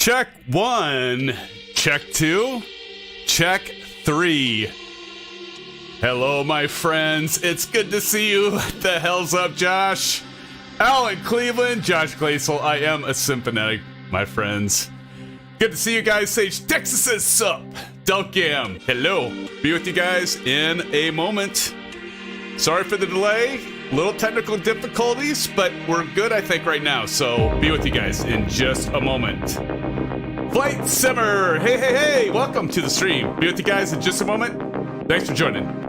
Check 1, check 2, check 3. Hello, my friends. It's good to see you. What the hell's up, Josh? Alan Cleveland, Josh Glacial. I am a Symphonic, my friends. Good to see you guys. Sage Texas says sup. Delcam, hello. Be with you guys in a moment. Sorry for the delay. Little technical difficulties, but we're good, I think, right now. So be with you guys in just a moment. Flight Simmer, hey, hey, hey. Welcome to the stream. Be with you guys in just a moment. Thanks for joining.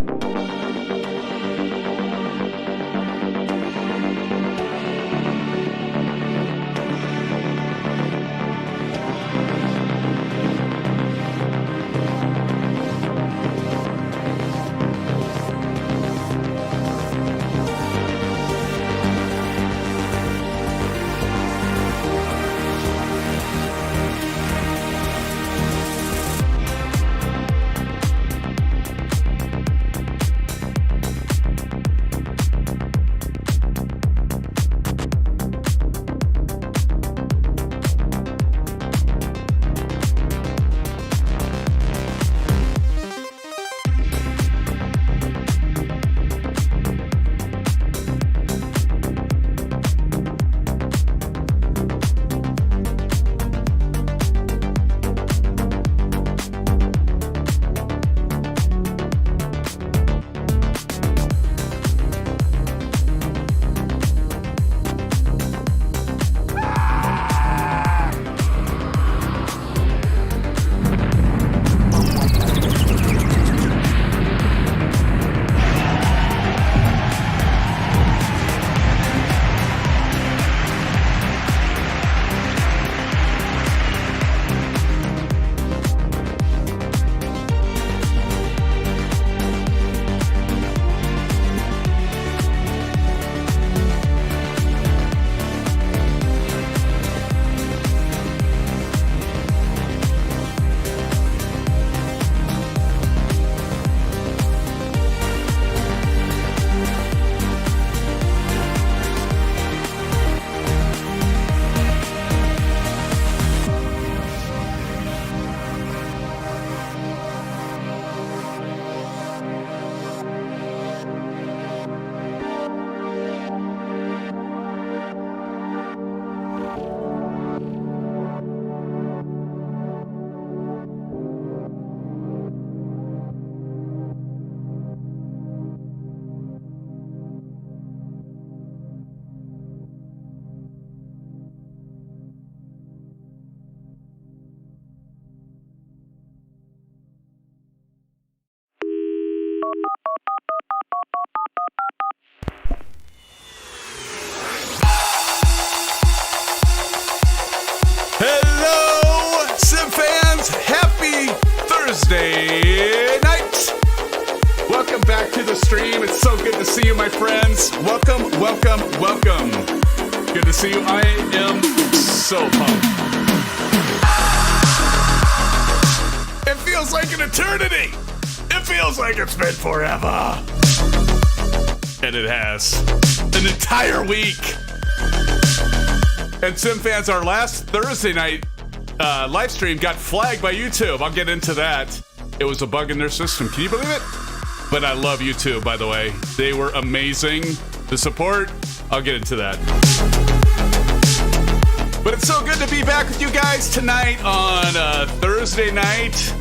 Hello, SimFans! Happy Thursday night! Welcome back to the stream. It's so good to see you, my friends. Welcome, welcome, welcome. Good to see you. I am so pumped. It feels like an eternity. It feels like it's been forever. And it has. An entire week. And SimFans, our last Thursday night live stream got flagged by YouTube. I'll get into that. It was a bug in their system. Can you believe it? But I love YouTube, by the way. They were amazing. The support, I'll get into that. But it's so good to be back with you guys tonight on Thursday night.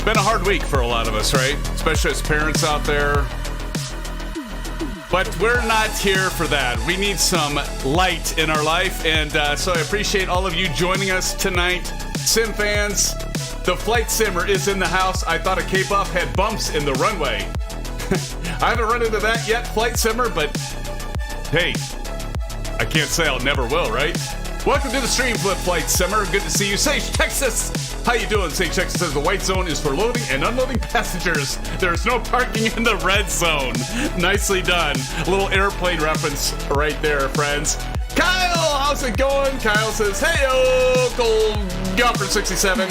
Been a hard week for a lot of us, right? Especially as parents out there. But we're not here for that. We need some light in our life, and so I appreciate all of you joining us tonight. SimFans, the flight simmer is in the house. I thought a KBUF had bumps in the runway. I haven't run into that yet, flight simmer, but hey, I can't say I'll never will, right? Welcome to the stream, Flight Simmer. Good to see you. Sage, Texas. How you doing? Sage, Texas says the white zone is for loading and unloading passengers. There's no parking in the red zone. Nicely done. A little airplane reference right there, friends. Kyle, how's it going? Kyle says, hey-o, old golfer 67.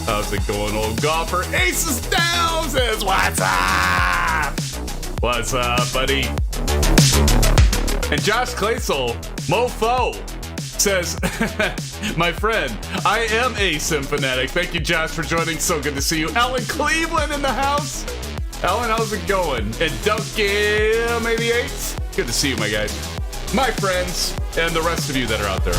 How's it going, old golfer? ASUS down says, what's up? What's up, buddy? And Josh Claysel, mofo, says, my friend, I am a Sim fanatic. Thank you, Josh, for joining. So good to see you. Alan Cleveland in the house. Alan, how's it going? And Duncan, 88. Good to see you, my guys. My friends, and the rest of you that are out there.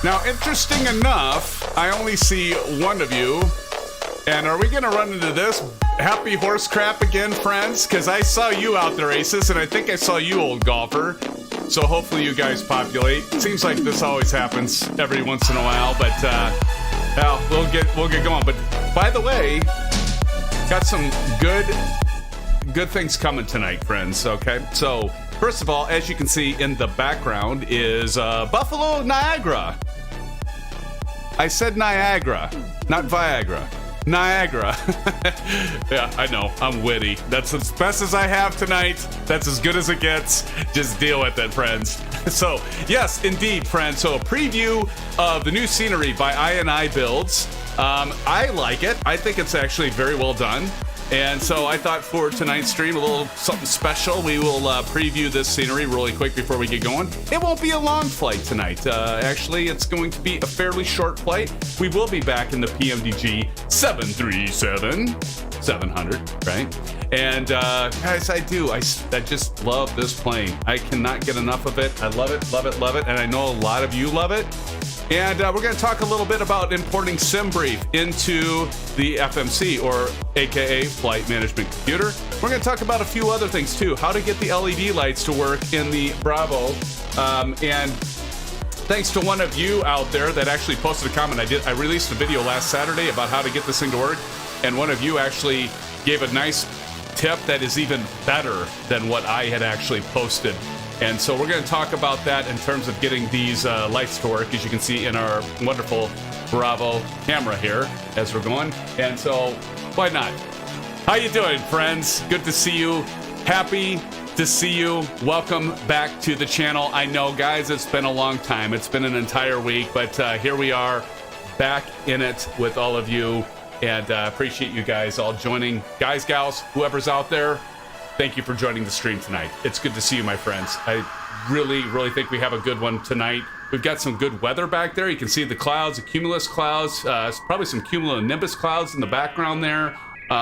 Now, interesting enough, I only see one of you. And are we going to run into this happy horse crap again, friends? Because I saw you out there, ASUS, and I think I saw you, old golfer. So hopefully you guys populate. Seems like this always happens every once in a while, but well, we'll get going. But by the way, got some good things coming tonight, friends. Okay, so first of all, as you can see in the background is Buffalo Niagara. I said Niagara, not Viagra. Niagara. Yeah, I know. I'm witty. That's as best as I have tonight. That's as good as it gets. Just deal with it, friends. So, yes, indeed, friends. So, a preview of the new scenery by I&I Builds. I like it. I think it's actually very well done. And so I thought for tonight's stream, a little something special. We will preview this scenery really quick before we get going. It won't be a long flight tonight. Actually, it's going to be a fairly short flight. We will be back in the PMDG 737-700, right? And guys, I just love this plane. I cannot get enough of it. I love it, love it, love it. And I know a lot of you love it. And we're going to talk a little bit about importing SimBrief into the FMC, or AKA Flight Management Computer. We're going to talk about a few other things too. How to get the LED lights to work in the Bravo. And thanks to one of you out there that actually posted a comment. I released a video last Saturday about how to get this thing to work. And one of you actually gave a nice tip that is even better than what I had actually posted. And so we're going to talk about that in terms of getting these lights to work, as you can see in our wonderful Bravo camera here as we're going. And so, why not? How you doing, friends? Good to see you. Happy to see you. Welcome back to the channel. I know, guys, it's been a long time. It's been an entire week, but here we are back in it with all of you. And appreciate you guys all joining. Guys, gals, whoever's out there, thank you for joining the stream tonight. It's good to see you, my friends. I really, really think we have a good one tonight. We've got some good weather back there. You can see the clouds, the cumulus clouds, probably some cumulonimbus clouds in the background there.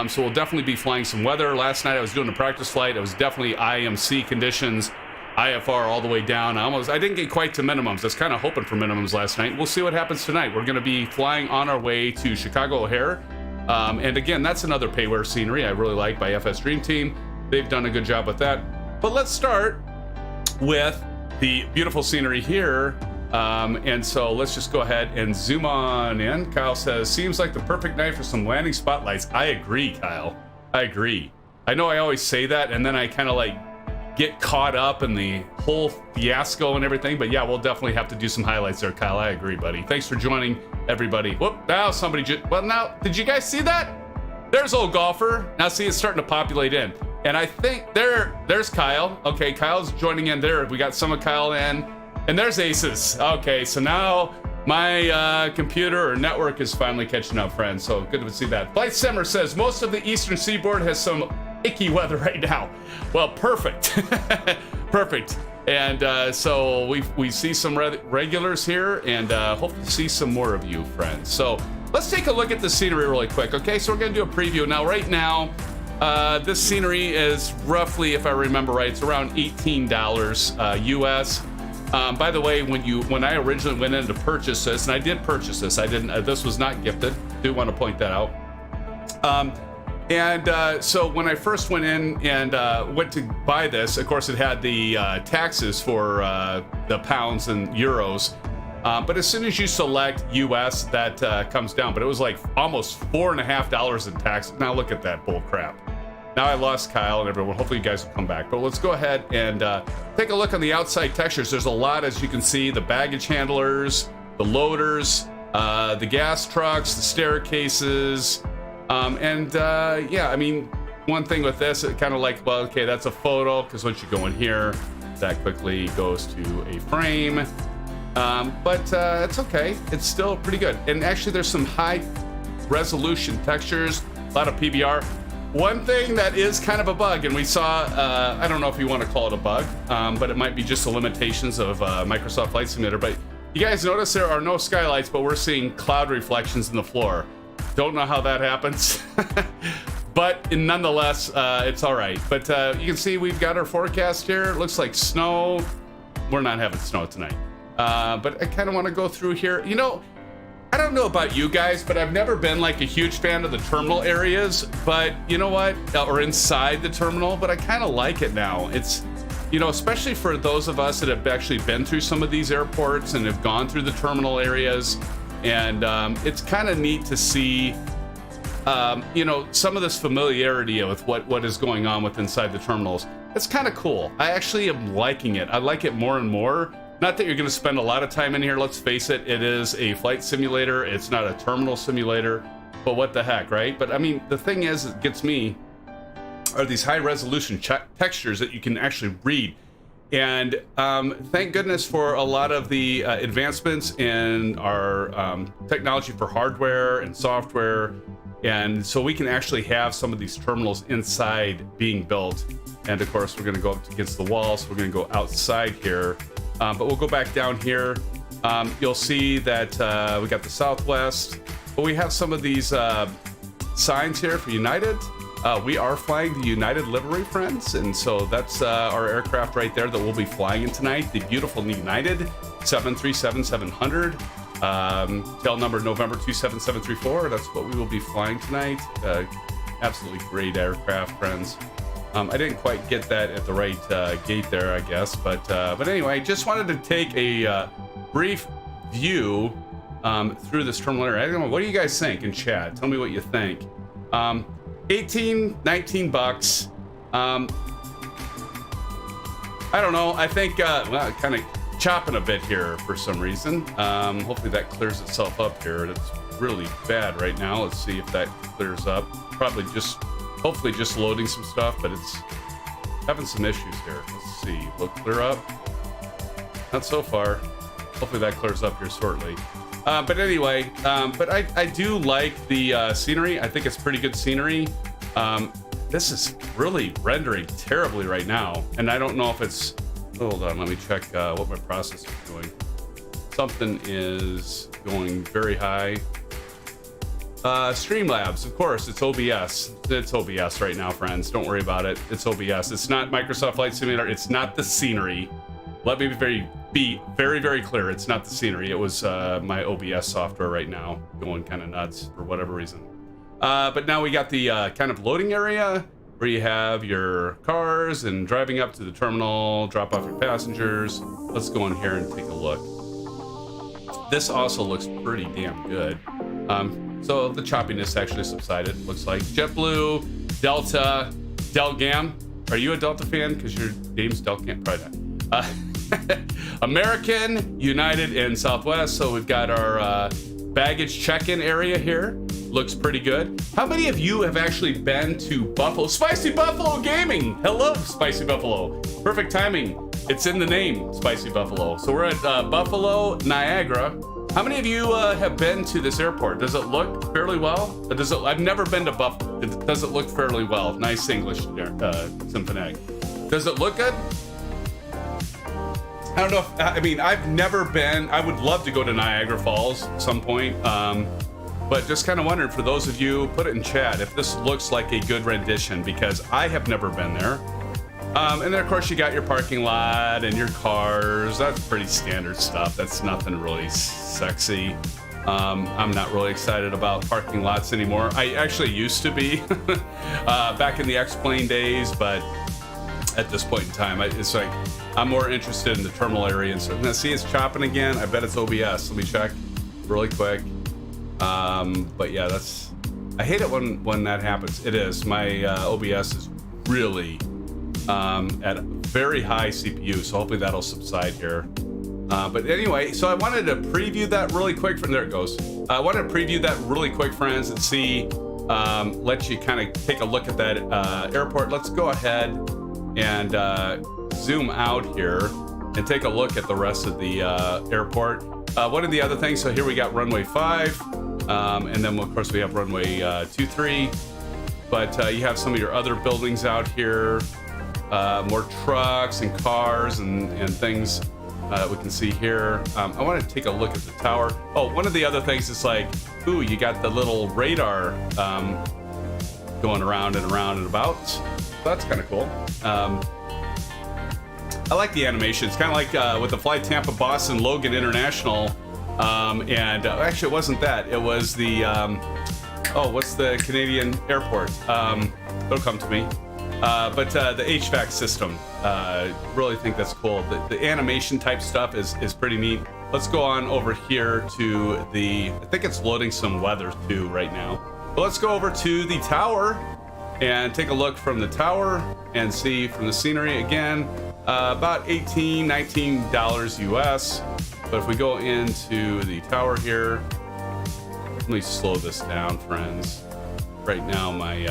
So we'll definitely be flying some weather. Last night I was doing a practice flight. It was definitely IMC conditions, IFR all the way down. I didn't get quite to minimums. I was kind of hoping for minimums last night. We'll see what happens tonight. We're going to be flying on our way to Chicago O'Hare. And again, that's another payware scenery I really like by FS Dream Team. They've done a good job with that. But let's start with the beautiful scenery here And so let's just go ahead and zoom on in. Kyle says, seems like the perfect night for some landing spotlights. I agree, Kyle. I agree. I know I always say that, and then I kind of like get caught up in the whole fiasco and everything. But yeah, we'll definitely have to do some highlights there, Kyle. I agree, buddy. Thanks for joining, everybody. Whoop, now somebody well, now, did you guys see that? There's old golfer. Now see, it's starting to populate in. And I think there's Kyle. Okay, Kyle's joining in there. We got some of Kyle in. And there's ASUS. Okay, so now my computer or network is finally catching up, friends. So good to see that. Flight Simmer says, most of the eastern seaboard has some icky weather right now. Well, perfect. Perfect. And so we see some regulars here, and hope to see some more of you, friends. So let's take a look at the scenery really quick. Okay, so we're going to do a preview. Now, right now, this scenery is roughly, if I remember right, it's around $18 US. By the way, when I originally went in to purchase this, and I did purchase this, this was not gifted. Do want to point that out. So when I first went in and went to buy this, of course, it had the taxes for the pounds and euros. But as soon as you select US, that comes down. But it was like almost $4.50 in tax. Now look at that bull crap. Now I lost Kyle and everyone. Hopefully you guys will come back. But let's go ahead and take a look on the outside textures. There's a lot, as you can see, the baggage handlers, the loaders, the gas trucks, the staircases. Yeah, I mean, one thing with this, it kind of like, well, okay, that's a photo, because once you go in here, that quickly goes to a frame. But it's okay. It's still pretty good. And actually, there's some high resolution textures, a lot of PBR. One thing that is kind of a bug, and we saw, I don't know if you want to call it a bug, but it might be just the limitations of Microsoft Flight Simulator. But you guys notice there are no skylights, but we're seeing cloud reflections in the floor. Don't know how that happens, but nonetheless, it's all right. But you can see we've got our forecast here. It looks like snow. We're not having snow tonight. But I kind of want to go through here. You know, I don't know about you guys, but I've never been like a huge fan of the terminal areas. But you know what? Or inside the terminal, but I kind of like it now. It's, you know, especially for those of us that have actually been through some of these airports and have gone through the terminal areas. And it's kind of neat to see, you know, some of this familiarity with what is going on with inside the terminals. It's kind of cool. I actually am liking it. I like it more and more. Not that you're going to spend a lot of time in here. Let's face it. It is a flight simulator. It's not a terminal simulator. But what the heck, right? But I mean, the thing is, it gets me are these high resolution textures that you can actually read. And thank goodness for a lot of the advancements in our technology for hardware and software. And so we can actually have some of these terminals inside being built. And of course, we're going to go up against the wall. So we're going to go outside here. But we'll go back down here. You'll see that we got the Southwest. But we have some of these signs here for United. We are flying the United livery, friends, and so that's our aircraft right there that we'll be flying in tonight. The beautiful United 737-700, tail number November 27734. That's what we will be flying tonight. Absolutely great aircraft, friends. I didn't quite get that at the right gate there, I guess, but anyway, just wanted to take a brief view through this terminal area. I don't know, what do you guys think in chat? Tell me what you think. 19 bucks. I don't know. I think well, kind of chopping a bit here for some reason. Hopefully that clears itself up here. It's really bad right now. Let's see if that clears up. Probably just, hopefully just loading some stuff, but it's having some issues here. Let's see. Will it clear up? Not so far. Hopefully that clears up here shortly. But anyway, but I do like the scenery. I think it's pretty good scenery. This is really rendering terribly right now. And I don't know if it's, hold on, let me check what my processor is doing. Something is going very high. Streamlabs, of course, it's OBS. It's OBS right now, friends. Don't worry about it. It's OBS. It's not Microsoft Flight Simulator. It's not the scenery. Let me be very, very clear. It's not the scenery. It was my OBS software right now going kind of nuts for whatever reason. But now we got the kind of loading area where you have your cars and driving up to the terminal, drop off your passengers. Let's go in here and take a look. This also looks pretty damn good. So the choppiness actually subsided, looks like. JetBlue, Delta, Delgam. Are you a Delta fan? Because your name's Delgam. Probably not. American, United, and Southwest. So we've got our baggage check-in area here. Looks pretty good. How many of you have actually been to Buffalo? Spicy Buffalo Gaming. Hello, Spicy Buffalo. Perfect timing. It's in the name, Spicy Buffalo. So we're at Buffalo Niagara. How many of you have been to this airport? Does it look fairly well? Or does it? I've never been to Buffalo. Does it look fairly well? Nice English there, Symphonic. Does it look good? I don't know if, I mean, I've never been. I would love to go to Niagara Falls at some point. But just kind of wondered, for those of you, put it in chat if this looks like a good rendition, because I have never been there. And then of course you got your parking lot and your cars. That's pretty standard stuff. That's nothing really sexy. I'm not really excited about parking lots anymore. I actually used to be back in the X-Plane days, but at this point in time, it's like I'm more interested in the terminal area and stuff. Now see, it's chopping again. I bet it's OBS. Let me check really quick. But yeah, I hate it when that happens. It is. My OBS is really at very high CPU, so hopefully that'll subside here. But anyway, so I wanted to preview that really quick. There it goes. I wanted to preview that really quick, friends, and see, let you kind of take a look at that airport. Let's go ahead and zoom out here and take a look at the rest of the airport. One of the other things, so here we got runway 5, and then of course we have runway 23, but you have some of your other buildings out here. More trucks and cars and things we can see here. I want to take a look at the tower. Oh, one of the other things is like, ooh, you got the little radar going around and around and about. So that's kind of cool. I like the animation. It's kind of like with the Flight Tampa Boston Logan International. And actually, it wasn't that. It was the, what's the Canadian airport? It'll come to me. But the HVAC system, really think that's cool. The animation type stuff is pretty neat. Let's go on over here to I think it's loading some weather too right now. But let's go over to the tower and take a look from the tower and see from the scenery again, about $18, $19 US. But if we go into the tower here, let me slow this down, friends. Right now, my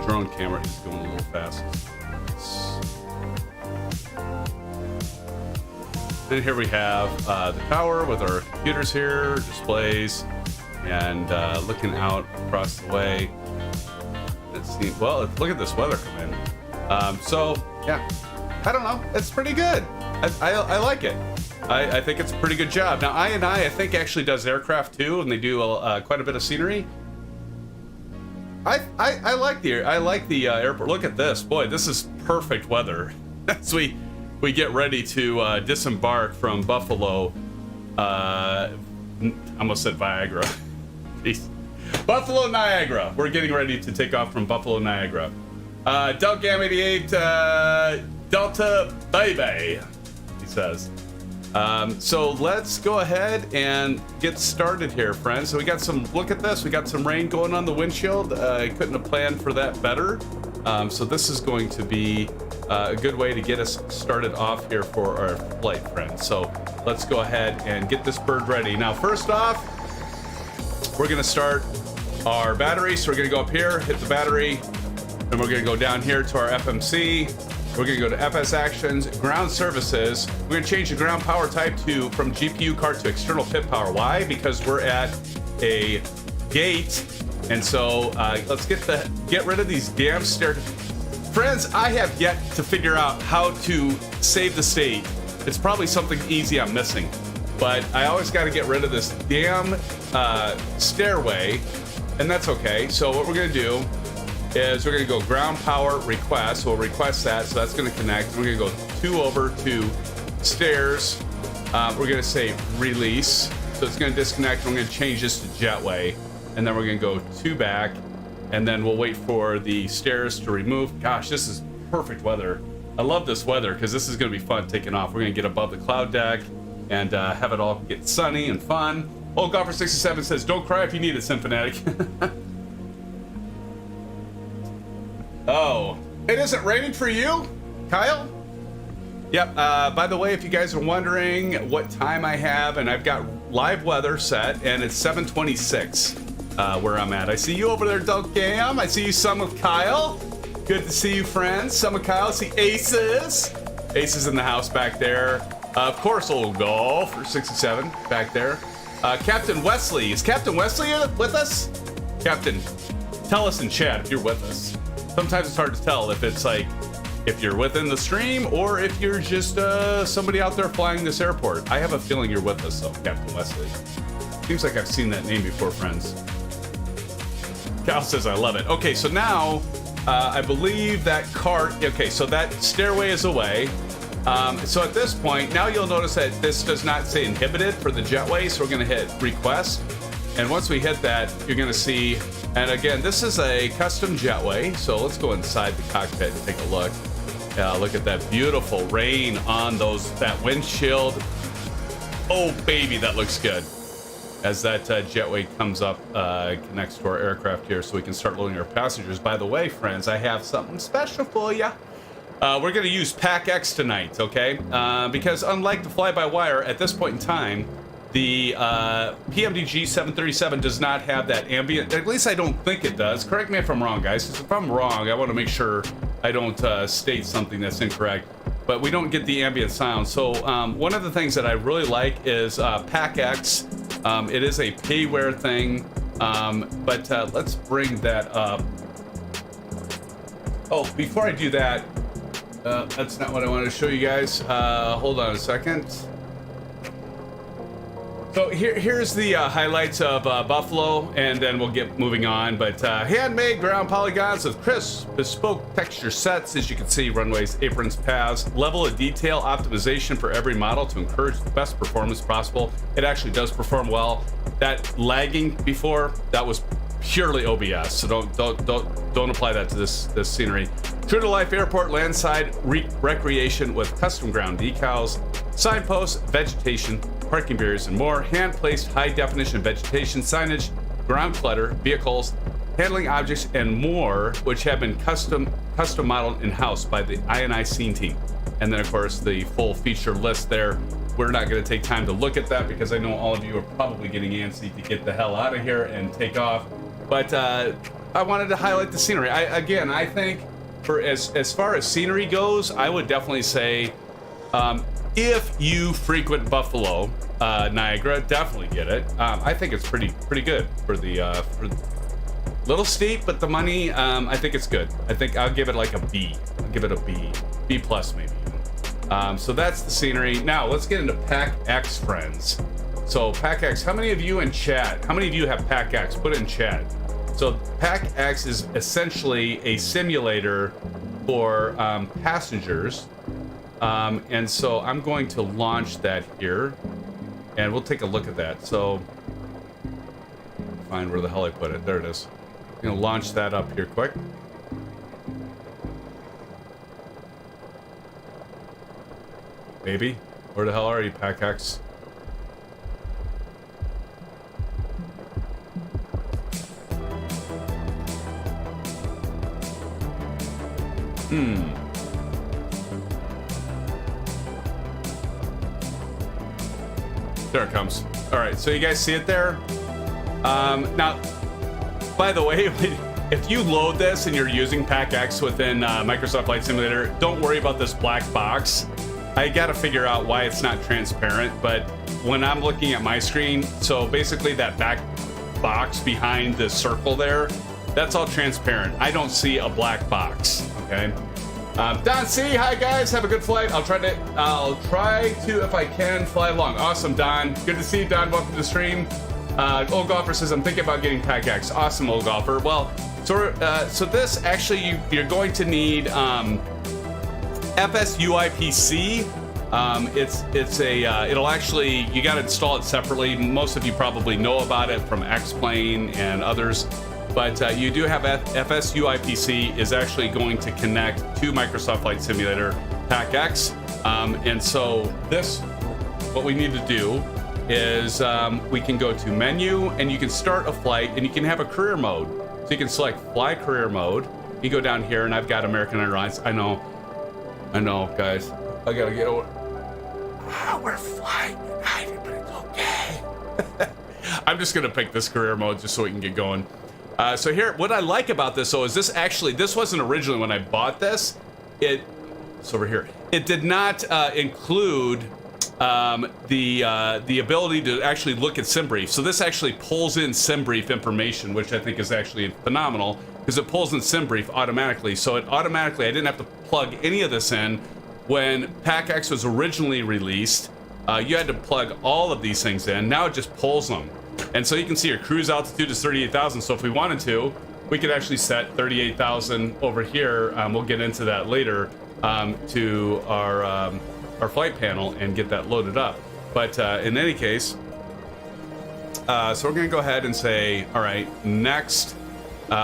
drone camera is going a little fast. And here we have the tower with our computers here, displays, and looking out across the way. Let's see. Well, look at this weather come in. So yeah, I don't know. It's pretty good. I like it. I think it's a pretty good job. Now, I think actually does aircraft too, and they do quite a bit of scenery. I like the airport. Look at this, boy. This is perfect weather as we get ready to disembark from Buffalo. I almost said Viagra. Buffalo Niagara. We're getting ready to take off from Buffalo Niagara. Delgam 88 Delta Baby, he says. So let's go ahead and get started here, friends. So we got some, look at this, we got some rain going on the windshield. I couldn't have planned for that better. So this is going to be a good way to get us started off here for our flight, friends. So let's go ahead and get this bird ready. Now, first off, we're gonna start our battery. So we're gonna go up here, hit the battery, and we're gonna go down here to our FMC. We're gonna go to FS Actions, Ground Services. We're gonna change the ground power type from GPU card to external pit power. Why? Because we're at a gate, and so let's get rid of these damn stairs. Friends, I have yet to figure out how to save the state. It's probably something easy I'm missing, but I always got to get rid of this damn stairway, and that's okay. So what we're gonna do is we're gonna go ground power request. So we'll request that, so that's gonna connect. We're gonna go 2 over to stairs. We're gonna say release, so it's gonna disconnect. We're gonna change this to jetway, and then we're gonna go 2 back, and then we'll wait for the stairs to remove. Gosh, this is perfect weather. I love this weather because this is gonna be fun taking off. We're gonna get above the cloud deck, and have it all get sunny and fun. Old Golfer 67 says, "Don't cry if you need it, Symphonic." Oh, it isn't raining for you, Kyle? Yep. By the way, if you guys are wondering what time I have, and I've got live weather set, and it's 7:26 where I'm at. I see you over there, Doug Gam. I see you, some of Kyle. Good to see you, friends. Some of Kyle. See ASUS. ASUS in the house back there. Of course, Old Golf for 67 back there. Captain Wesley. Is Captain Wesley with us? Captain, tell us in chat if you're with us. Sometimes it's hard to tell if it's like, if you're within the stream or if you're just somebody out there flying this airport. I have a feeling you're with us, though, Captain Wesley. Seems like I've seen that name before, friends. Cal says, I love it. Okay, so now I believe that cart, okay, so that stairway is away. So at this point, now you'll notice that this does not say inhibited for the jetway, so we're gonna hit request. And once we hit that, you're gonna see, and again, this is a custom jetway, so let's go inside the cockpit and take a look. Look at that beautiful rain on that windshield. Oh baby, that looks good. As that jetway comes up, connects to our aircraft here, so we can start loading our passengers. By the way, friends, I have something special for you. We're going to use PAC-X tonight, okay? Because unlike the fly-by-wire, at this point in time, the PMDG 737 does not have that ambient. At least I don't think it does. Correct me if I'm wrong, guys. If I'm wrong, I want to make sure I don't state something that's incorrect. But we don't get the ambient sound. So one of the things that I really like is PAC-X. It is a payware thing, but let's bring that up. Oh, before I do that, that's not what I wanted to show you guys. Hold on a second. So here's the highlights of Buffalo, and then we'll get moving on. But handmade ground polygons with crisp, bespoke texture sets. As you can see, runways, aprons, paths, level of detail optimization for every model to encourage the best performance possible. It actually does perform well. That lagging before, that was purely OBS, so don't apply that to this scenery. True to life airport landside recreation with custom ground decals, signposts, vegetation, parking barriers, and more. Hand-placed high-definition vegetation signage, ground clutter, vehicles, handling objects, and more, which have been custom modeled in-house by the INI scene team. And then, of course, the full feature list there. We're not going to take time to look at that because I know all of you are probably getting antsy to get the hell out of here and take off. But I wanted to highlight the scenery. I think for as far as scenery goes, I would definitely say if you frequent Buffalo Niagara, definitely get it. I think it's pretty good for the little steep, but the money, I think it's good. I think I'll give it like a B. I'll give it a B plus maybe. So that's the scenery. Now let's get into PAC-X, friends. So PAC-X, how many of you in chat? How many of you have PAC-X? Put it in chat. So PAC-X is essentially a simulator for passengers. And so I'm going to launch that here, and we'll take a look at that. So find where the hell I put it. There it is. I'm gonna launch that up here quick. Baby, where the hell are you, PAC-X? There it comes. All right, so you guys see it there? Now, by the way, if you load this and you're using PAC-X within Microsoft Flight Simulator, don't worry about this black box. I gotta figure out why it's not transparent, but when I'm looking at my screen, so basically that back box behind the circle there, that's all transparent. I don't see a black box, okay? Don C, hi guys, have a good flight. I'll try to, if I can, fly along. Awesome, Don. Good to see you, Don. Welcome to the stream. Old Golfer says, I'm thinking about getting PAC-X. Awesome, Old Golfer. Well, so this actually, you're going to need FSUIPC. It'll actually, you got to install it separately. Most of you probably know about it from X-Plane and others. But you do have FSUIPC is actually going to connect to Microsoft Flight Simulator PAC-X. And so this, what we need to do is we can go to menu and you can start a flight and you can have a career mode. So you can select fly career mode. You go down here and I've got American Airlines. I know, guys. I gotta get over. We're flying United, but it's okay. I'm just gonna pick this career mode just so we can get going. So here, what I like about this though is this wasn't originally when I bought this. It's over here. It did not include the ability to actually look at SimBrief. So this actually pulls in SimBrief information, which I think is actually phenomenal because it pulls in SimBrief automatically. So it automatically, I didn't have to plug any of this in. When PACX was originally released, you had to plug all of these things in. Now it just pulls them. And so you can see your cruise altitude is 38,000. So if we wanted to, we could actually set 38,000 over here. We'll get into that later to our flight panel and get that loaded up. But in any case, so we're gonna go ahead and say, all right, next,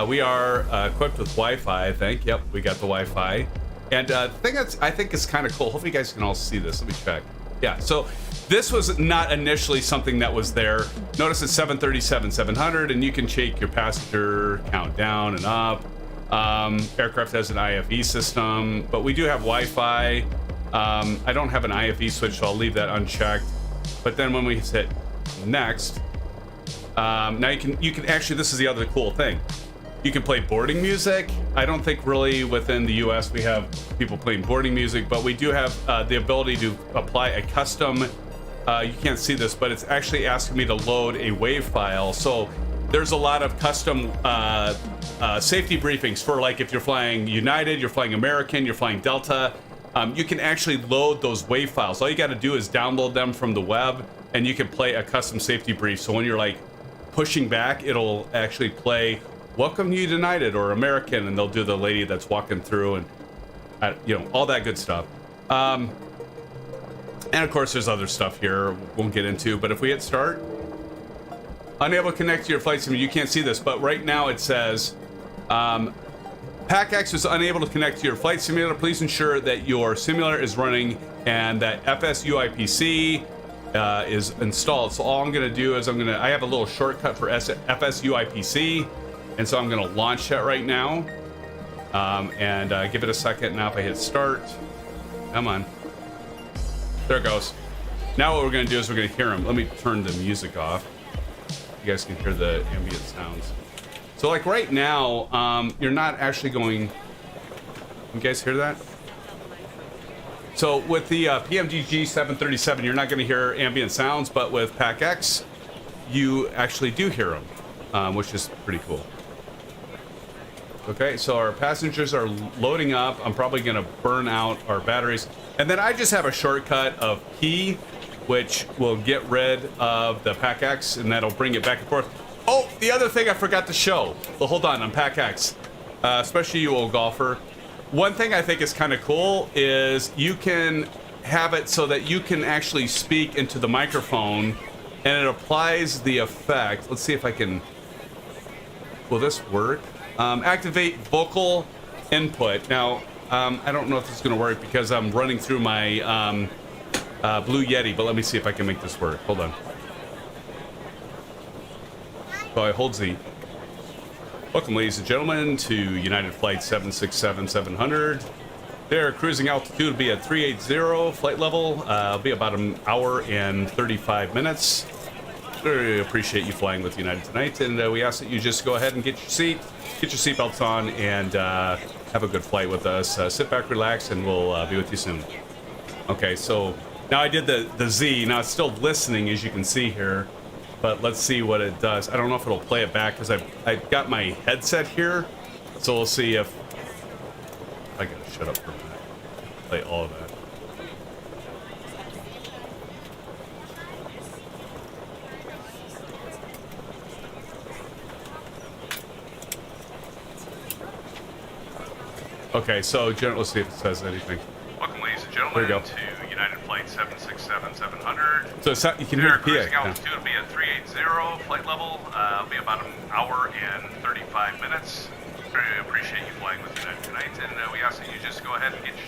we are equipped with Wi-Fi, I think. Yep, we got the Wi-Fi. And the thing that's, I think is kind of cool, hopefully you guys can all see this. Let me check. Yeah, so this was not initially something that was there. Notice it's 737-700, and you can take your passenger count down and up. Aircraft has an IFE system, but we do have Wi-Fi. I don't have an IFE switch, so I'll leave that unchecked. But then when we hit next, now you can actually, this is the other cool thing. You can play boarding music. I don't think really within the US we have people playing boarding music, but we do have the ability to apply a custom, you can't see this, but it's actually asking me to load a WAV file. So there's a lot of custom safety briefings for, like, if you're flying United, you're flying American, you're flying Delta, you can actually load those WAV files. All you got to do is download them from the web, and you can play a custom safety brief. So when you're like pushing back, it'll actually play "Welcome you United" or American, and they'll do the lady that's walking through, and you know, all that good stuff. And of course, there's other stuff here we'll get into. But if we hit start, unable to connect to your flight simulator, you can't see this, but right now it says PACX is unable to connect to your flight simulator. Please ensure that your simulator is running and that FSUIPC is installed. So all I'm going to do is I have a little shortcut for FSUIPC, and so I'm going to launch that right now, and give it a second. Now if I hit start, come on, there it goes. Now what we're going to do is we're going to hear them. Let me turn the music off. You guys can hear the ambient sounds. So like right now, you're not actually going, you guys hear that? So with the PMDG 737, you're not going to hear ambient sounds, but with PACX, you actually do hear them, which is pretty cool. Okay, so our passengers are loading up. I'm probably going to burn out our batteries. And then I just have a shortcut of P, which will get rid of the PACX, and that'll bring it back and forth. Oh, the other thing I forgot to show. Well, hold on PACX, especially you old golfer. One thing I think is kind of cool is you can have it so that you can actually speak into the microphone, and it applies the effect. Let's see if I can, will this work? Activate vocal input. Now, I don't know if this is going to work because I'm running through my Blue Yeti, but let me see if I can make this work. Hold on. So I hold Z. Welcome, ladies and gentlemen, to United Flight 767-700. Their cruising altitude will be at 380 flight level. It'll be about an hour and 35 minutes. Very appreciate you flying with United tonight, and we ask that you just go ahead and get your seatbelts on, and have a good flight with us. Sit back, relax, and we'll be with you soon. Okay, so now I did the Z. Now it's still listening, as you can see here. But let's see what it does. I don't know if it'll play it back because I've got my headset here. So we'll see if I gotta shut up for a minute. Play all of that. Okay, so let's see if it says anything. Welcome, ladies and gentlemen, to United Flight 767-700. So you can hear the cruising altitude will be at 380 flight level. It'll be about an hour and 35 minutes. Very appreciate you flying with United tonight, and we ask that you just go ahead and get your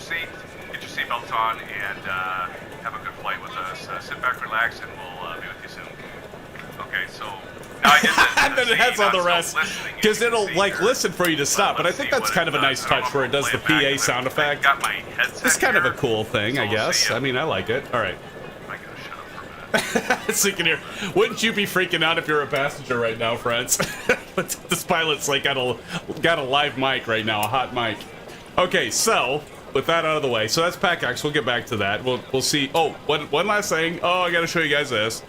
seatbelts on and have a good flight with us. Sit back, relax, and we'll be with you soon. Okay, so now I guess and then it has all the rest because it'll like listen for you to stop. But I think that's kind of a nice touch where it does the PA sound effect. Got my headset. It's kind of a cool thing, I guess. I mean, I like it. All right. I gotta shut up for a minute. So you can hear. Wouldn't you be freaking out if you're a passenger right now, friends? This pilot's like got a live mic right now, a hot mic. Okay, so with that out of the way, so that's PACX. We'll get back to that. We'll see. Oh, one last thing. Oh, I got to show you guys this.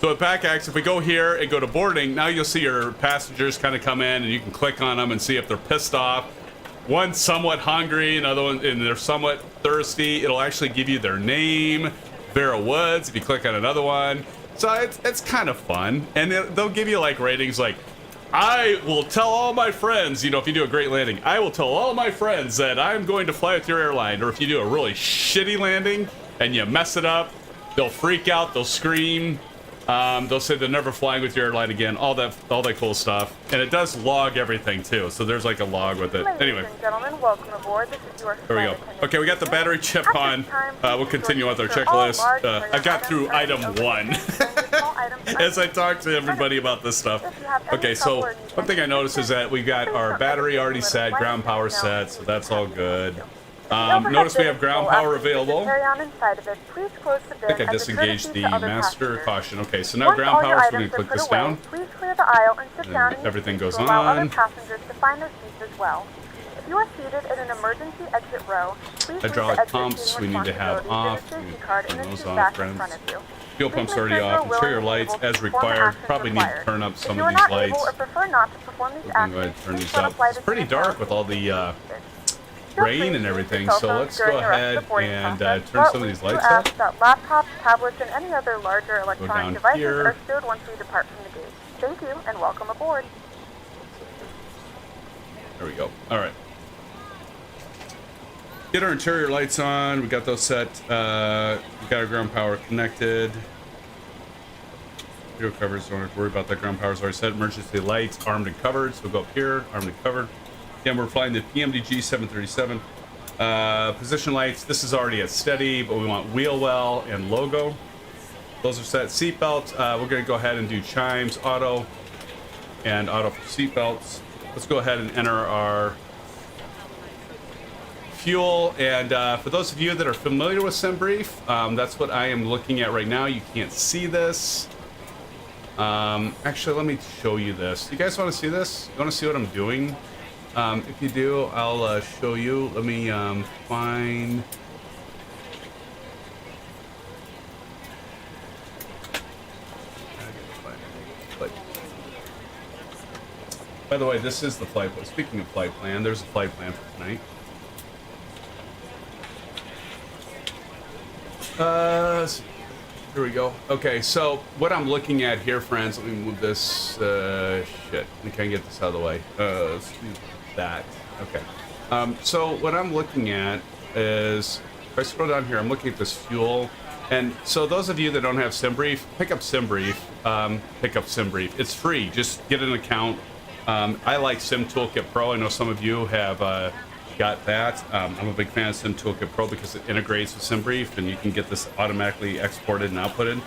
So with PACX, if we go here and go to boarding, now you'll see your passengers kind of come in, and you can click on them and see if they're pissed off. One's somewhat hungry, another one, and they're somewhat thirsty. It'll actually give you their name, Vera Woods, if you click on another one. So it's kind of fun, and they'll give you like ratings like, I will tell all my friends, you know, if you do a great landing, I will tell all my friends that I'm going to fly with your airline. Or if you do a really shitty landing and you mess it up, they'll freak out, they'll scream. They'll say they're never flying with your airline again, all that cool stuff. And it does log everything too, so there's like a log with it. Anyway. Ladies and gentlemen, welcome aboard. This is your there we go. Okay, we got the battery chip on. We'll continue with our checklist. I got through item 1 as I talked to everybody about this stuff. Okay, so one thing I noticed is that we got our battery already set, ground power set, so that's all good. Notice we have ground power available. I think I disengaged the master caution. Okay, so now ground power, so we're going to click this down. Please clear the aisle and sit down. Everything goes on. Other on. passengers to find their seats as well. If you are seated in an emergency exit row, please hydraulic pumps we need to have off. Turn those off, friends. Fuel pumps already off. Interior lights as required. Probably need to turn up some of these lights. Or prefer not to perform these actions, go ahead and turn these up. It's pretty dark with all the rain and everything, so let's go ahead and turn some of these lights up. Laptops, tablets, and any other larger electronic devices here. are stowed once we depart from the gate. Thank you, and welcome aboard. There we go. All right. Get our interior lights on. We got those set. We got our ground power connected. Video covers, don't have to worry about that. Ground power's already set. Emergency lights, armed and covered. So we'll go up here, armed and covered. Again, we're flying the PMDG 737. Position lights, this is already at steady, but we want wheel well and logo. Those are set. Seatbelt, we're going to go ahead and do chimes, auto, and auto for seatbelts. Let's go ahead and enter our fuel. And for those of you that are familiar with SimBrief, that's what I am looking at right now. You can't see this. Actually, let me show you this. You guys want to see this? You want to see what I'm doing? If you do, I'll show you. Let me find. By the way, this is the flight plan. Speaking of flight plan, there's a flight plan for tonight. Here we go. Okay, so what I'm looking at here, friends, let me move this shit. We can't get this out of the way. Let's do that. Okay. So what I'm looking at is, if I scroll down here, I'm looking at this fuel. And so those of you that don't have SimBrief, pick up SimBrief. It's free. Just get an account. I like Sim Toolkit Pro. I know some of you have got that. I'm a big fan of Sim Toolkit Pro because it integrates with SimBrief and you can get this automatically exported and outputted.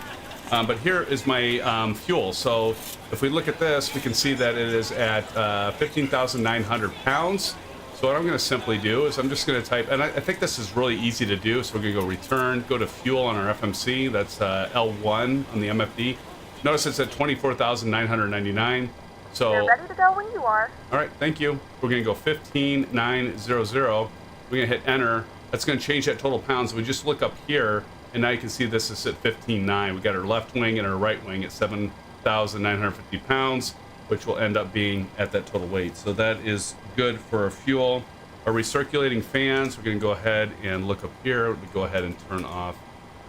But here is my fuel. So if we look at this, we can see that it is at 15,900 pounds. So what I'm going to simply do is I'm just going to type, and I think this is really easy to do. So we're going to go return, go to fuel on our FMC. That's L1 on the MFD. Notice it's at 24,999. So you're ready to go when you are. All right, thank you. We're going to go 15,900. We're going to hit enter. That's going to change that total pounds. We just look up here, and now you can see this is at 15,900. We got our left wing and our right wing at 7,950 pounds, which will end up being at that total weight. So that is good for our fuel. Our recirculating fans, we're going to go ahead and look up here. We go ahead and turn off.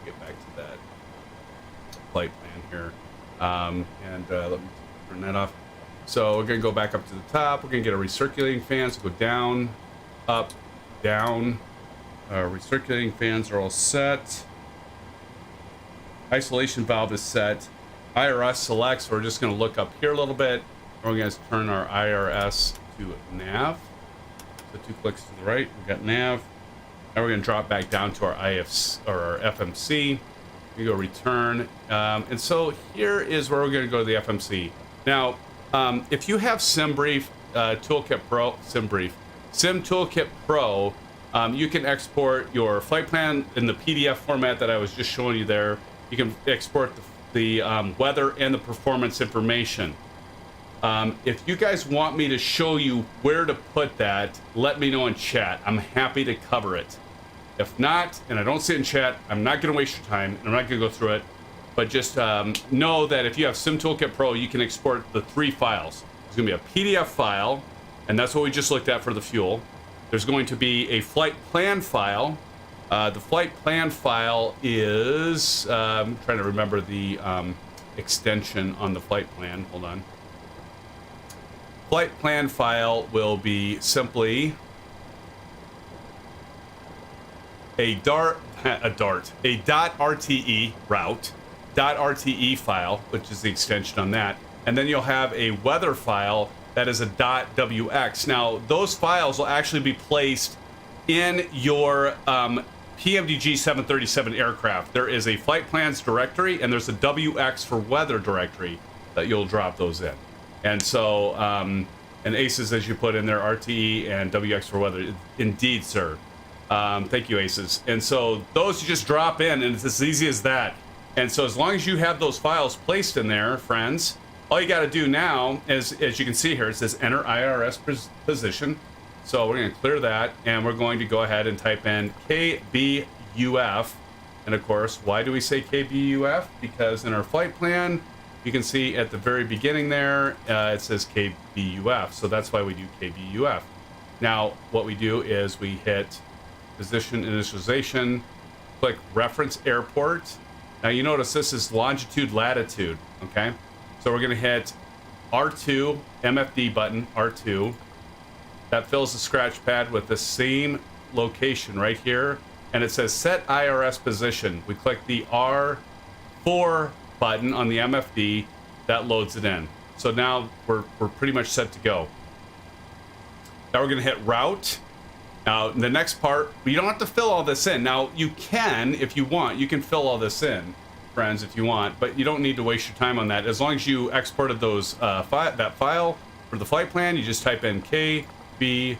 Get back to that flight plan here. Let me turn that off. So we're going to go back up to the top. We're going to get a recirculating fans. Go down, up, down. Recirculating fans are all set. Isolation valve is set. IRS select. So we're just going to look up here a little bit. We're going to turn our IRS to nav. So 2 clicks to the right. We've got nav. Now we're going to drop back down to our our FMC. We go return. And so here is where we're going to go to the FMC. Now, if you have SimBrief Toolkit Pro, Sim Toolkit Pro, you can export your flight plan in the PDF format that I was just showing you there. You can export the weather and the performance information. If you guys want me to show you where to put that, let me know in chat. I'm happy to cover it. If not, and I don't see it in chat, I'm not going to waste your time, and I'm not going to go through it. But just know that if you have Sim Toolkit Pro, you can export the 3 files. There's going to be a PDF file, and that's what we just looked at for the fuel. There's going to be a flight plan file. The flight plan file is... I'm trying to remember the extension on the flight plan. Hold on. Flight plan file will be simply a .rte route, .rte file, which is the extension on that, and then you'll have a weather file that is a .wx. Now, those files will actually be placed in your PMDG 737 aircraft. There is a flight plans directory, and there's a WX for weather directory that you'll drop those in. And so, and ASUS, as you put in there, RTE and WX for weather. Indeed, sir. Thank you, ASUS. And so those you just drop in, and it's as easy as that. And so as long as you have those files placed in there, friends, all you got to do now is, as you can see here, it says enter IRS position. So we're going to clear that, and we're going to go ahead and type in KBUF. And of course, why do we say KBUF? Because in our flight plan, you can see at the very beginning there, it says KBUF. So that's why we do KBUF. Now, what we do is we hit position initialization, click reference airport. Now you notice this is longitude, latitude, okay? So we're gonna hit R2, MFD button, R2. That fills the scratch pad with the same location right here. And it says set IRS position. We click the R4 button on the MFD, that loads it in. So now we're pretty much set to go. Now we're gonna hit route. Now the next part, you don't have to fill all this in. Now you can, if you want, you can fill all this in, friends, if you want, but you don't need to waste your time on that. As long as you exported those that file for the flight plan, you just type in KBUF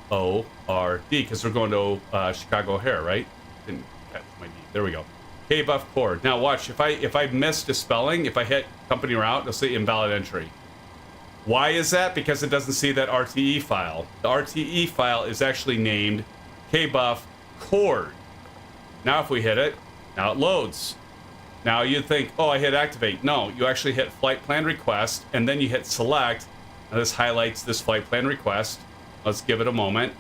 KORD, because we're going to Chicago O'Hare, right? Didn't catch my D. There we go. KBUF KORD. Now watch, if I missed a spelling, if I hit company route, it'll say invalid entry. Why is that? Because it doesn't see that RTE file. The RTE file is actually named KBUF KORD. Now if we hit it, now it loads. Now you'd think, oh, I hit activate. No, you actually hit flight plan request, and then you hit select. Now this highlights this flight plan request. Let's give it a moment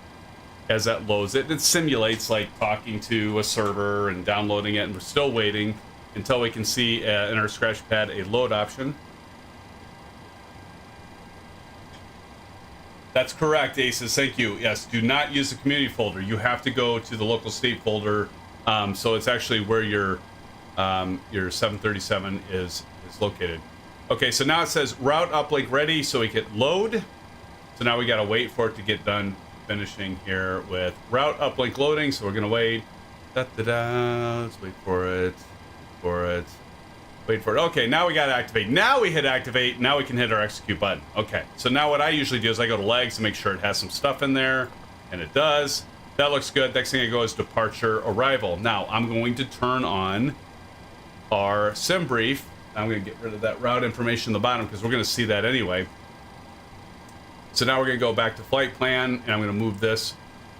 as that loads it. It simulates like talking to a server and downloading it, and we're still waiting until we can see in our scratch pad a load option. That's correct, ASUS. Thank you. Yes, do not use the community folder. You have to go to the local state folder. So it's actually where your 737 is located. Okay, so now it says route uplink ready, so we can load. So now we got to wait for it to get done finishing here with route uplink loading. So we're gonna wait. Let's wait for it. Wait for it. Okay, now we got to activate. Now we hit activate. Now we can hit our execute button. Okay, so now what I usually do is I go to legs to make sure it has some stuff in there, and it does. That looks good. Next thing I go is departure arrival. Now I'm going to turn on our SimBrief. I'm going to get rid of that route information in the bottom because we're going to see that anyway. So now we're going to go back to flight plan, and I'm going to move this.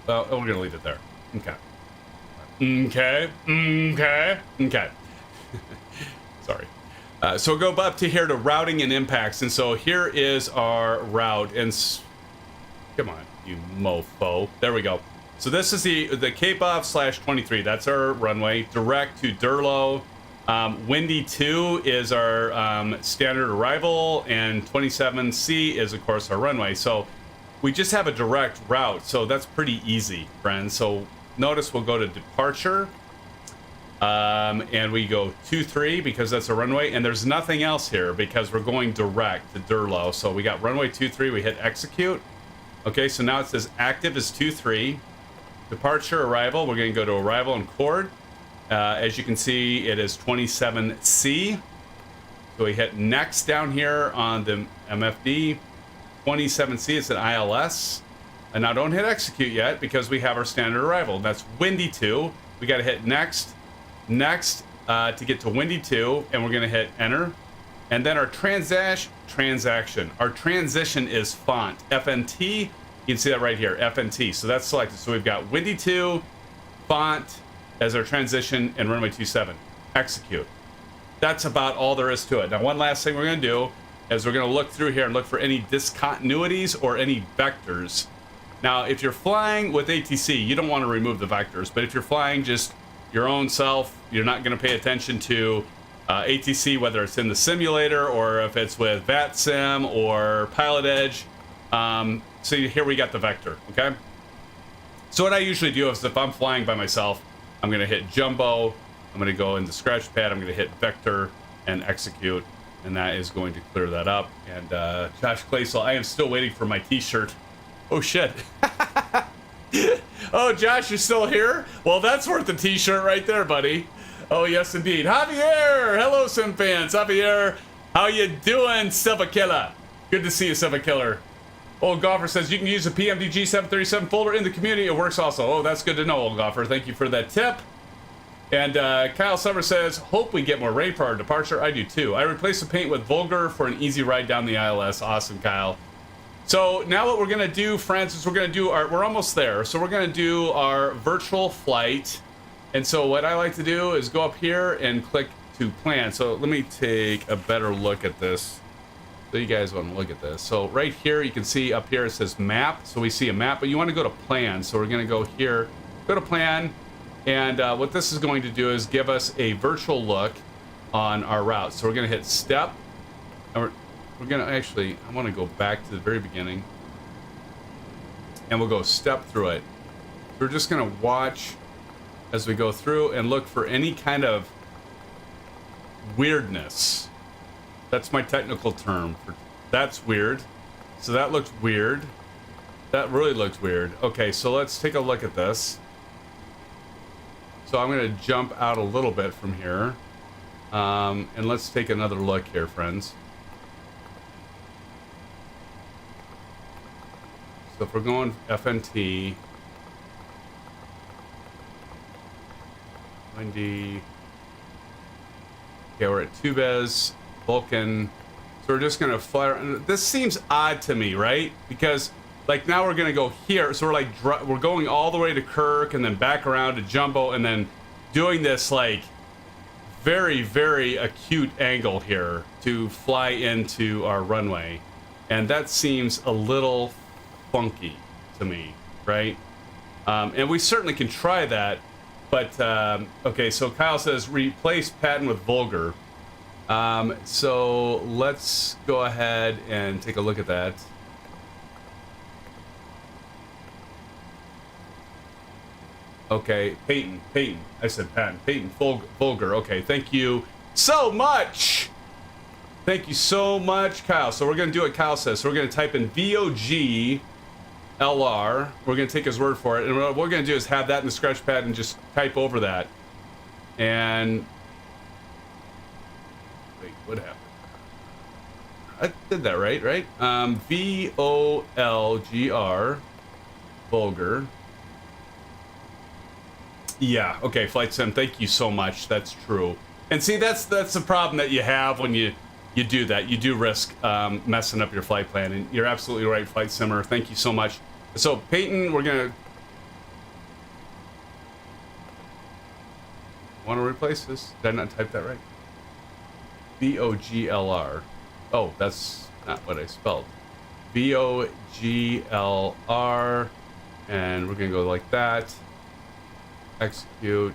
Well, we're going to leave it there. Okay. Sorry. So we'll go up to here to routing and impacts. And so here is our route. And come on, you mofo. There we go. So this is the KBUF /23. That's our runway. Direct to DERLO. Windy 2 is our standard arrival. And 27C is, of course, our runway. So we just have a direct route. So that's pretty easy, friends. So notice we'll go to departure. And we go 23 because that's a runway, and there's nothing else here because we're going direct to DERLO. So we got runway 23, we hit execute, Okay, so now it says active is 23. Departure, arrival, we're going to go to arrival and KORD. As you can see, it is 27C. So we hit next down here on the MFD. 27C is an ILS. And now don't hit execute yet because we have our standard arrival. That's windy 2. We got to hit next to get to windy 2, and we're going to hit enter. And then our transaction. Our transition is font. FNT. You can see that right here. FNT. So that's selected. So we've got windy 2, font as our transition, and runway 27. Execute. That's about all there is to it. Now, one last thing we're going to do is we're going to look through here and look for any discontinuities or any vectors. Now, if you're flying with ATC, you don't want to remove the vectors. But if you're flying just your own self, you're not going to pay attention to ATC, whether it's in the simulator or if it's with VATSIM or Pilot Edge. So here we got the vector, okay? So what I usually do is if I'm flying by myself, I'm going to hit jumbo. I'm going to go into scratch pad. I'm going to hit vector and execute. And that is going to clear that up. And Josh Claysel, I am still waiting for my t-shirt. Oh, shit. Oh, Josh, you're still here? Well, that's worth a t-shirt right there, buddy. Oh, yes, indeed. Javier! Hello, SimFans. Javier, how you doing, Silva Killer? Good to see you, Silva Killer. Old Golfer says you can use the PMDG 737 folder in the community. It works also. Oh, that's good to know, Old Golfer. Thank you for that tip. And Kyle Summer says, hope we get more rain for our departure. I do too. I replaced the paint with Vulgar for an easy ride down the ILS. Awesome, Kyle. So now what we're going to do, friends, is we're going to do we're almost there. So we're going to do our virtual flight. And so what I like to do is go up here and click to plan. So let me take a better look at this. So you guys want to look at this. So right here, you can see up here, it says map. So we see a map, but you want to go to plan. So we're going to go here, go to plan. And what this is going to do is give us a virtual look on our route. So we're going to hit step. And we're going to actually, I want to go back to the very beginning. And we'll go step through it. We're just going to watch as we go through and look for any kind of weirdness. That's my technical term. That's weird. So that looks weird. That really looks weird. Okay, so let's take a look at this. So I'm going to jump out a little bit from here. And let's take another look here, friends. So if we're going FNT, windy. Okay, we're at Tubez, Vulcan. So we're just going to fly around. This seems odd to me, right? Because like now we're going to go here. So we're going all the way to Kirk and then back around to Jumbo and then doing this like very, very acute angle here to fly into our runway. And that seems a little funky to me, right? And we certainly can try that. But, okay, so Kyle says replace pattern with vulgar. So let's go ahead and take a look at that. Okay, Peyton. I said Patton. Peyton, vulgar. Okay, thank you so much. Thank you so much, Kyle. So we're going to do what Kyle says. So we're going to type in VOG LR. We're going to take his word for it. And what we're going to do is have that in the scratch pad and just type over that. And wait, what happened? I did that right? VOLGR, vulgar. Yeah, okay, Flight Sim, thank you so much. That's true. And see, that's the problem that you have when you do that. You do risk messing up your flight plan. And you're absolutely right, Flight Simmer. Thank you so much. So, Peyton, we're going to... Want to replace this? Did I not type that right? VOGLR. Oh, that's not what I spelled. VOGLR. And we're going to go like that. Execute.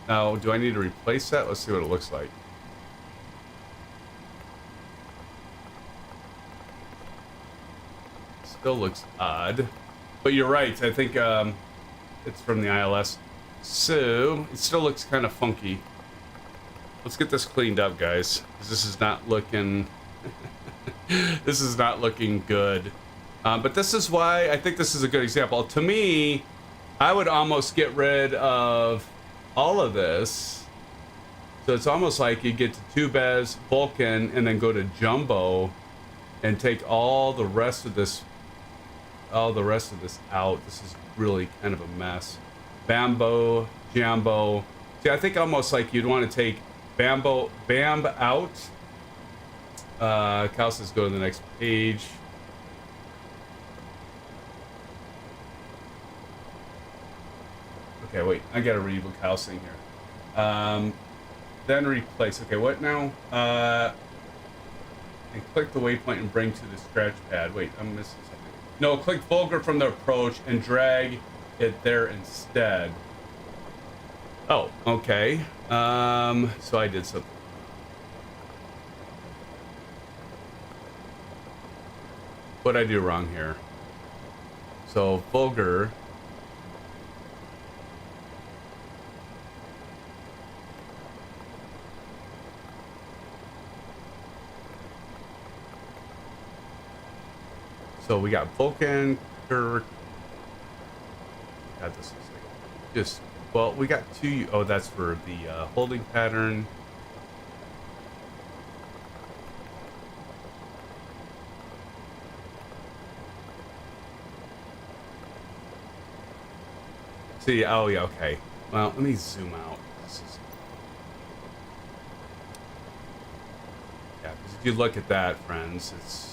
Now, do I need to replace that? Let's see what it looks like. Still looks odd. But you're right. I think it's from the ILS. So, it still looks kind of funky. Let's get this cleaned up, guys. Because this is not looking... this is not looking good. But this is why I think this is a good example. To me, I would almost get rid of all of this. So it's almost like you get to 2BES, Vulkan, and then go to Jumbo and take all the rest of this out. This is really kind of a mess. Bambo, Jambo. See, I think almost like you'd want to take Bam out. Cal says go to the next page. Okay, wait, I gotta read what Cal's saying here. Then replace. Okay, what now? And click the waypoint and bring to the scratch pad. Wait, I'm missing something. No, click Vulgar from the approach and drag it there instead. Oh, okay. So I did something. What'd I do wrong here? So Vulgar. So we got Vulkan, Kirk. God, this is like just, well, we got two. Oh, that's for the holding pattern. See, oh yeah, okay. Well, let me zoom out. This is, yeah, because if you look at that, friends, it's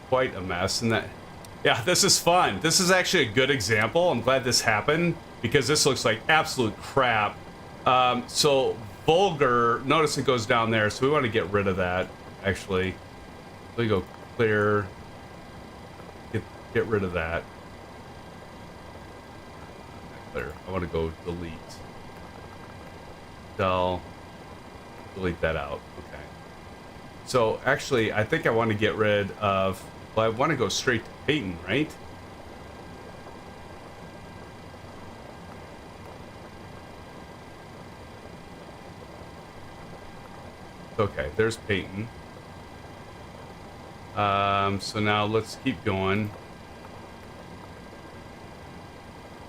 quite a mess. And that, yeah, this is fun. This is actually a good example. I'm glad this happened because this looks like absolute crap. So Vulgar, notice it goes down there, so we want to get rid of that actually. So we go clear, get rid of that. Not clear. I want to go delete. Delete that out. Okay. So actually, I think I want to get rid of. Well, I want to go straight to Peyton, right? Okay, there's Peyton. So now let's keep going.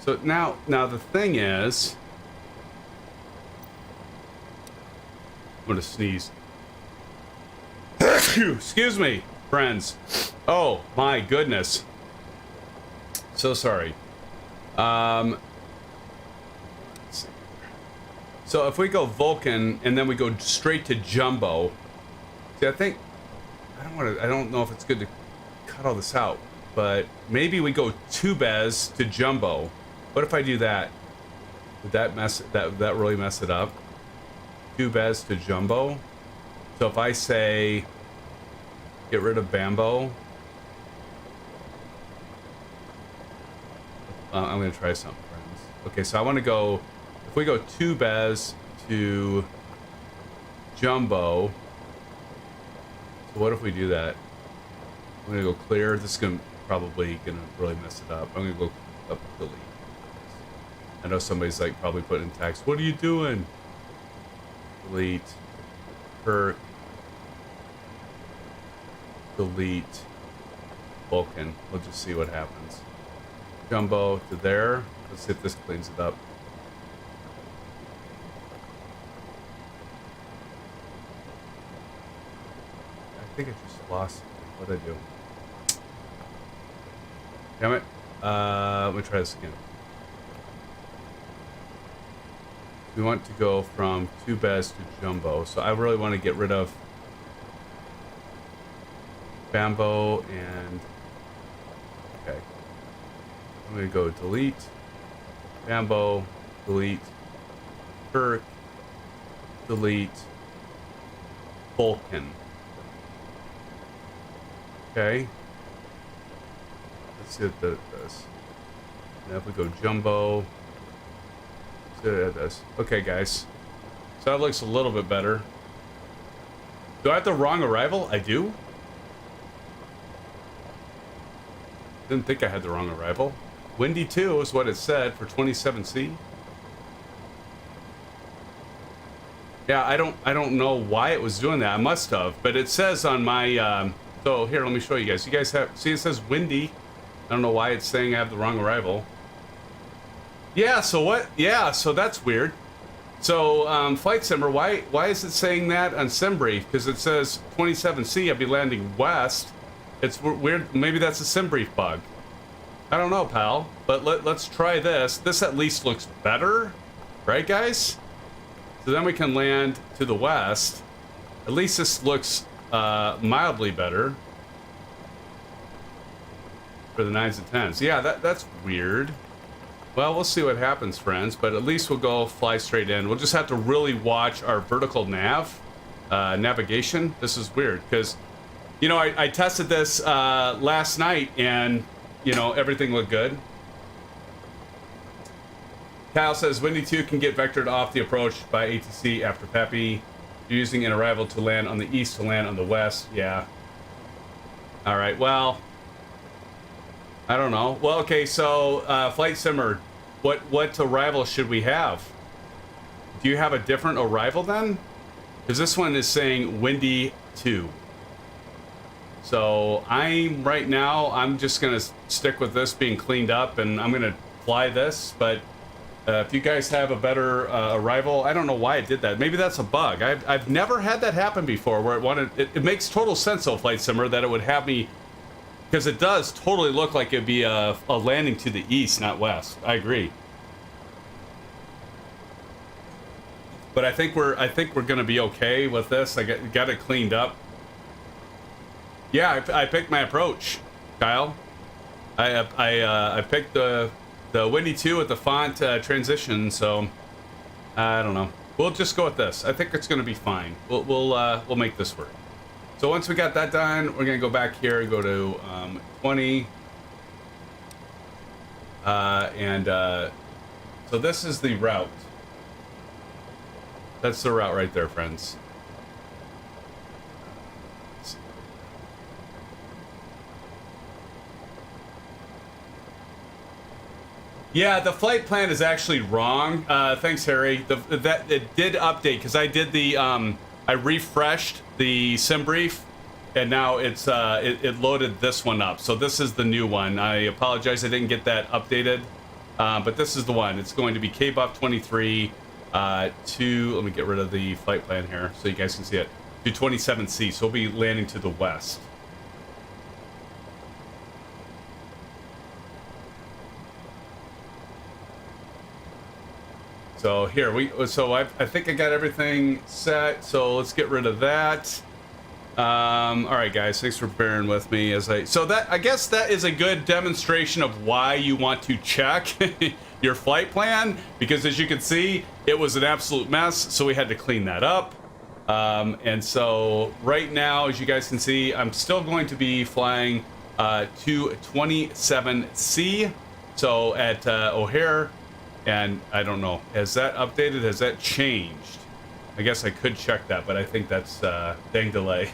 So now the thing is, I'm gonna sneeze. Excuse me, friends. Oh my goodness. So sorry. Let's see. So if we go Vulkan and then we go straight to Jumbo. See, I think I don't know if it's good to cut all this out, but maybe we go 2BES to Jumbo. What if I do that? Would that really mess it up? 2BES to Jumbo. So if I say get rid of Bambo, I'm gonna try something, friends. Okay, so I want to go. If we go 2BES to Jumbo, so what if we do that? I'm gonna go clear. This is probably gonna really mess it up. I'm gonna go up delete. I know somebody's like probably putting in text. What are you doing? Delete. Kirk. Delete. Vulkan. We'll just see what happens. Jumbo to there. Let's see if this cleans it up. I think I just lost. What did I do? Damn it. Let me try this again. We want to go from 2BES to Jumbo. So I really want to get rid of Bambo and okay. I'm gonna go delete Bambo, delete Kirk, delete Vulkan. Okay. Let's see what that does. Now if we go Jumbo, let's see what that does. Okay, guys. So that looks a little bit better. Do I have the wrong arrival? I do. Didn't think I had the wrong arrival. Windy 2 is what it said for 27C. Yeah, I don't know why it was doing that. I must have, but it says on my so So here, let me show you guys. You guys have, see it says windy. I don't know why it's saying I have the wrong arrival. Yeah, so what? Yeah, so that's weird. So Flight Simmer, why is it saying that on SimBrief? Because it says 27C, I'll be landing west. It's weird. Maybe that's a SimBrief bug. I don't know, pal. But let's try this. This at least looks better, right, guys? So then we can land to the west. At least this looks mildly better for the 9s and 10s. Yeah, that's weird. Well, we'll see what happens, friends, but at least we'll go fly straight in. We'll just have to really watch our vertical navigation. This is weird because, you know, I tested this last night and, you know, everything looked good. Kyle says, Windy 2 can get vectored off the approach by ATC after Peppy. You're using an arrival to land on the east to land on the west. Yeah. All right, well, I don't know. Well, okay, so Flight Simmer, what arrival should we have? Do you have a different arrival then? Because this one is saying Windy 2. So right now, I'm just gonna stick with this being cleaned up and I'm gonna fly this, but if you guys have a better arrival, I don't know why it did that. Maybe that's a bug. I've never had that happen before where it makes total sense though, Flight Simmer, that it would have me, because it does totally look like it'd be a landing to the east, not west. I agree. But I think we're gonna be okay with this. I got it cleaned up. Yeah, I picked my approach, Kyle. I picked the Windy 2 with the font transition, so I don't know. We'll just go with this. I think it's gonna be fine. We'll make this work. So once we got that done, we're gonna go back here and go to 20. So this is the route. That's the route right there, friends. Yeah, the flight plan is actually wrong. Thanks, Harry. That it did update because I did the I refreshed the SimBrief, and now it's it loaded this one up. So this is the new one. I apologize I didn't get that updated, but this is the one. It's going to be KBUF 23 to, let me get rid of the flight plan here so you guys can see it, to 27C. So we'll be landing to the west. So here I think I got everything set. So let's get rid of that. All right, guys, thanks for bearing with me I guess that is a good demonstration of why you want to check your flight plan, because as you can see, it was an absolute mess. So we had to clean that up. And so right now, as you guys can see, I'm still going to be flying to 27C. So at O'Hare. And I don't know, has that updated? Has that changed? I guess I could check that, but I think that's dang delay.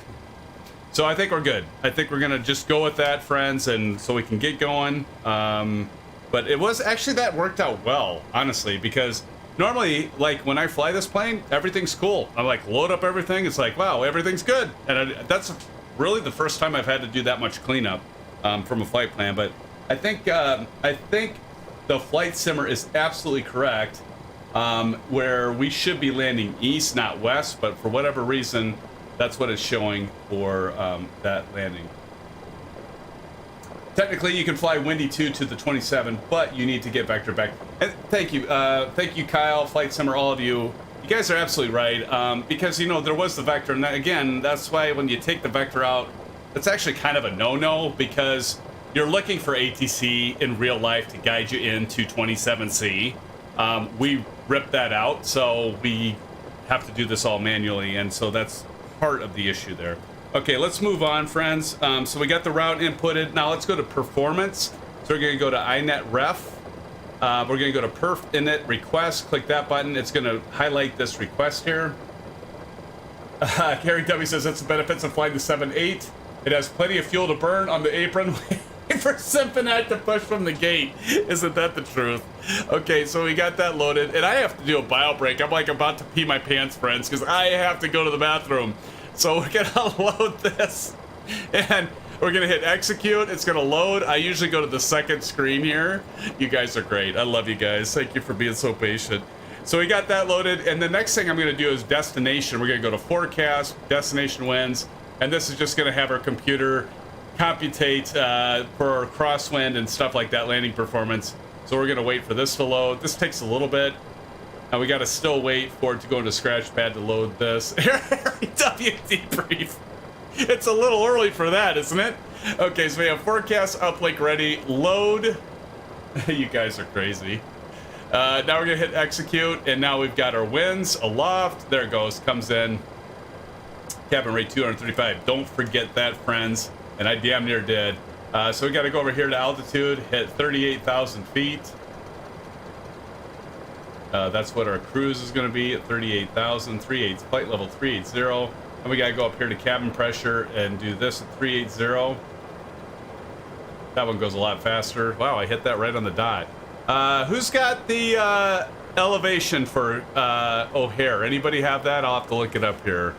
So I think we're good. I think we're gonna just go with that, friends, and so we can get going. But it was actually, that worked out well, honestly, because normally, like when I fly this plane, everything's cool. I like load up everything. It's like, wow, everything's good. And that's really the first time I've had to do that much cleanup from a flight plan. But I think the Flight Simmer is absolutely correct, where we should be landing east, not west, but for whatever reason, that's what it's showing for that landing. Technically, you can fly Windy 2 to the 27, but you need to get vector back. And thank you, Kyle, Flight Simmer, all of you. You guys are absolutely right, because, you know, there was the vector, and again, that's why when you take the vector out, it's actually kind of a no-no, because you're looking for ATC in real life to guide you into 27C. We ripped that out, so we have to do this all manually, and so that's part of the issue there. Okay, let's move on, friends. So we got the route inputted. Now let's go to performance. So we're gonna go to iNet ref. We're gonna go to perf init request. Click that button. It's gonna highlight this request here. Gary W says that's the benefits of flying the 7.8. It has plenty of fuel to burn on the apron. For SimFans to push from the gate. Isn't that the truth? Okay, so we got that loaded, and I have to do a bio break. I'm like about to pee my pants, friends, because I have to go to the bathroom. So we're gonna load this. And we're gonna hit execute. It's gonna load. I usually go to the second screen here. You guys are great. I love you guys. Thank you for being so patient. So we got that loaded, and the next thing I'm gonna do is destination. We're gonna go to forecast, destination winds, and this is just gonna have our computer computate for crosswind and stuff like that, landing performance. So we're gonna wait for this to load. This takes a little bit, and we gotta still wait for it to go into Scratchpad to load this. WD brief. It's a little early for that, isn't it? Okay, so we have forecast uplink ready, load. You guys are crazy. Now we're gonna hit execute, and now we've got our winds aloft. There it goes, comes in. Cabin rate 235. Don't forget that, friends. And I damn near did. So we got to go over here to altitude, hit 38,000 feet. That's what our cruise is going to be at 38,000. Flight level 380. And we got to go up here to cabin pressure and do this at 380. That one goes a lot faster. Wow, I hit that right on the dot. Who's got the elevation for O'Hare? Anybody have that? I'll have to look it up here.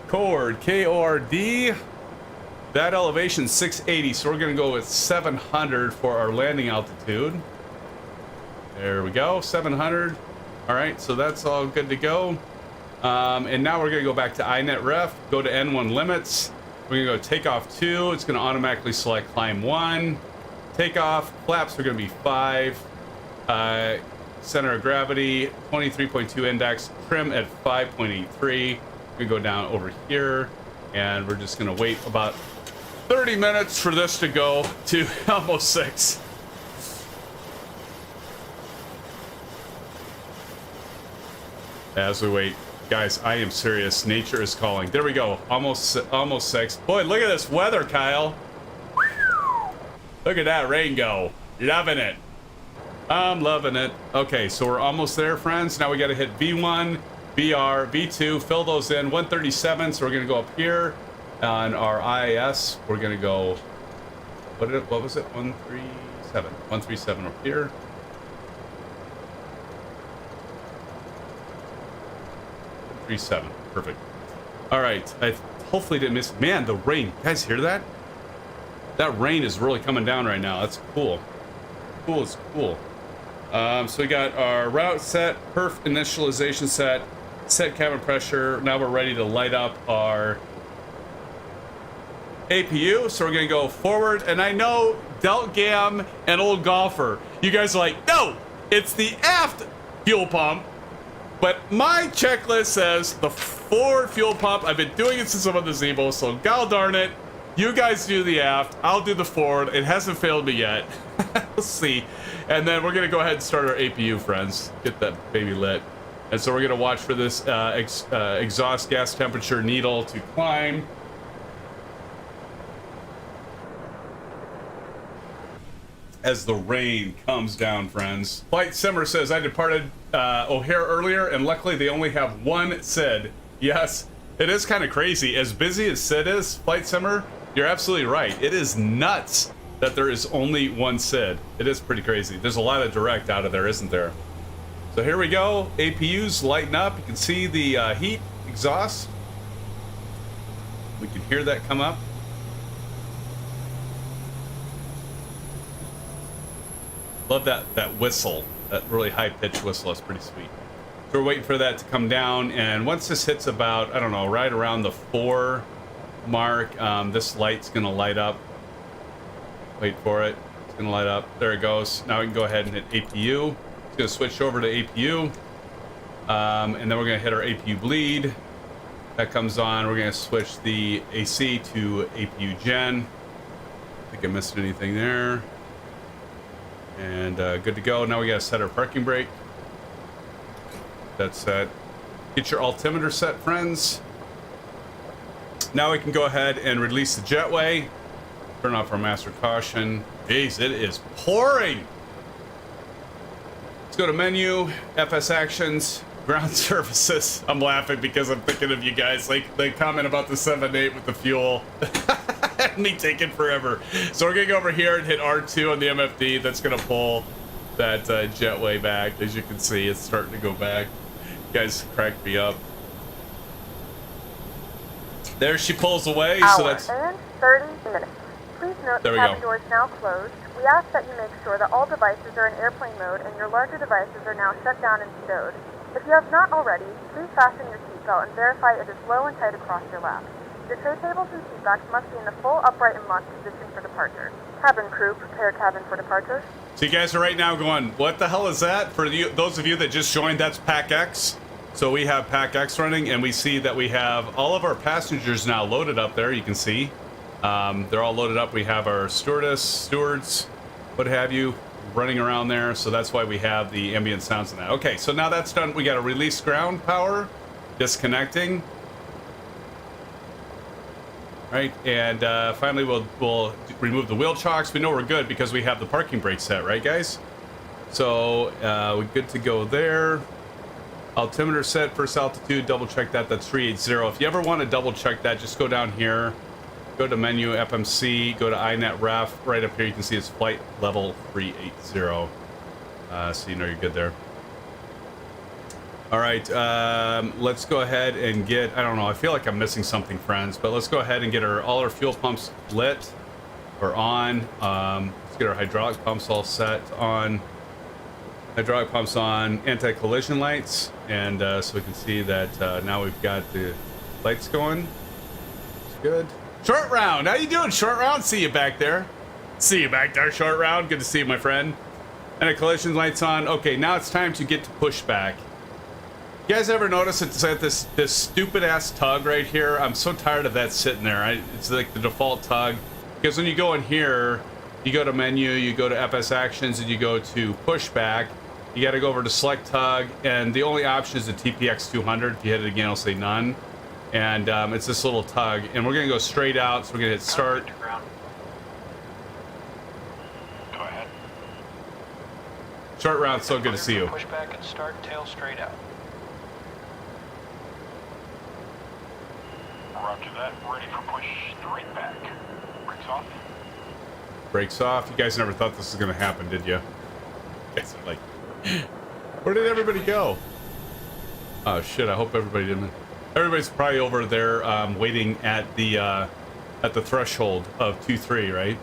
KORD, K-O-R-D. That elevation 680, so we're gonna go with 700 for our landing altitude. There we go, 700. All right, so that's all good to go. And now we're gonna go back to iNet ref, go to N1 limits. We're gonna go takeoff 2. It's gonna automatically select climb 1. Takeoff, flaps are gonna be 5. Center of gravity, 23.2 index, trim at 5.83. We go down over here, and we're just gonna wait about 30 minutes for this to go to almost 6. As we wait, guys, I am serious. Nature is calling. There we go. Almost 6. Boy, look at this weather, Kyle. Look at that rain go. Loving it. I'm loving it. Okay, so we're almost there, friends. Now we got to hit V1, VR, V2, fill those in. 137. So we're gonna go up here. On our IIS, we're gonna go. What was it? 137. 137 up here. Perfect. All right. I hopefully didn't miss. Man, the rain. You guys hear that? That rain is really coming down right now. That's cool. Cool is cool. So we got our route set, perf initialization set cabin pressure. Now we're ready to light up our APU, so we're gonna go forward, and I know Delt Gam and Old Golfer, you guys are like, no, it's the aft fuel pump, but my checklist says the forward fuel pump. I've been doing it since I'm on the Zeebo, so god darn it, you guys do the aft, I'll do the forward. It hasn't failed me yet. We'll see. And then we're gonna go ahead and start our APU, friends. Get that baby lit. And so we're gonna watch for this exhaust gas temperature needle to climb. As the rain comes down, friends. Flight Simmer says, I departed O'Hare earlier, and luckily they only have one SID. Yes, it is kind of crazy. As busy as SID is, Flight Simmer, you're absolutely right. It is nuts that there is only one SID. It is pretty crazy. There's a lot of direct out of there, isn't there? So here we go. APUs lighten up. You can see the heat exhaust. We can hear that come up. Love that whistle, that really high-pitched whistle. It's pretty sweet. So we're waiting for that to come down, and once this hits about, I don't know, right around the 4 mark, this light's gonna light up. Wait for it. It's gonna light up. There it goes. Now we can go ahead and hit APU. It's gonna switch over to APU, and then we're gonna hit our APU bleed. That comes on. We're gonna switch the AC to APU gen. I think I missed anything there. And good to go. Now we gotta set our parking brake. That's set. Get your altimeter set, friends. Now we can go ahead and release the jetway. Turn off our master caution. Jeez, it is pouring. Let's go to menu, FS actions, ground services. I'm laughing because I'm thinking of you guys. Like they comment about the 7.8 with the fuel. Me taking forever. So we're gonna go over here and hit R2 on the MFD. That's gonna pull that jetway back. As you can see, it's starting to go back. You guys cracked me up. There she pulls away, Hour so that's... and 30 minutes. Please note There the we cabin go. door is now closed. We ask that you make sure that all devices are in airplane mode and your larger devices are now shut down and stowed. If you have not already, please fasten your seatbelt and verify it is low and tight across your lap. Your tray tables and seatbacks must be in the full upright and locked position for departure. Cabin crew, prepare cabin for departure. So you guys are right now going, what the hell is that? For those of you that just joined, that's PAC-X. So we have PAC-X running, and we see that we have all of our passengers now loaded up there. You can see they're all loaded up. We have our stewards, what have you, running around there. So that's why we have the ambient sounds in that. Okay, so now that's done. We got to release ground power, disconnecting. Right, and finally we'll remove the wheel chocks. We know we're good because we have the parking brake set, right, guys? So we're good to go there. Altimeter set, first altitude, double check that. That's 380. If you ever want to double check that, just go down here, go to menu, FMC, go to iNet Ref. Right up here, you can see it's flight level 380. So you know you're good there. All right, let's go ahead and get, I don't know, I feel like I'm missing something, friends, but let's go ahead and get all our fuel pumps lit or on. Let's get our hydraulic pumps all set on. Hydraulic pumps on, anti-collision lights, and so we can see that now we've got the lights going. It's good. Short round, how you doing, short round? See you back there. See you back there, short round. Good to see you, my friend. Anti-collision lights on. Okay, now it's time to get to pushback. You guys ever notice it's like this stupid ass tug right here? I'm so tired of that sitting there. It's like the default tug, because when you go in here, you go to menu, you go to FS actions, and you go to pushback. You got to go over to select tug, and the only option is the TPX 200. If you hit it again, it'll say none, and it's this little tug, and we're gonna go straight out. So we're gonna hit start. Go ahead. Short round. So good to see you. Pushback and start tail straight out. Roger that. Ready for push straight back. Brakes off. Brakes off. You guys never thought this was gonna happen, did you? You guys are like, where did everybody go? Oh shit! I hope everybody didn't. Everybody's probably over there waiting at the threshold of 2-3, right?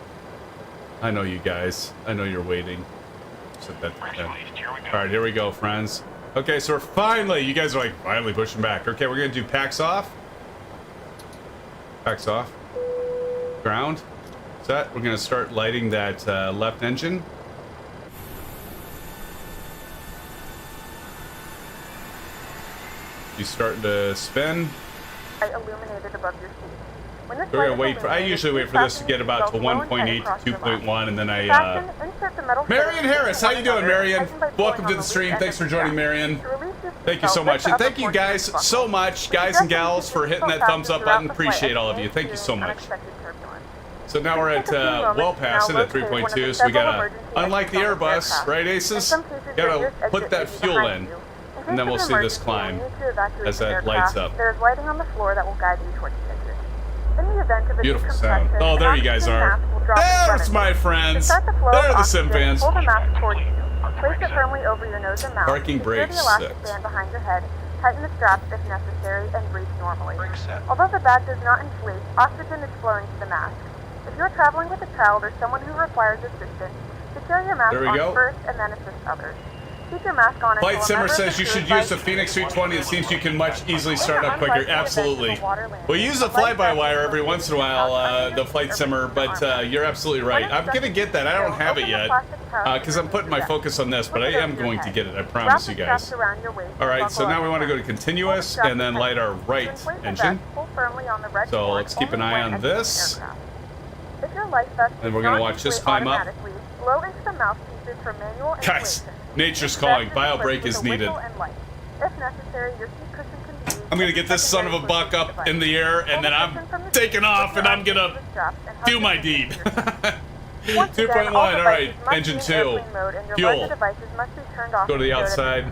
I know you guys. I know you're waiting. Set that to 10. All right, here we go, friends. Okay, so we're finally. You guys are like finally pushing back. Okay, we're gonna do PACs off. PACs off. Ground. Set. We're gonna start lighting that left engine. She's starting to spin. Illuminated above your seat. When this So we're light gonna is wait for. I illuminated, usually wait please for this to fasten get about to yourself low and 1.8 tight to across your 2.1, and then I. Fasten, insert the metal Marion fitting Harris, how into you doing, one Marion? another, tighten by Welcome pulling to on the loose stream. end Thanks of for the joining, strap. Marion. To release your Thank you so seatbelt, much, lift and the thank you upper portion guys of the so buckle. much, guys and gals, for hitting that thumbs up button. Appreciate all of you. Thank you so much. So now we're at well past it at 3.2, so we gotta, unlike the Airbus, right, Asus? Gotta put that fuel in, and then we'll see this climb as that lights up. There's lighting on the floor that will guide you towards the exit. In the event of a Beautiful sound. decompression, Oh, there an you guys oxygen are. mask will drop in front There's of my you. friends. To start the flow There of are the oxygen, SimFans. pull the mask towards you. Place it firmly over your nose and mouth. Parking Secure brake the elastic set. band behind your head. Tighten the straps if necessary and breathe normally. Brake set. Although the bag does not inflate, oxygen is flowing to the mask. If you're traveling with a child or someone who requires assistance, secure your mask There we on go. first and then assist others. Keep your mask on Flight until a Simmer member of says the you crew should advises use the you Phoenix to 320. It seems you can much easily start up quicker. Absolutely. We use the fly-by-wire every once in a while, the Flight Simmer, but you're absolutely right. I'm gonna get that. I don't have it yet because I'm putting my focus on this, but I am going to get it. I promise you guys. All right, so now we want to go to continuous and then light our right engine. So let's keep an eye on this. And we're gonna watch this climb up. Guys, nature's calling. Bio brake is needed. I'm gonna get this son of a buck up in the air, and then I'm taking off, and I'm gonna do my deed. 2.1, all right, engine 2, fuel. Go to the outside.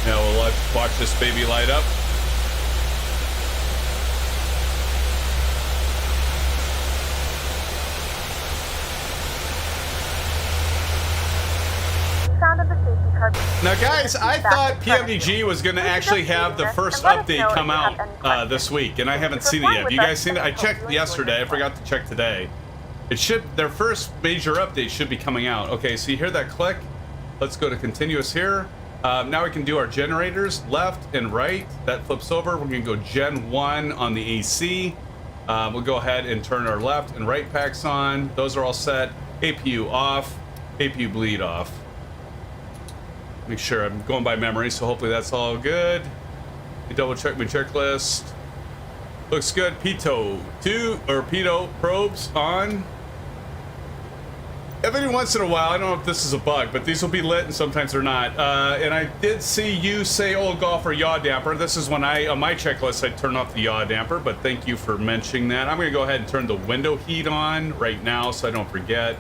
Now we'll watch this baby light up. found in the safety car. Now, guys, I thought PMDG was going to actually have the first update come out this week, and I haven't seen it yet. Have you guys seen it? I checked yesterday. I forgot to check today. It should. Their first major update should be coming out. Okay, so you hear that click? Let's go to continuous here. Now we can do our generators left and right. That flips over. We're going to go Gen 1 on the AC. We'll go ahead and turn our left and right packs on. Those are all set. APU off. APU bleed off. Make sure I'm going by memory, so hopefully that's all good. Double check my checklist. Looks good. Pitot probes on. Every once in a while, I don't know if this is a bug, but these will be lit and sometimes they're not. And I did see you say old golfer yaw damper. This is when on my checklist, I turn off the yaw damper, but thank you for mentioning that. I'm gonna go ahead and turn the window heat on right now so I don't forget,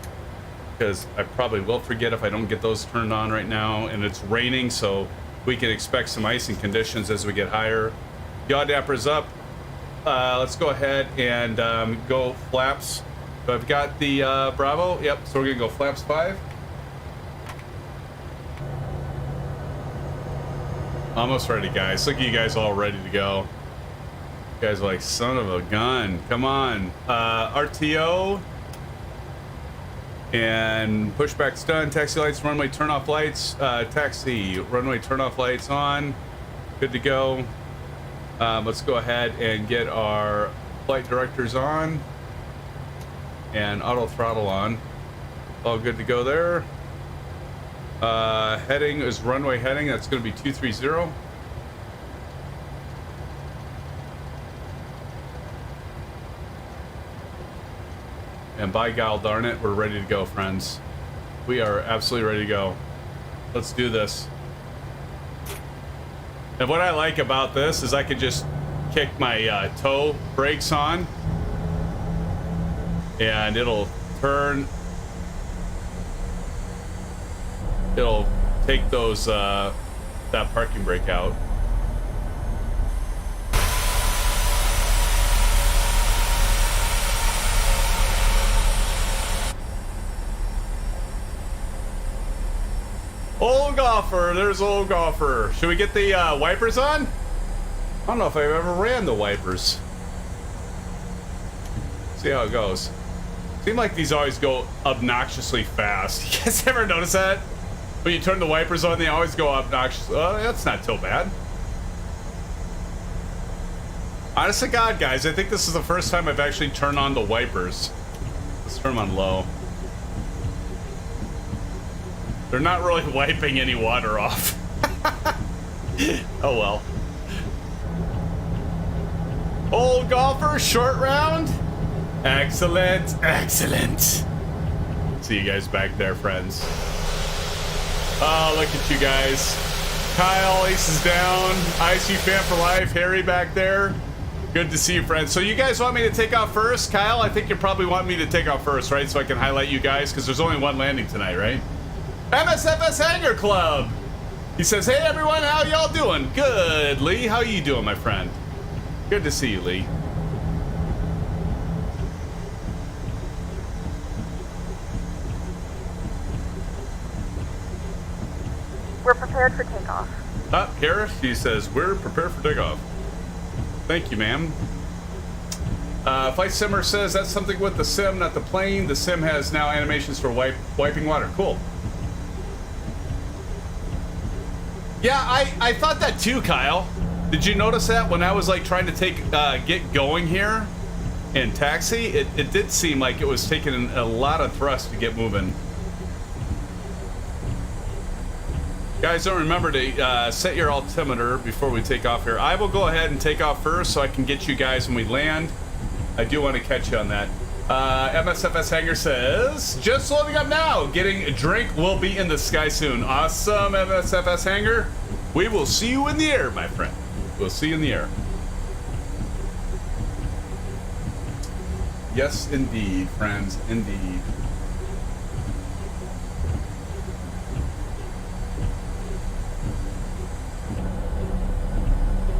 because I probably will forget if I don't get those turned on right now. And it's raining, so we can expect some icing conditions as we get higher. Yaw damper's up. Let's go ahead and go flaps. So I've got the Bravo. Yep, so we're gonna go flaps 5. Almost ready, guys. Look at you guys all ready to go. You guys are like, son of a gun. Come on. RTO. And pushback's done. Taxi lights, runway turn off lights. Taxi, runway turn off lights on. Good to go. Let's go ahead and get our flight directors on. And auto throttle on. All good to go there. Heading is runway heading. That's going to be 230. And by God darn it, we're ready to go, friends. We are absolutely ready to go. Let's do this. And what I like about this is I could just kick my toe brakes on. And it'll turn. It'll take those that parking brake out. Old golfer, there's old golfer. Should we get the wipers on? I don't know if I've ever ran the wipers. See how it goes. Seem like these always go obnoxiously fast. You guys ever notice that? When you turn the wipers on, they always go obnoxiously. Oh, that's not too bad. Honest to God, guys, I think this is the first time I've actually turned on the wipers. Let's turn them on low. They're not really wiping any water off. Oh well. Old golfer, short round. Excellent, excellent. See you guys back there, friends. Oh, look at you guys. Kyle, ace is down. IC fan for life. Harry back there. Good to see you, friends. So you guys want me to take off first? Kyle, I think you probably want me to take off first, right? So I can highlight you guys, because there's only one landing tonight, right? MSFS Hangar Club. He says, hey, everyone, how y'all doing? Good, Lee. How you doing, my friend? Good to see you, Lee. We're prepared for takeoff. Kara, she says, we're prepared for takeoff. Thank you, ma'am. Flight Simmer says, that's something with the sim, not the plane. The sim has now animations for wiping water. Cool. Yeah, I thought that too, Kyle. Did you notice that when I was like trying to get going here in taxi? It did seem like it was taking a lot of thrust to get moving. Guys, don't remember to set your altimeter before we take off here. I will go ahead and take off first so I can get you guys when we land. I do want to catch you on that. MSFS Hangar says, just loading up now. Getting a drink will be in the sky soon. Awesome, MSFS Hangar. We will see you in the air, my friend. We'll see you in the air. Yes, indeed, friends, indeed.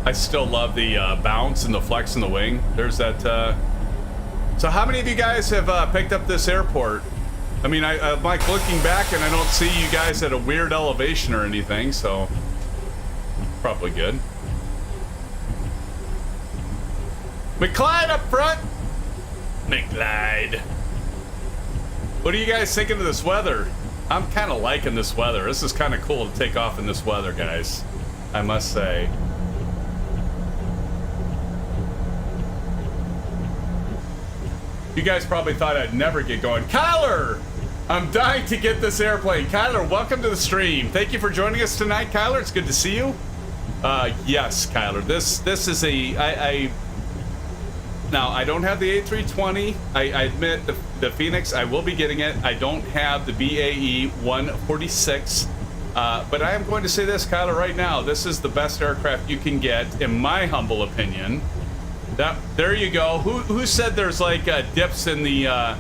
I still love the bounce and the flex in the wing. There's that. So how many of you guys have picked up this airport? I mean, I'm like looking back and I don't see you guys at a weird elevation or anything, so probably good. McClyde up front. McClyde. What are you guys thinking of this weather? I'm kind of liking this weather. This is kind of cool to take off in this weather, guys. I must say. You guys probably thought I'd never get going. Kyler! I'm dying to get this airplane. Kyler, welcome to the stream. Thank you for joining us tonight, Kyler. It's good to see you. Yes, Kyler. This is a... Now, I don't have the A320. I admit the Phoenix, I will be getting it. I don't have the BAE 146. But I am going to say this, Kyler, right now. This is the best aircraft you can get, in my humble opinion. There you go. Who said there's like dips in the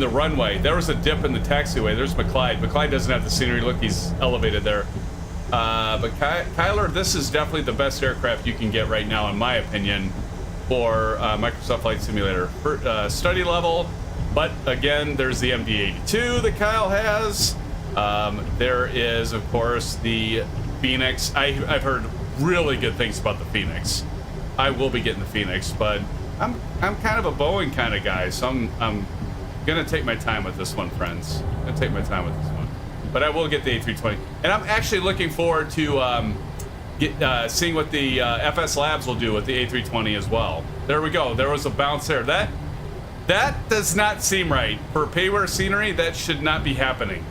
runway? There was a dip in the taxiway. There's McClyde. McClyde doesn't have the scenery. Look, he's elevated there. But Kyler, this is definitely the best aircraft you can get right now, in my opinion, for Microsoft Flight Simulator for study level. But again, there's the MD-82 that Kyle has. There is, of course, the Phoenix. I've heard really good things about the Phoenix. I will be getting the Phoenix, but I'm kind of a Boeing kind of guy, so I'm gonna take my time with this one, friends. I'm gonna take my time with this one, but I will get the A320, and I'm actually looking forward to seeing what the FS Labs will do with the A320 as well. There we go. There was a bounce there. That does not seem right for payware scenery. That should not be happening.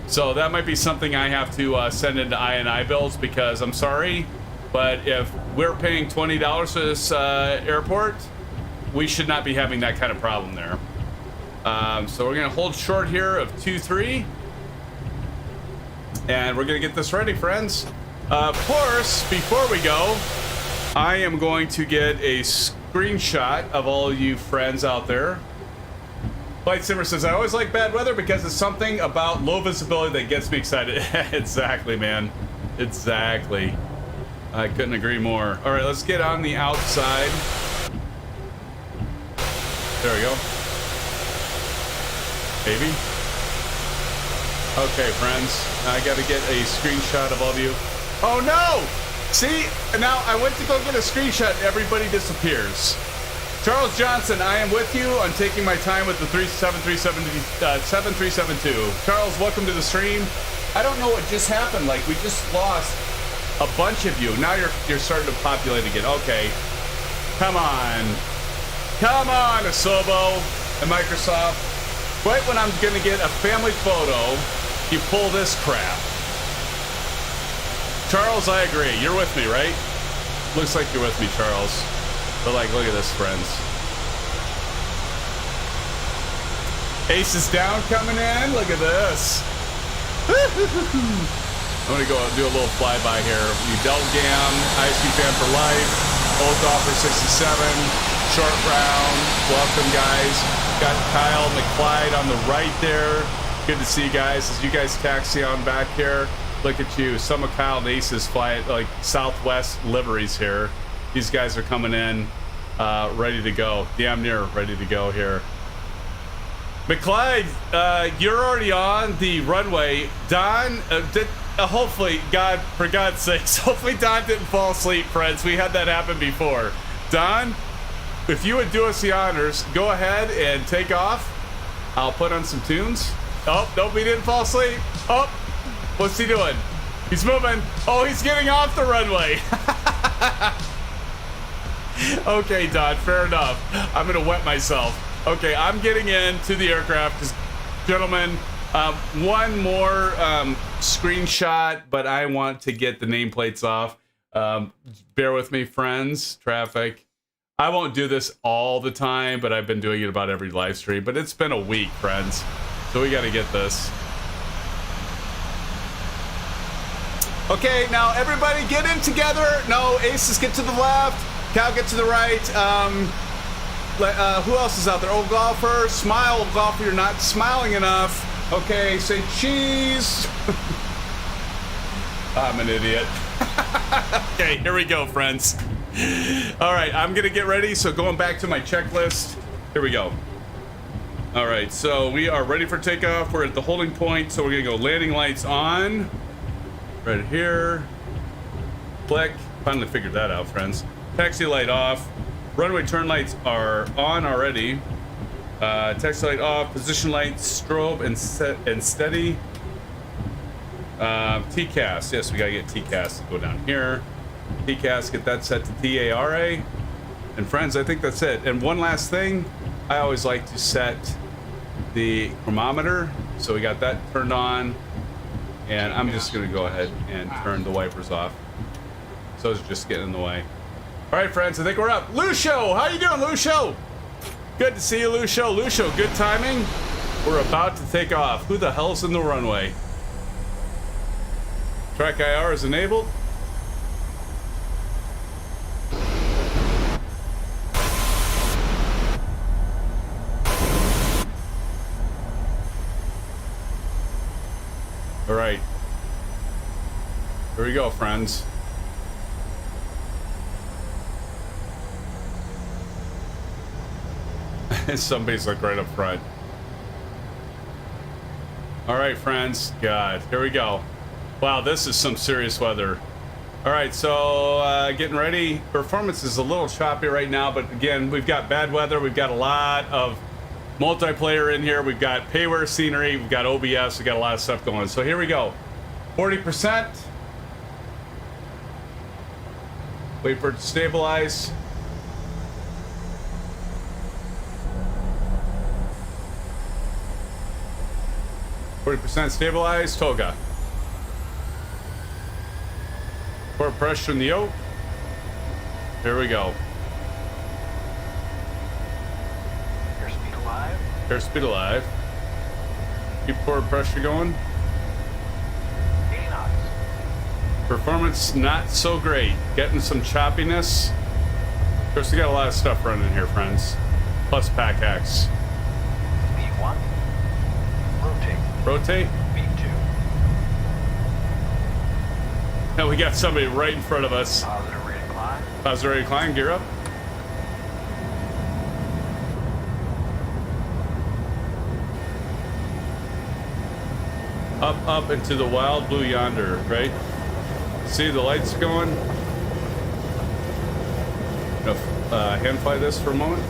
So that might be something I have to send into INI bills, because I'm sorry, but if we're paying $20 for this airport, we should not be having that kind of problem there. So we're gonna hold short here of 2-3, and we're gonna get this ready, friends. Of course, before we go, I am going to get a screenshot of all you friends out there. Flight Simmer says, I always like bad weather because it's something about low visibility that gets me excited. Exactly, man. Exactly. I couldn't agree more. All right, let's get on the outside. There we go. Maybe. Okay, friends. I got to get a screenshot of all of you. Oh, no! See? Now, I went to go get a screenshot and everybody disappears. Charles Johnson, I am with you on taking my time with the 7372. Charles, welcome to the stream. I don't know what just happened. Like, we just lost a bunch of you. Now you're starting to populate again. Okay. Come on. Come on, Asobo and Microsoft. Right when I'm going to get a family photo, you pull this crap. Charles, I agree. You're with me, right? Looks like you're with me, Charles. But, like, look at this, friends. Ace is down coming in. Look at this. I'm going to go do a little flyby here. Delgam, ISP fan for life, Old Golfer 67, Short Round. Welcome, guys. Got Kyle McClyde on the right there. Good to see you guys. As you guys taxi on back here, look at you. Some of Kyle and Ace's fly like Southwest liveries here. These guys are coming in ready to go. Damn near ready to go here. McClyde, you're already on the runway. Don, hopefully, God, for God's sakes, hopefully Don didn't fall asleep, friends. We had that happen before. Don, if you would do us the honors, go ahead and take off. I'll put on some tunes. Oh, nope, he didn't fall asleep. Oh, what's he doing? He's moving. Oh, he's getting off the runway. Okay, Don, fair enough. I'm gonna wet myself. Okay, I'm getting into the aircraft. Just, gentlemen, one more screenshot, but I want to get the nameplates off. Bear with me, friends. Traffic. I won't do this all the time, but I've been doing it about every live stream. But it's been a week, friends. So we got to get this. Okay, now everybody get in together. No, Aces, get to the left. Cal, get to the right. Who else is out there? Old Golfer. Smile, Old Golfer. You're not smiling enough. Okay, say cheese. I'm an idiot. Okay, here we go, friends. All right, I'm going to get ready. So going back to my checklist. Here we go. All right, so we are ready for takeoff. We're at the holding point, so we're gonna go landing lights on. Right here. Click. Finally figured that out, friends. Taxi light off. Runway turn lights are on already. Taxi light off. Position lights, strobe, and steady. TCAS. Yes, we gotta get TCAS to go down here. TCAS, get that set to TARA. And friends, I think that's it. And one last thing, I always like to set the chronometer. So we got that turned on. And I'm just gonna go ahead and turn the wipers off. So it's just getting in the way. All right, friends, I think we're up. Lucio, how you doing, Lucio? Good to see you, Lucio. Lucio, good timing. We're about to take off. Who the hell's in the runway? Track IR is enabled. All right. Here we go, friends. Somebody's like right up front. All right, friends. God, here we go. Wow, this is some serious weather. All right, so getting ready. Performance is a little choppy right now, but again, we've got bad weather. We've got a lot of multiplayer in here. We've got payware scenery. We've got OBS. We've got a lot of stuff going. So here we go. 40%. Wait for it to stabilize. 40% stabilized. Toga. Pour pressure in the yoke. Here we go. Airspeed alive. Airspeed alive. Keep forward pressure going. 80 knots. Performance not so great. Getting some choppiness. Of course, we got a lot of stuff running here, friends. Plus PACX. Speed 1. Rotate. Rotate. Speed 2. Now we got somebody right in front of us. Positive rate of climb. Positive rate of climb. Gear up. Up into the wild blue yonder, right? See the lights going? Hand fly this for a moment.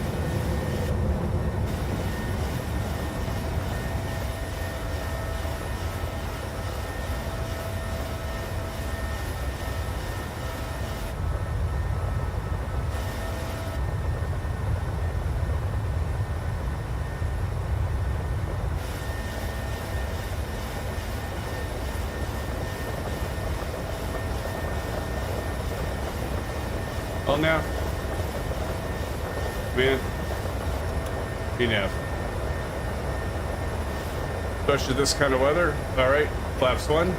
All nav. Man. VNAV. Especially this kind of weather. All right, flaps 1.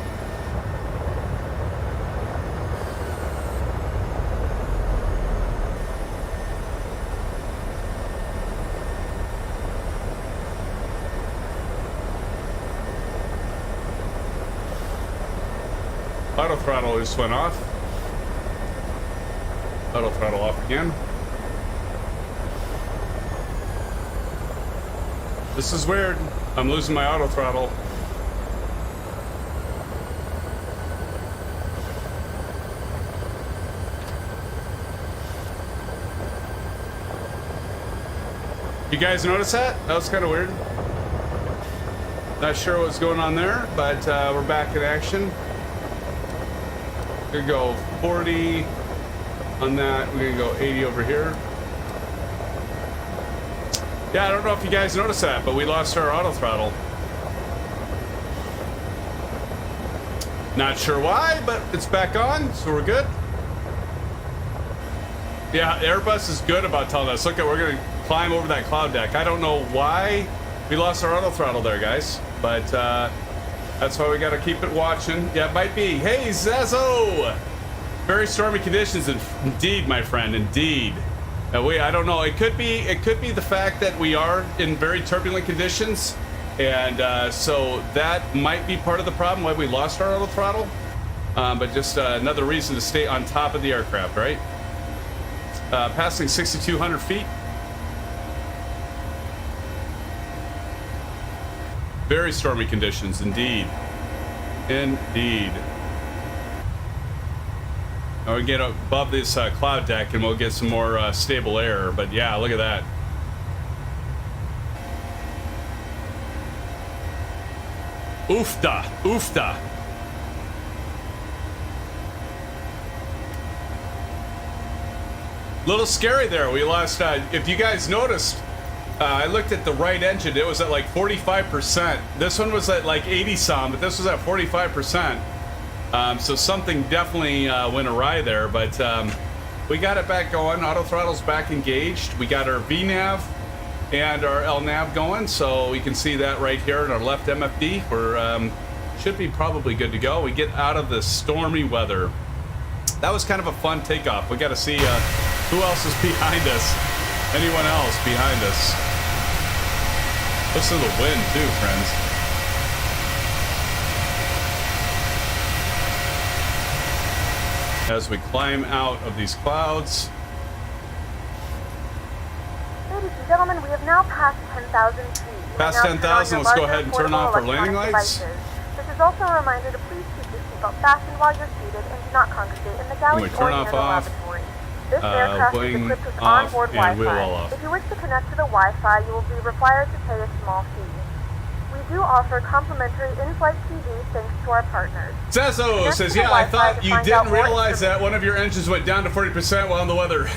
Auto throttle just went off. Auto throttle off again. This is weird. I'm losing my auto throttle. You guys notice that? That was kind of weird. Not sure what's going on there, but we're back in action. We're gonna go 40 on that. We're gonna go 80 over here. Yeah, I don't know if you guys noticed that, but we lost our auto throttle. Not sure why, but it's back on, so we're good. Yeah, Airbus is good about telling us, look, we're gonna climb over that cloud deck. I don't know why we lost our auto throttle there, guys, but that's why we gotta keep it watching. Yeah, it might be. Hey, Zazo! Very stormy conditions, indeed, my friend, indeed. I don't know. It could be the fact that we are in very turbulent conditions, and so that might be part of the problem why we lost our auto throttle. But just another reason to stay on top of the aircraft, right? Passing 6,200 feet. Very stormy conditions, indeed. Indeed. Now we get above this cloud deck and we'll get some more stable air. But yeah, look at that. Oofda, oofda. Little scary there. We lost, if you guys noticed, I looked at the right engine. It was at like 45%. This one was at like 80 some, but this was at 45%. So something definitely went awry there, but we got it back going. Auto throttle's back engaged. We got our VNAV and our LNAV going, so we can see that right here in our left MFD. We're should be probably good to go. We get out of the stormy weather. That was kind of a fun takeoff. We got to see who else is behind us. Anyone else behind us? Listen to the wind too, friends. As we climb out of these clouds. Ladies and gentlemen, we have now passed 10,000 feet. Past 10,000, let's go ahead and turn off our landing lights. This is also a reminder to please keep your seatbelt fastened while you're seated and do not congregate in the galley or near the lavatory. This aircraft is equipped with onboard Wi-Fi. If you wish to connect to the Wi-Fi, you will be required to pay a small fee. We do offer complimentary in-flight TV thanks to our partners. Zezo says, yeah, I thought you didn't realize that one of your engines went down to 40% while in the weather.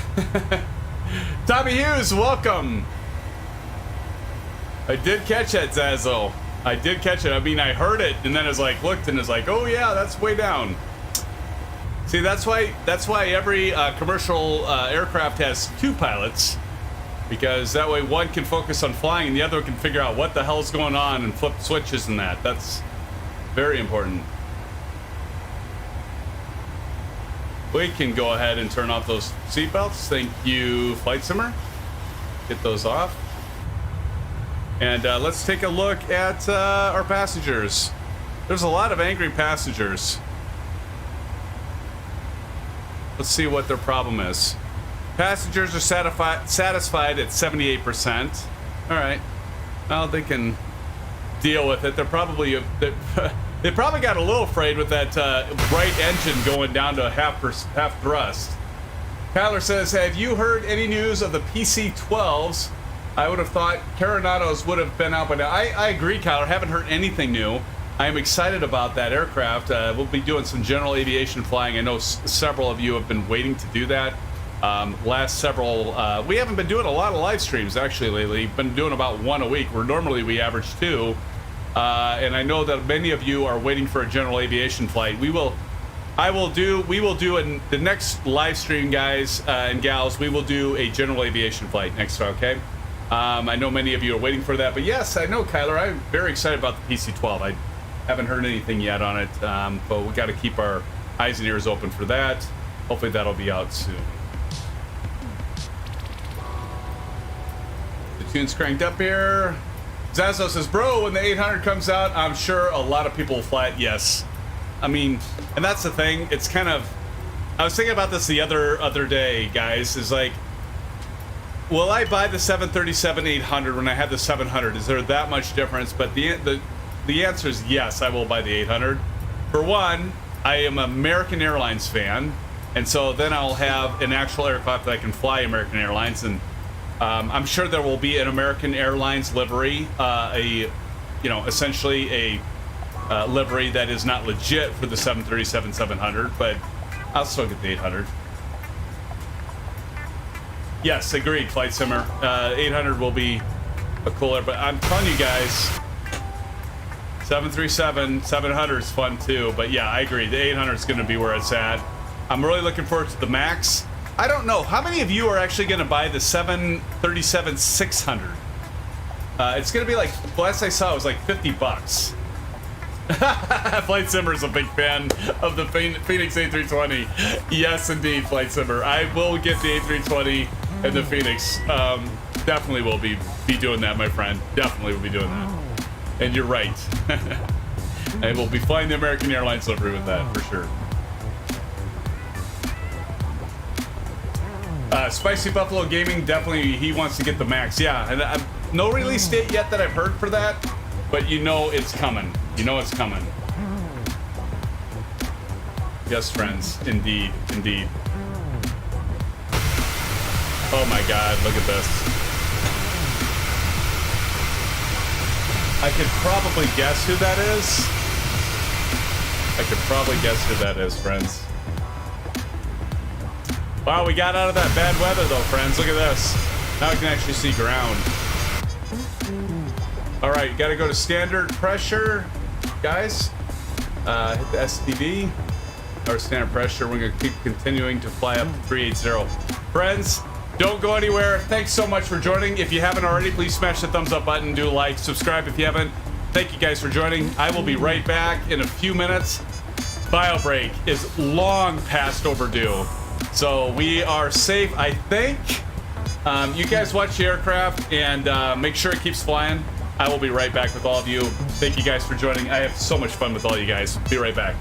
Tommy Hughes, welcome. I did catch that, Zazo. I did catch it. I mean, I heard it, and then it's like, looked, and it's like, oh yeah, that's way down. See, that's why every commercial aircraft has two pilots, because that way one can focus on flying and the other can figure out what the hell's going on and flip switches and that. That's very important. We can go ahead and turn off those seatbelts. Thank you, Flight Simmer. Get those off. And let's take a look at our passengers. There's a lot of angry passengers. Let's see what their problem is. Passengers are satisfied at 78%. All right. Well, they can deal with it. They're probably they probably got a little afraid with that right engine going down to half thrust. Kyler says, have you heard any news of the PC-12s? I would have thought Caranados would have been out by now. I agree, Kyler. Haven't heard anything new. I am excited about that aircraft. We'll be doing some general aviation flying. I know several of you have been waiting to do that. Last several, we haven't been doing a lot of live streams actually lately. Been doing about one a week, where normally we average two. And I know that many of you are waiting for a general aviation flight. We will do in the next live stream, guys and gals. We will do a general aviation flight next time, okay? I know many of you are waiting for that, but yes, I know, Kyler, I'm very excited about the PC-12. I haven't heard anything yet on it, but we got to keep our eyes and ears open for that. Hopefully that'll be out soon. The tune's cranked up here. Zazo says, bro, when the 800 comes out, I'm sure a lot of people will fly it. Yes. I mean, and that's the thing. It's kind of, I was thinking about this the other day, guys, is like, will I buy the 737-800 when I have the 700? Is there that much difference? But the answer is yes, I will buy the 800. For one, I am an American Airlines fan, and so then I'll have an actual aircraft that I can fly American Airlines, and I'm sure there will be an American Airlines livery, essentially a livery that is not legit for the 737-700, but I'll still get the 800. Yes, agreed, Flight Simmer. 800 will be a cooler, but I'm telling you guys, 737, 700 is fun too, but yeah, I agree. The 800 is going to be where it's at. I'm really looking forward to the MAX. I don't know, how many of you are actually going to buy the 737-600? It's going to be like, last I saw it was like $50. Flight Simmer is a big fan of the Phoenix A320. Yes, indeed, Flight Simmer. I will get the A320 and the Phoenix. Definitely will be doing that, my friend. Definitely will be doing that. And you're right. I will be flying the American Airlines livery with that, for sure. Spicy Buffalo Gaming, definitely he wants to get the MAX. Yeah, and no release date yet that I've heard for that. but you know it's coming. You know it's coming. Yes, friends. Indeed. Indeed. Oh my god, look at this. I could probably guess who that is. I could probably guess who that is, friends. Wow, we got out of that bad weather though, friends. Look at this. Now I can actually see ground. Alright, you gotta go to standard pressure, guys. Hit the STB. Or standard pressure. We're gonna keep continuing to fly up to 380. Friends, don't go anywhere. Thanks so much for joining. If you haven't already, please smash the thumbs up button. Do like, subscribe if you haven't. Thank you guys for joining. I will be right back in a few minutes. Bio break is long past overdue. So we are safe, I think. You guys watch the aircraft and make sure it keeps flying. I will be right back with all of you. Thank you guys for joining. I have so much fun with all you guys. Be right back.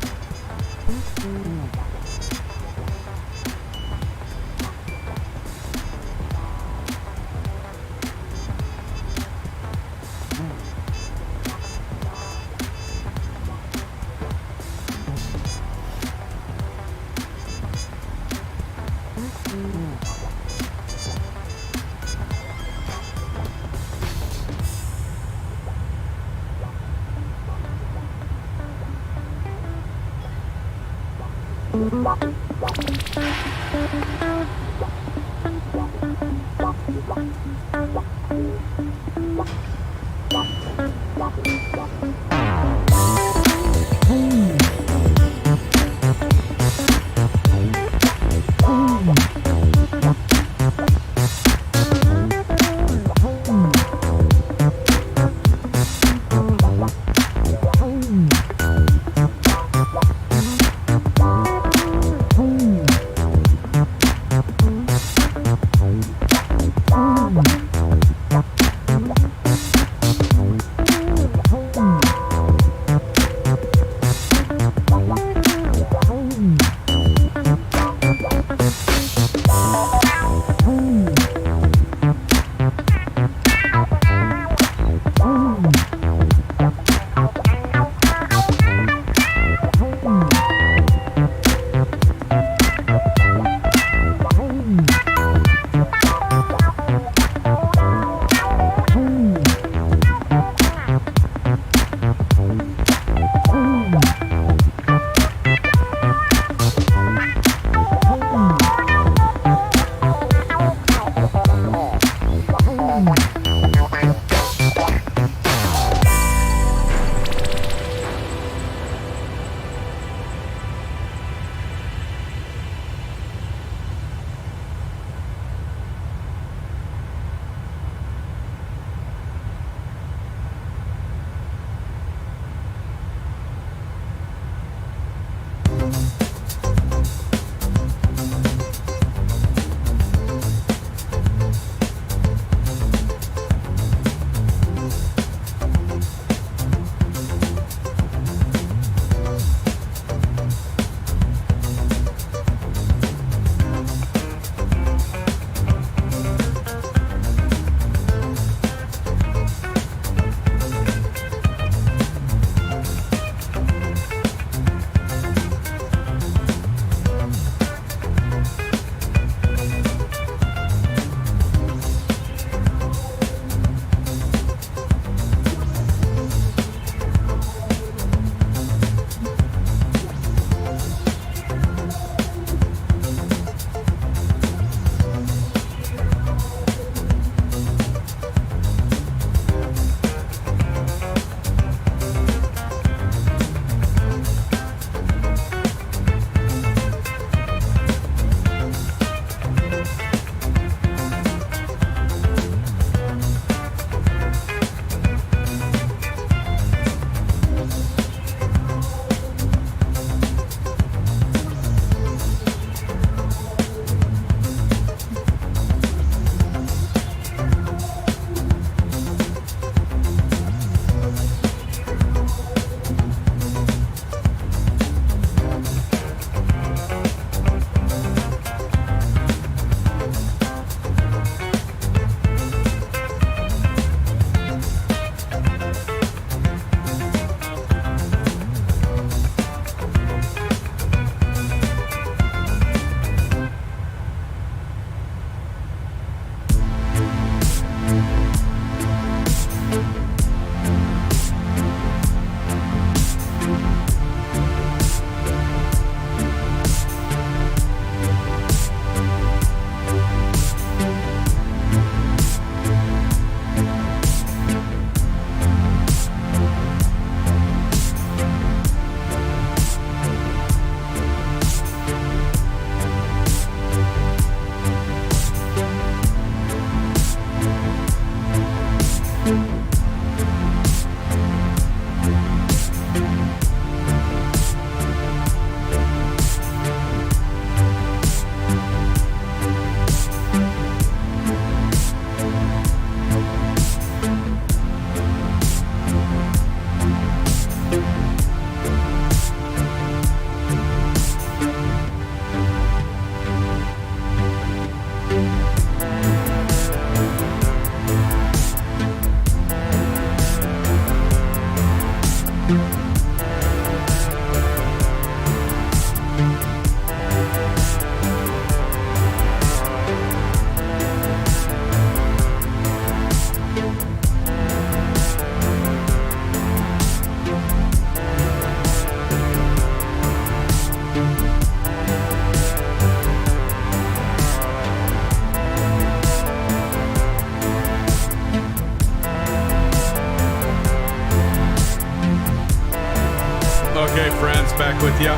with you.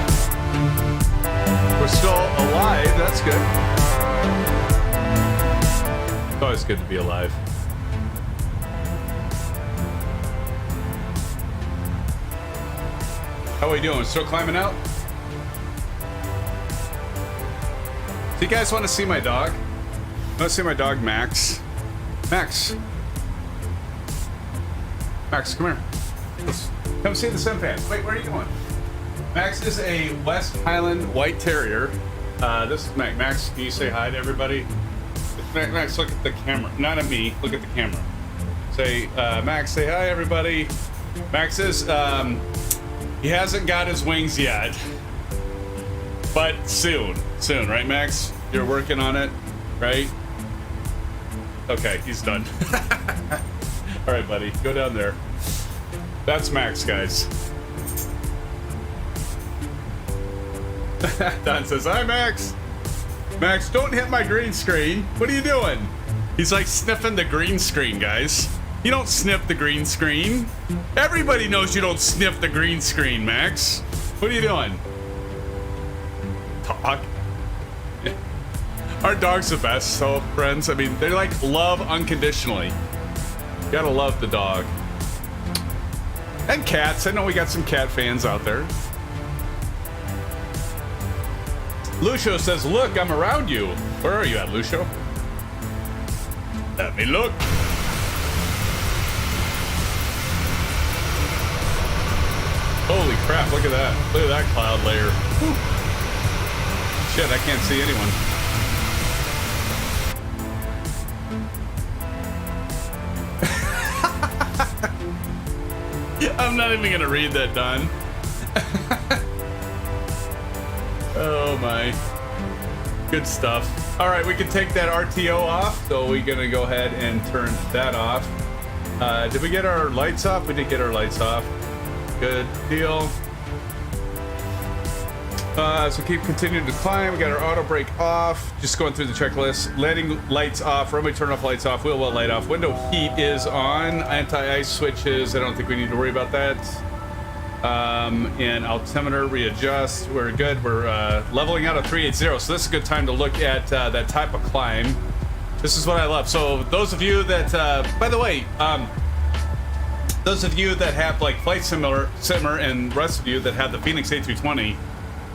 We're still alive. That's good. It's always good to be alive. How are we doing? Still climbing out? Do you guys want to see my dog? Want to see my dog, Max? Max. Max, come here. Let's come see the SimFans. Wait, where are you going? Max is a West Highland White Terrier. This is Max. Max, can you say hi to everybody? Max, look at the camera. Not at me. Look at the camera. Say, Max, say hi, everybody. Max is, he hasn't got his wings yet. But soon. Soon, right, Max? You're working on it, right? Okay, he's done. All right, buddy. Go down there. That's Max, guys. Don says, hi, Max. Max, don't hit my green screen. What are you doing? He's like sniffing the green screen, guys. You don't sniff the green screen. Everybody knows you don't sniff the green screen, Max. What are you doing? Talk. Our dog's the best, so friends. I mean, they're like love unconditionally. You gotta love the dog. And cats. I know we got some cat fans out there. Lucio says, look, I'm around you. Where are you at, Lucio? Let me look. Holy crap, look at that. Look at that cloud layer. Whew. Shit, I can't see anyone. I'm not even gonna read that, Don. Oh my. Good stuff. All right, we can take that RTO off. So we're gonna go ahead and turn that off. Did we get our lights off? We did get our lights off. Good deal. So keep continuing to climb. We got our auto brake off. Just going through the checklist. Landing lights off. Runway turn off, lights off. Wheel well light off. Window heat is on. Anti-ice switches. I don't think we need to worry about that. And altimeter readjust. We're good. We're leveling out at 380. So this is a good time to look at that type of climb. This is what I love. So those of you that, by the way, those of you that have like Flight Simmer and the rest of you that have the Phoenix A320,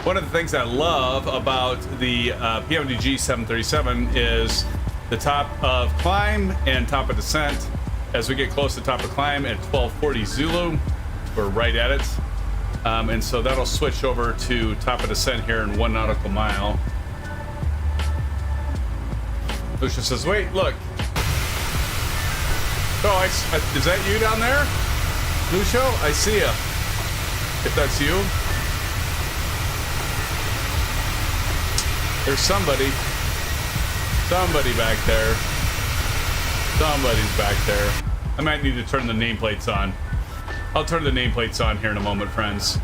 one of the things I love about the PMDG 737 is the top of climb and top of descent. As we get close to top of climb at 1240 Zulu, we're right at it. And so that'll switch over to top of descent here in 1 nautical mile. Lucia says, wait, look. Oh, is that you down there? Lucio, I see ya. If that's you. There's somebody back there. Somebody's back there. I might need to turn the nameplates on. I'll turn the nameplates on here in a moment, friends.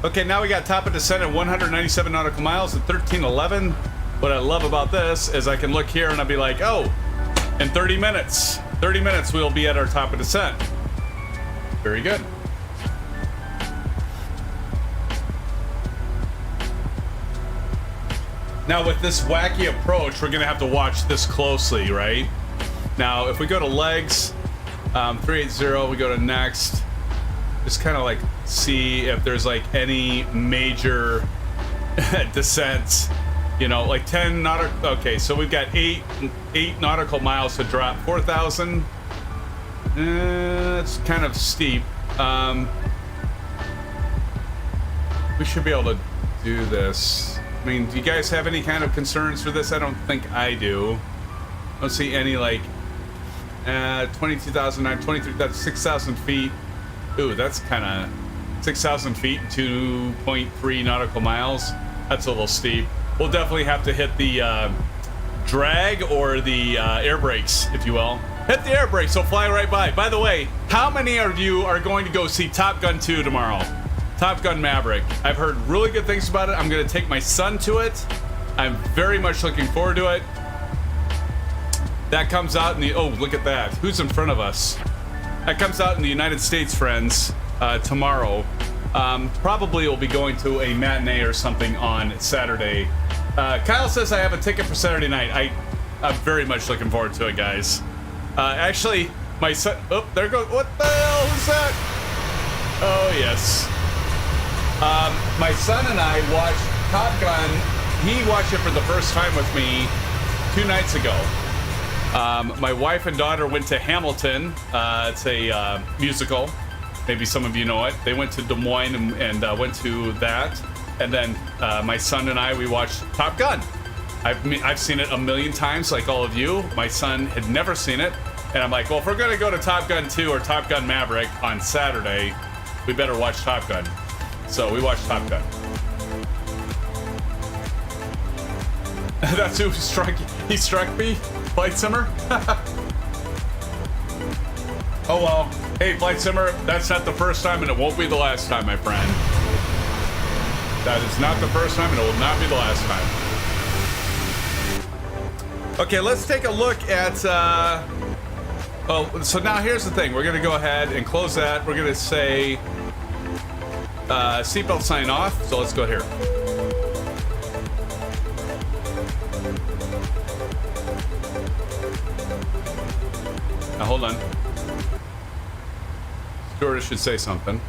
Okay, now we got top of descent at 197 nautical miles at 1311. What I love about this is I can look here and I'll be like, oh, in 30 minutes we'll be at our top of descent. Very good. Now with this wacky approach, we're gonna have to watch this closely, right? Now, if we go to legs, 380, we go to next, just kind of like see if there's like any major descents, you know, like 10 nautical, okay, so we've got eight nautical miles to drop, 4,000, it's kind of steep. We should be able to do this. I mean, do you guys have any kind of concerns for this? I don't think I do. I don't see any like 22,009, 23,000, 6,000 feet. Ooh, that's kind of 6,000 feet, 2.3 nautical miles. That's a little steep. We'll definitely have to hit the drag or the air brakes, if you will. Hit the air brakes, so fly right by. By the way, how many of you are going to go see Top Gun 2 tomorrow? Top Gun Maverick. I've heard really good things about it. I'm going to take my son to it. I'm very much looking forward to it. That comes out in the, oh, look at that. Who's in front of us? That comes out in the United States, friends, tomorrow. Probably will be going to a matinee or something on Saturday. Kyle says I have a ticket for Saturday night. I'm very much looking forward to it, guys. Actually, my son... Oh, there goes... What the hell is that? Oh, yes. My son and I watched Top Gun. He watched it for the first time with me 2 nights ago. My wife and daughter went to Hamilton. It's a musical. Maybe some of you know it. They went to Des Moines and went to that. And then my son and I, we watched Top Gun. I've seen it a million times, like all of you. My son had never seen it. And I'm like, well, if we're going to go to Top Gun 2 or Top Gun Maverick on Saturday, we better watch Top Gun. So we watched Top Gun. That's who he struck me? Flight Simmer? Oh well. Hey, Flight Simmer, that's not the first time and it won't be the last time, my friend. That is not the first time and it will not be the last time. Okay, let's take a look at... Oh, so now here's the thing. We're going to go ahead and close that. We're going to say seatbelt sign off. So let's go here. Now hold on. Stewardess should say something.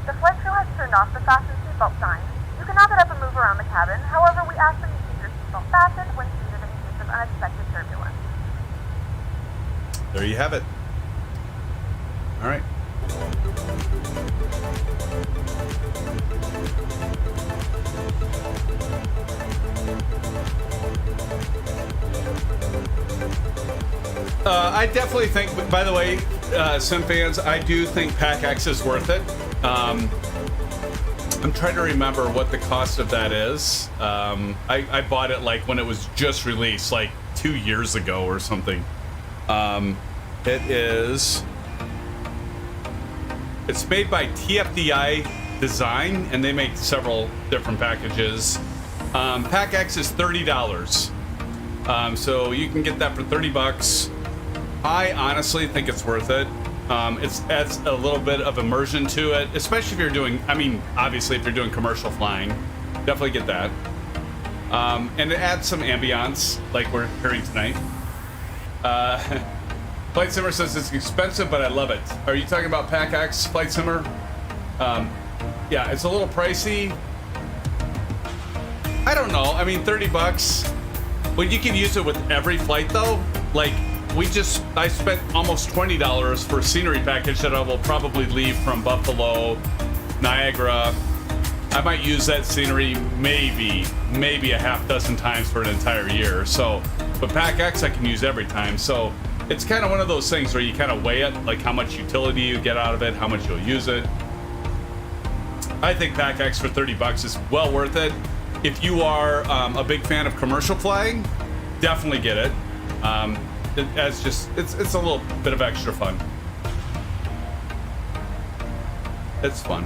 The flight crew has turned off the fasten seatbelt sign. You can knock it up and move around the cabin. However, we ask that you keep your seatbelt fastened when seated in case of unexpected turbulence. There you have it. All right. I definitely think, by the way, SimFans, I do think PAC-X is worth it. I'm trying to remember what the cost of that is. I bought it like when it was just released, like 2 years ago or something. It's made by TFDI Design, and they make several different packages. PAC-X is $30. So you can get that for $30. I honestly think it's worth it. It adds a little bit of immersion to it, especially if you're doing, I mean, obviously if you're doing commercial flying, definitely get that. And it adds some ambiance, like we're hearing tonight. Flight Simmer says it's expensive, but I love it. Are you talking about PAC-X, Flight Simmer? Yeah, it's a little pricey. I don't know. I mean, $30. Well, you can use it with every flight, though. Like, I spent almost $20 for a scenery package that I will probably leave from Buffalo, Niagara. I might use that scenery maybe a half dozen times for an entire year. So, but PAC-X I can use every time. So it's kind of one of those things where you kind of weigh it, like how much utility you get out of it, how much you'll use it. I think PAC-X for $30 is well worth it. If you are a big fan of commercial flying, definitely get it. It's a little bit of extra fun. It's fun.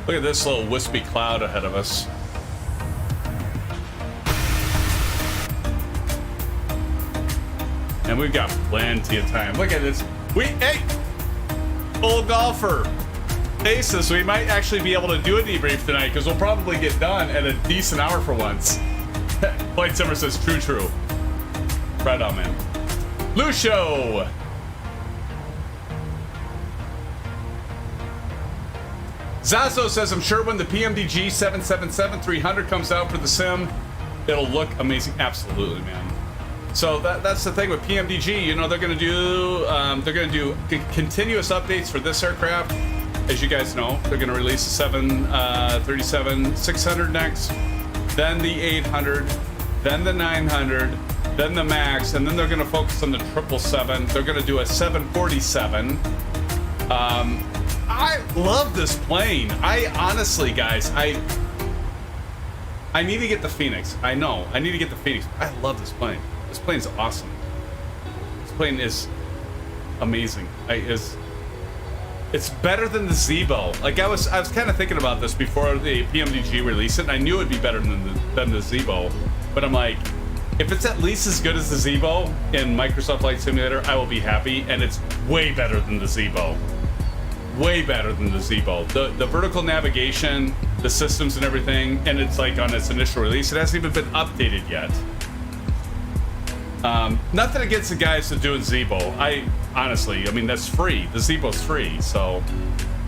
Look at this little wispy cloud ahead of us. And we've got plenty of time. Look at this. Hey, old golfer. ASUS, we might actually be able to do a debrief tonight because we'll probably get done at a decent hour for once. Flight Summer says, true. Right on, man. Lucio. Zazo says, I'm sure when the PMDG 777-300 comes out for the sim, it'll look amazing. Absolutely, man. So that's the thing with PMDG. You know, they're gonna do continuous updates for this aircraft. As you guys know, they're gonna release the 737-600 next, then the 800, then the 900, then the MAX, and then they're gonna focus on the 777. They're gonna do a 747. I love this plane. I honestly, guys, I need to get the Phoenix. I know, I need to get the Phoenix. I love this plane. This plane's awesome. This plane is amazing. It's better than the Zebo. Like I was kind of thinking about this before the PMDG released it, and I knew it'd be better than the Zebo. But I'm like, If it's at least as good as the Zeebo in Microsoft Flight Simulator, I will be happy, and it's way better than the Zeebo. Way better than the Zeebo. The vertical navigation, the systems and everything, and it's like on its initial release, it hasn't even been updated yet. Nothing against the guys that are doing Zeebo. Honestly, I mean, that's free. The Zeebo's free, so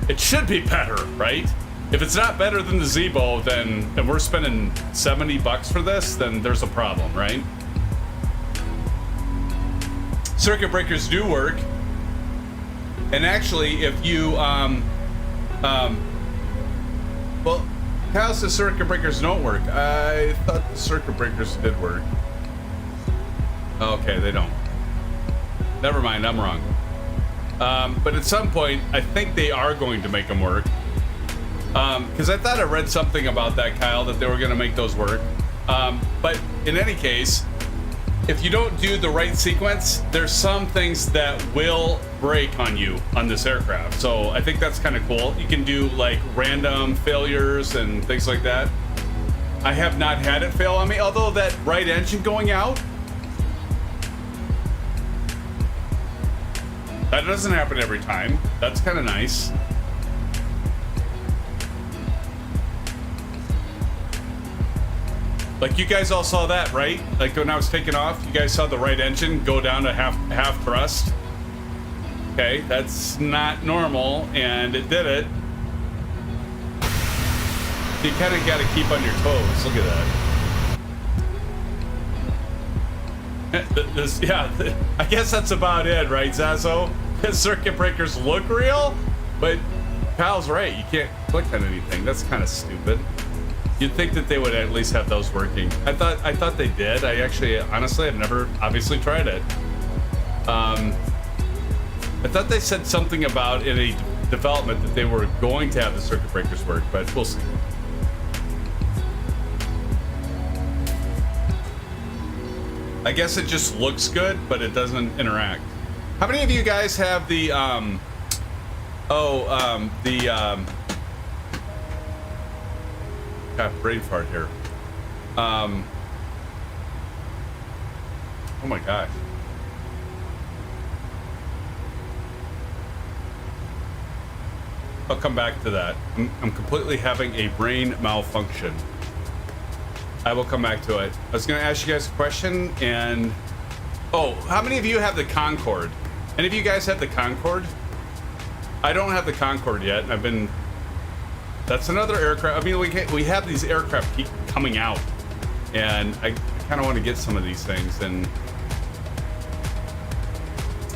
it should be better, right? If it's not better than the Zeebo, then, and we're spending $70 for this, then there's a problem, right? Circuit breakers do work. And actually, if you, well, Kyle says circuit breakers don't work. I thought the circuit breakers did work. Okay, they don't. Never mind, I'm wrong. But at some point, I think they are going to make them work. Because I thought I read something about that, Kyle, that they were going to make those work. But in any case, if you don't do the right sequence, there's some things that will break on you on this aircraft. So I think that's kind of cool. You can do like random failures and things like that. I have not had it fail on me, although that right engine going out, that doesn't happen every time. That's kind of nice. Like you guys all saw that, right? Like when I was taking off, you guys saw the right engine go down to half thrust. Okay, that's not normal, and it did it. You kind of got to keep on your toes. Look at that. Yeah, I guess that's about it, right, Zazo? Circuit breakers look real, but Kyle's right. You can't click on anything. That's kind of stupid. You'd think that they would at least have those working. I thought they did. I actually, honestly, I've never obviously tried it. I thought they said something about in a development that they were going to have the circuit breakers work, but we'll see. I guess it just looks good, but it doesn't interact. How many of you guys have the got brain fart here. Oh my gosh. I'll come back to that. I'm completely having a brain malfunction. I will come back to it. I was going to ask you guys a question, and oh, how many of you have the Concorde? Any of you guys have the Concorde? I don't have the Concorde yet. I've been. That's another aircraft. I mean, we have these aircraft keep coming out, and I kind of want to get some of these things. And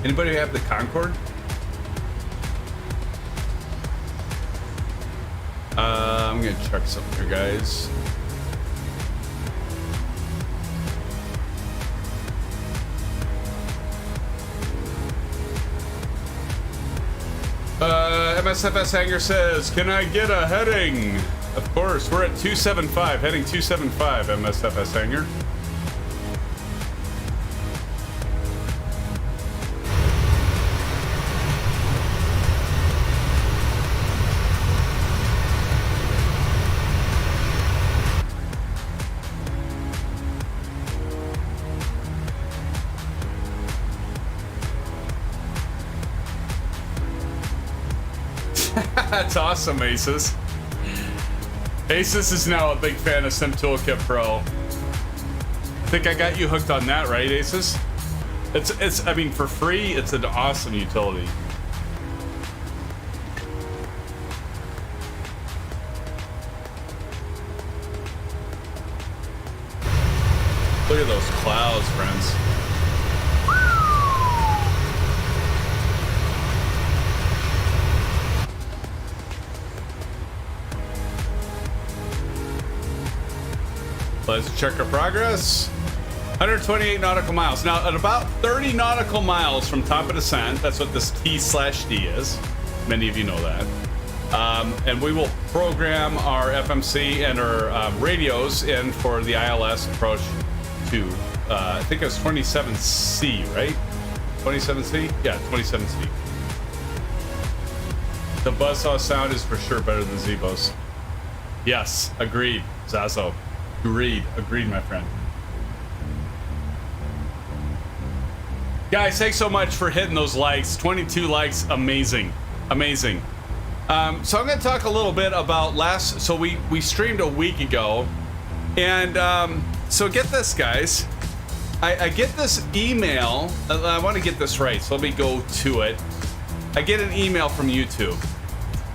anybody have the Concorde? I'm gonna check something here, guys. MSFS Hangar says, can I get a heading? Of course, we're at 275, heading 275, MSFS Hangar. That's awesome, ASUS. ASUS is now a big fan of Sim Toolkit Pro. I think I got you hooked on that, right, ASUS? I mean, for free, it's an awesome utility. Look at those clouds, friends. Let's check our progress. 128 nautical miles. Now, at about 30 nautical miles from top of descent, that's what this T/D is. Many of you know that. And we will program our FMC and our radios in for the ILS approach to, I think it was 27C, right? 27C? Yeah, 27C. The buzzsaw sound is for sure better than Zeebo's. Yes, agreed, Zazo. Agreed, my friend. Guys, thanks so much for hitting those likes. 22 likes, amazing, amazing. So I'm going to talk a little bit about so we streamed a week ago, and so get this, guys. I get this email. I want to get this right, so let me go to it. I get an email from YouTube.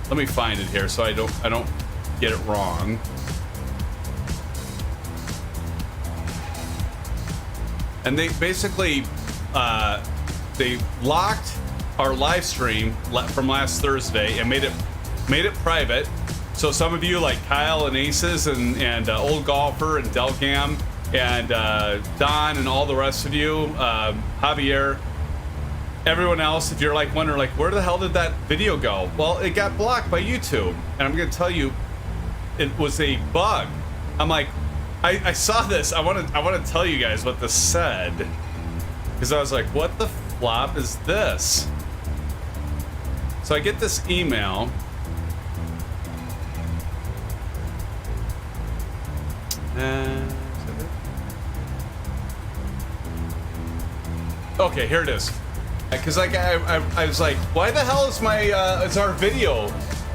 Let me find it here so I don't get it wrong. And they basically they locked our live stream from last Thursday and made it private. So some of you like Kyle and Aces and Old Golfer and Delgam and Don and all the rest of you, Javier, everyone else, if you're like wondering like where the hell did that video go? Well, it got blocked by YouTube, and I'm gonna tell you, it was a bug. I'm like, I saw this. I want to tell you guys what this said, because I was like, what the flop is this? So I get this email. Okay, here it is. Because like I was like, why the hell is is our video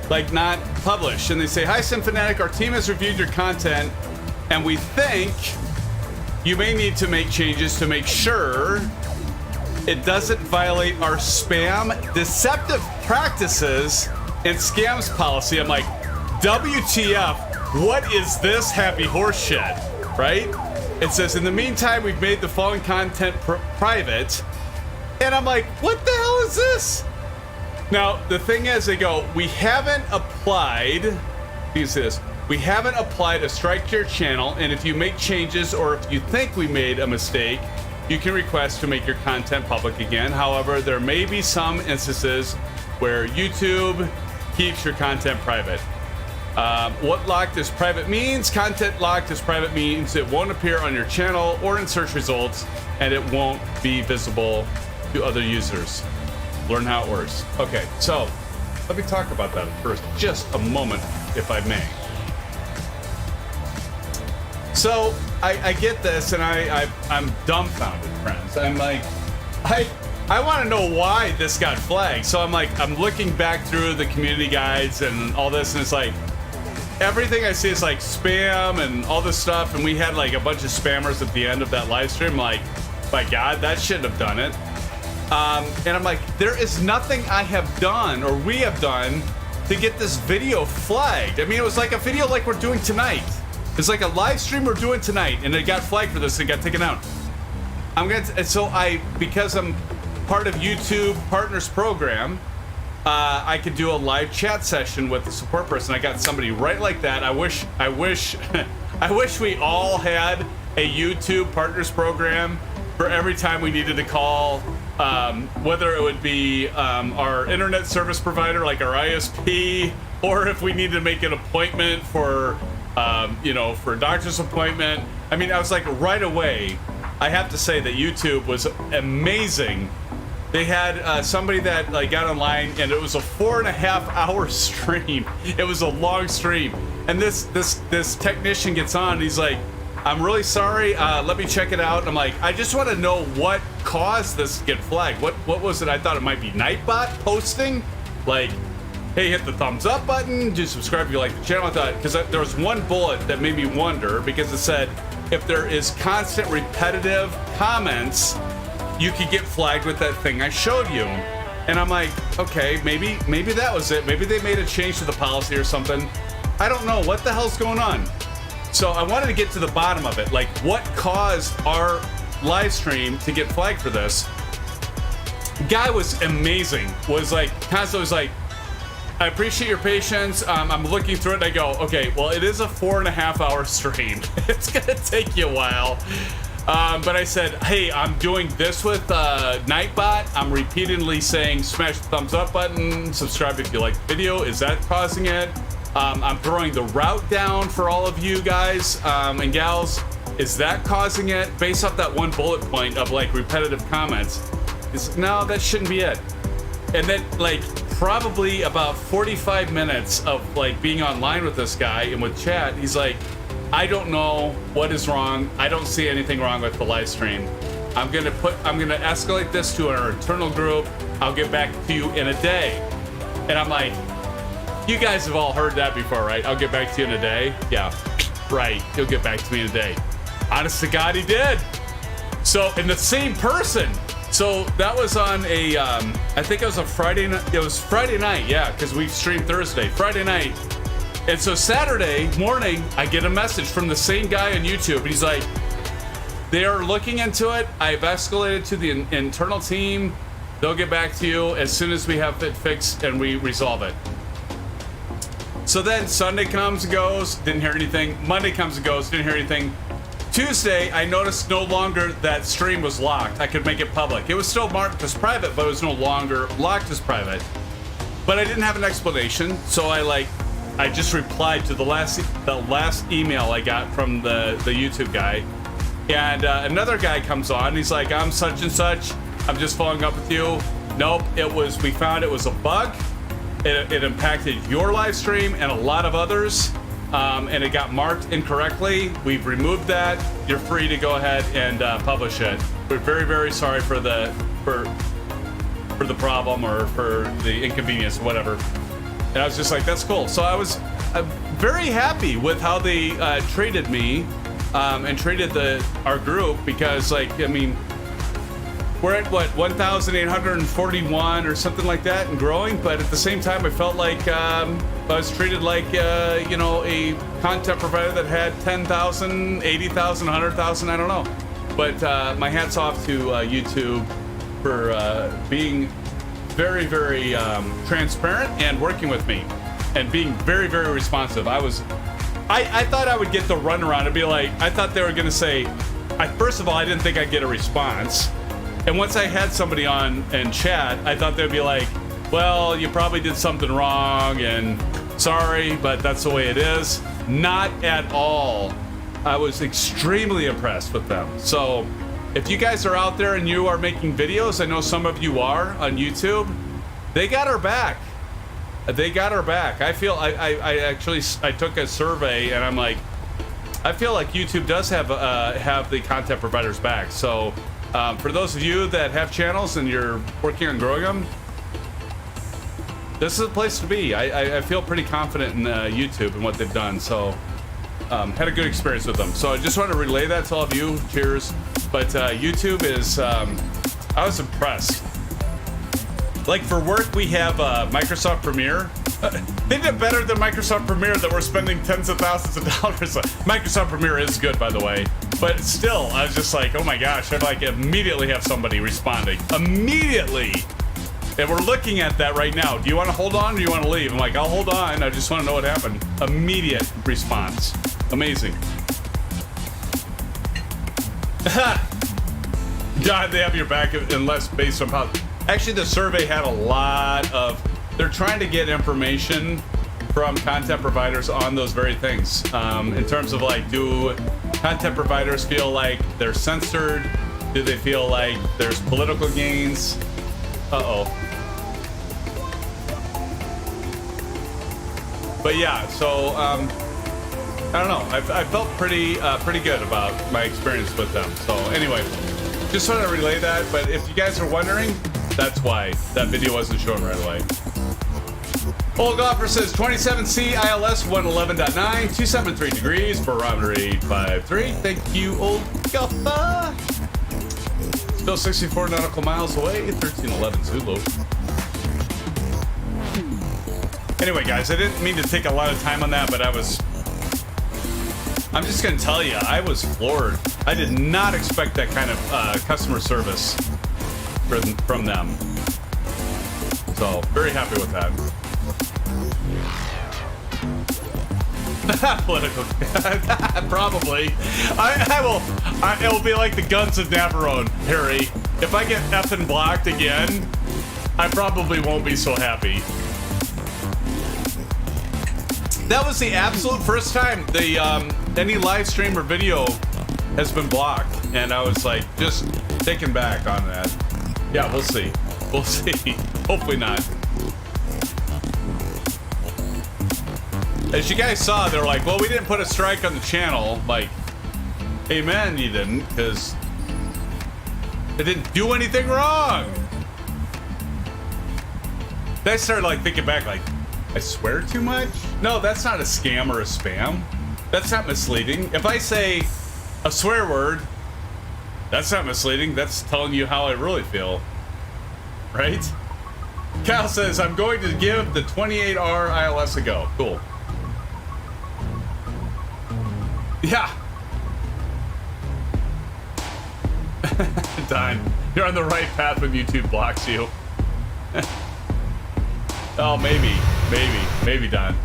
like not published? And they say, hi SimFanatic, our team has reviewed your content, and we think you may need to make changes to make sure it doesn't violate our spam, deceptive practices, and scams policy. I'm like, WTF? What is this happy horse shit? Right? It says, in the meantime, we've made the following content private. And I'm like, what the hell is this? Now, the thing is, they go, we haven't applied, we haven't applied a strike to your channel, and if you make changes or if you think we made a mistake, you can request to make your content public again. However, there may be some instances where YouTube keeps your content private. What locked as private means, content locked as private means it won't appear on your channel or in search results, and it won't be visible to other users. Learn how it works. Okay, so let me talk about that for just a moment, if I may. So I get this, and I'm dumbfounded, friends. I'm like, I want to know why this got flagged. So I'm looking back through the community guides and all this, and it's like, everything I see is like spam and all this stuff, and we had like a bunch of spammers at the end of that live stream. Like, my God, that shouldn't have done it. And I'm like, there is nothing I have done or we have done to get this video flagged. I mean, it was like a video like we're doing tonight. It's like a live stream we're doing tonight, and it got flagged for this and got taken out. Because I'm part of YouTube Partners Program, I could do a live chat session with the support person. I got somebody right like that. I wish I wish we all had a YouTube Partners Program for every time we needed to call, whether it would be our internet service provider, like our ISP, or if we needed to make an appointment for, for a doctor's appointment. I mean, I was like, right away, I have to say that YouTube was amazing. They had somebody that got online, and it was a 4.5-hour stream. It was a long stream, and this technician gets on, and he's like, I'm really sorry, let me check it out. And I'm like, I just want to know what caused this to get flagged. What was it? I thought it might be Nightbot posting, like, hey, hit the thumbs up button, do subscribe if you like the channel. I thought, because there was one bullet that made me wonder, because it said, if there is constant repetitive comments, you could get flagged with that thing I showed you. And I'm like, okay, maybe that was it. Maybe they made a change to the policy or something. I don't know. What the hell's going on? So I wanted to get to the bottom of it. Like, what caused our live stream to get flagged for this? The guy was amazing. Was like, constantly was like, I appreciate your patience. I'm looking through it, and I go, okay, well, it is a 4.5-hour stream. It's gonna take you a while. But I said, hey, I'm doing this with Nightbot. I'm repeatedly saying, smash the thumbs up button, subscribe if you like the video. Is that causing it? I'm throwing the route down for all of you guys and gals. Is that causing it? Based off that one bullet point of like repetitive comments. No, that shouldn't be it. And then like probably about 45 minutes of like being online with this guy and with chat, he's like, I don't know what is wrong. I don't see anything wrong with the live stream. I'm gonna escalate this to our internal group. I'll get back to you in a day. And I'm like, you guys have all heard that before, right? I'll get back to you in a day. Yeah, right. He'll get back to me in a day. Honest to God, he did. So, and the same person. So that was on a, I think it was a Friday night. It was Friday night, yeah, because we streamed Thursday, Friday night. And so Saturday morning, I get a message from the same guy on YouTube. He's like, they are looking into it. I've escalated to the internal team. They'll get back to you as soon as we have it fixed and we resolve it. So then Sunday comes and goes, didn't hear anything. Monday comes and goes, didn't hear anything. Tuesday, I noticed no longer that stream was locked. I could make it public. It was still marked as private, but it was no longer locked as private. But I didn't have an explanation, so I just replied to the last email I got from the YouTube guy. And another guy comes on, he's like, I'm such and such. I'm just following up with you. Nope, we found it was a bug. It impacted your live stream and a lot of others. And it got marked incorrectly. We've removed that. You're free to go ahead and publish it. We're very, very sorry for the problem or for the inconvenience or whatever. And I was just like, that's cool. So I was very happy with how they treated me and treated our group, because, like, I mean, we're at what, 1,841 or something like that and growing, but at the same time I felt like I was treated like you know, a content provider that had 10,000, 80,000, 100,000, I don't know. But my hat's off to YouTube for being very, very transparent and working with me and being very, very responsive. I thought I would get the runaround and be like, I thought they were gonna say, first of all, I didn't think I'd get a response. And once I had somebody on and chat, I thought they'd be like, well, you probably did something wrong and sorry, but that's the way it is. Not at all. I was extremely impressed with them. So if you guys are out there and you are making videos, I know some of you are on YouTube, they got our back. They got our back. I feel, I took a survey and I'm like, I feel like YouTube does have the content providers back. So for those of you that have channels and you're working on growing them, this is a place to be. I feel pretty confident in YouTube and what they've done. So had a good experience with them. So I just want to relay that to all of you. Cheers. But YouTube is, I was impressed. Like for work, we have Microsoft Premiere. They did better than Microsoft Premiere that we're spending tens of thousands of dollars on. Microsoft Premiere is good, by the way. But still, I was just like, oh my gosh, I'd like immediately have somebody responding. Immediately! And we're looking at that right now. Do you want to hold on or do you want to leave? I'm like, I'll hold on. I just want to know what happened. Immediate response. Amazing. God, they have your back unless based on how... Actually, the survey had a lot of... They're trying to get information from content providers on those very things. In terms of, like, do content providers feel like they're censored? Do they feel like there's political gains? Uh-oh. But yeah, so, I don't know. I felt pretty good about my experience with them. So anyway, just want to relay that. But if you guys are wondering, that's why that video wasn't shown right away. Old Golfer says 27C ILS 111.9, 273 degrees, barometer 853. Thank you, Old Golfer. Still 64 nautical miles away, 1311 Zulu. Anyway, guys, I didn't mean to take a lot of time on that, but I'm just gonna tell you, I was floored. I did not expect that kind of customer service from them. So, very happy with that. Political. Probably. It will be like the guns of Navarone, Harry. If I get effing blocked again, I probably won't be so happy. That was the absolute first time any live stream or video has been blocked, and I was like just taken back on that. Yeah, we'll see. We'll see. Hopefully not. As you guys saw, they're like, well, we didn't put a strike on the channel. Like, amen, you didn't, because I didn't do anything wrong. Then I started like thinking back, like, I swear too much? No, that's not a scam or a spam. That's not misleading. If I say a swear word, that's not misleading. That's telling you how I really feel. Right? Cal says, I'm going to give the 28R ILS a go. Cool. Yeah. Done. You're on the right path when YouTube blocks you. Oh, maybe, Don.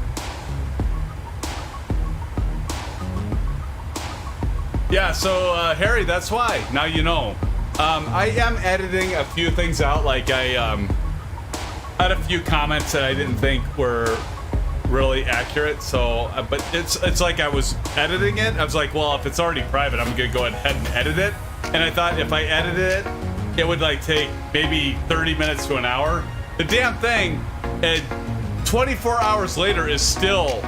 Yeah, so Harry, that's why. Now you know. I am editing a few things out. Like I had a few comments that I didn't think were really accurate. So, but it's like I was editing it. I was like, well, if it's already private, I'm gonna go ahead and edit it. And I thought if I edited it, it would like take maybe 30 minutes to an hour. The damn thing, 24 hours later, is still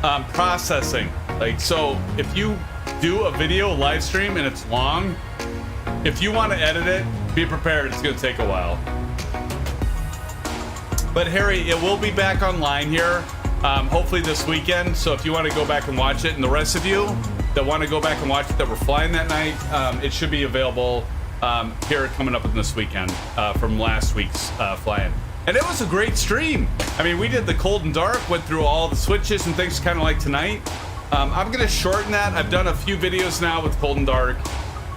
processing. Like, so if you do a video live stream and it's long, if you want to edit it, be prepared. It's going to take a while. But Harry, it will be back online here, hopefully this weekend. So if you want to go back and watch it, and the rest of you that want to go back and watch it that were flying that night, it should be available here coming up in this weekend from last week's flying. And it was a great stream. I mean, we did the cold and dark, went through all the switches and things kind of like tonight. I'm going to shorten that. I've done a few videos now with cold and dark.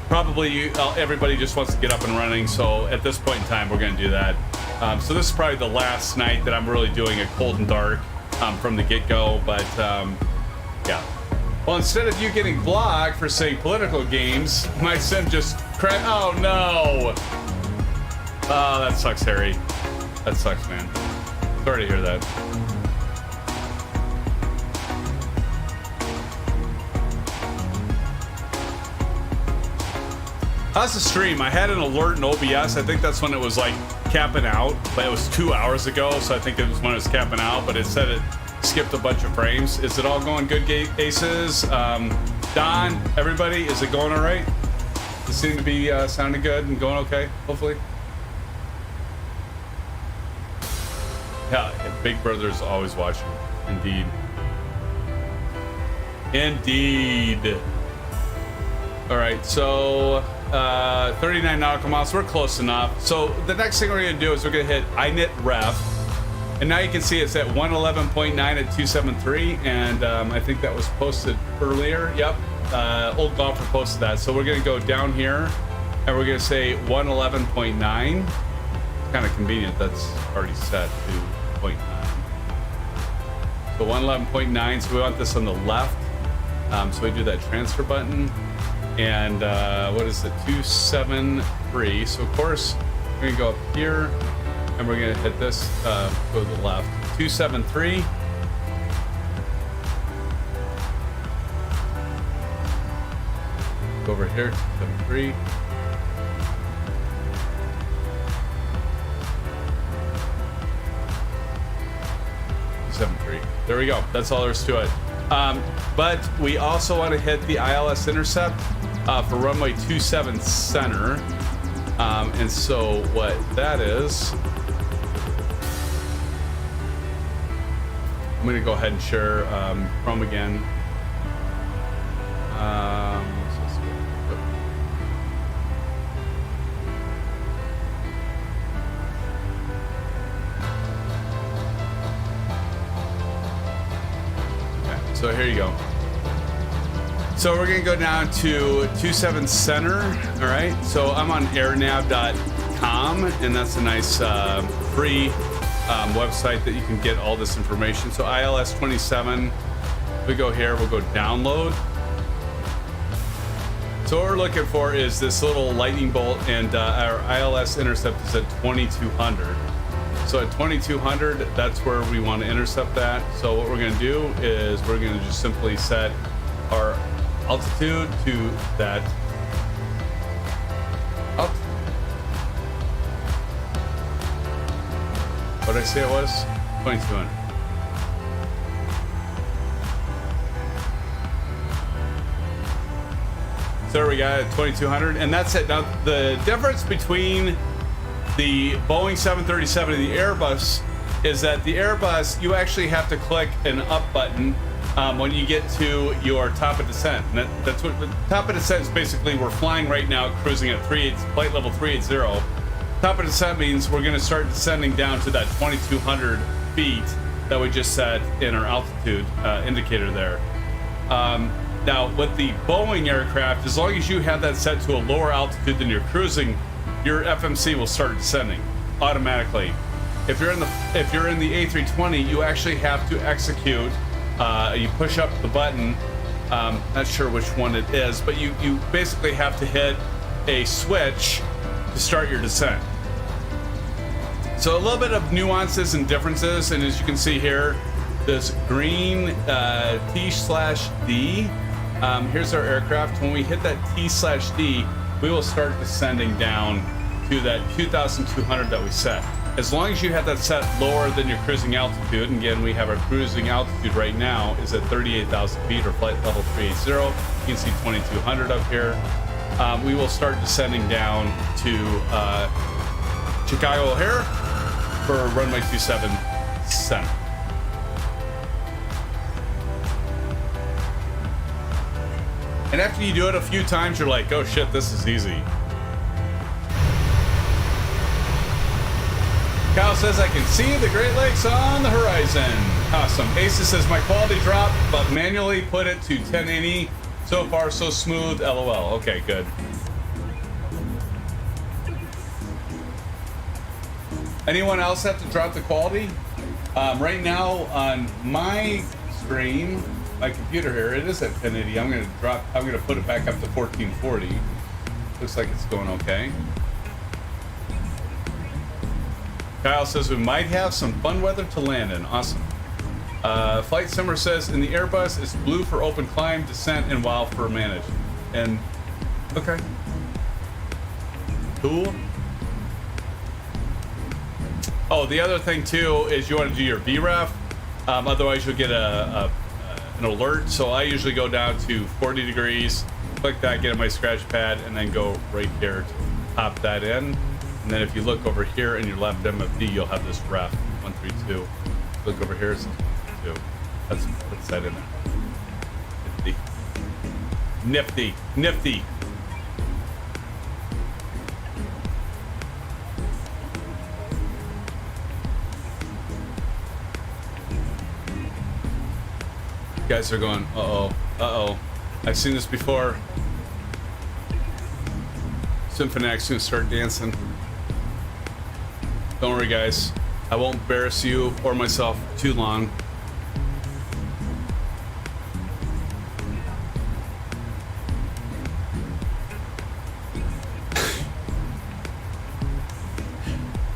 Probably everybody just wants to get up and running. So at this point in time, we're going to do that. So this is probably the last night that I'm really doing a cold and dark from the get-go. But yeah. Well, instead of you getting blocked for saying political games, my sim just cracked. Oh, no. Oh, that sucks, Harry. That sucks, man. Sorry to hear that. How's the stream? I had an alert in OBS. I think that's when it was like capping out, but it was 2 hours ago, so I think it was when it was capping out, but it said it skipped a bunch of frames. Is it all going good, Aces? Don, everybody, is it going all right? It seemed to be sounding good and going okay, hopefully. Yeah, Big Brother's always watching. Indeed. Indeed. All right, so 39 nautical miles, we're close enough. So the next thing we're gonna do is we're gonna hit init ref. And now you can see it's at 111.9 at 273. And I think that was posted earlier. Yep, Old Golfer posted that. So we're gonna go down here and we're gonna say 111.9. Kind of convenient, that's already set to 0.9. So 111.9, so we want this on the left. So we do that transfer button. And what is it, 273. So of course, we're gonna go up here and we're gonna hit this, go to the left. 273. Go over here, 273. There we go. That's all there is to it. But we also want to hit the ILS intercept for runway 27 center. And so what that is, I'm going to go ahead and share Chrome again. So here you go. So we're gonna go down to 27 center. All right. So I'm on airnav.com, and that's a nice free website that you can get all this information. So ILS 27. We go here. We'll go download. So what we're looking for is this little lightning bolt, and our ILS intercept is at 2200. So at 2200, that's where we want to intercept that. So what we're going to do is we're going to just simply set our altitude to that. What did I say it was? 2200. There we got it, 2200, and that's it. Now the difference between the Boeing 737 and the Airbus is that the Airbus, you actually have to click an up button when you get to your top of descent. And that's what the top of descent is. Basically, we're flying right now, cruising at flight level 380. Top of descent means we're going to start descending down to that 2200 feet that we just set in our altitude indicator there. Now, with the Boeing aircraft, as long as you have that set to a lower altitude than you're cruising, your FMC will start descending automatically. If you're in the A320, you actually have to execute. You push up the button. Not sure which one it is, but you basically have to hit a switch to start your descent. So a little bit of nuances and differences, and as you can see here, this green T/D. Here's our aircraft. When we hit that T/D, we will start descending down to that 2,200 that we set. As long as you have that set lower than your cruising altitude, and again, we have our cruising altitude right now is at 38,000 feet or flight level 380. You can see 2,200 up here. We will start descending down to Chicago O'Hare for runway 27 center. And after you do it a few times, you're like, oh shit, this is easy. Kyle says, I can see the Great Lakes on the horizon. Awesome. ASUS says, my quality dropped, but manually put it to 1080. So far, so smooth. LOL. Okay, good. Anyone else have to drop the quality? Right now on my screen, my computer here, it is at 1080. I'm gonna put it back up to 1440. Looks like it's going okay. Kyle says we might have some fun weather to land in. Awesome. Flight Simmer says in the Airbus it's blue for open climb, descent, and wild for manage. And okay, cool. Oh, the other thing too is you want to do your VREF. Otherwise you'll get an alert. So I usually go down to 40 degrees, click that, get in my scratch pad, and then go right here to pop that in. And then if you look over here in your left MFD, you'll have this ref 132. Look over here, it's 132. That's that in there. Nifty. Nifty. You guys are going, uh-oh. I've seen this before. SimFans gonna start dancing. Don't worry, guys. I won't embarrass you or myself too long.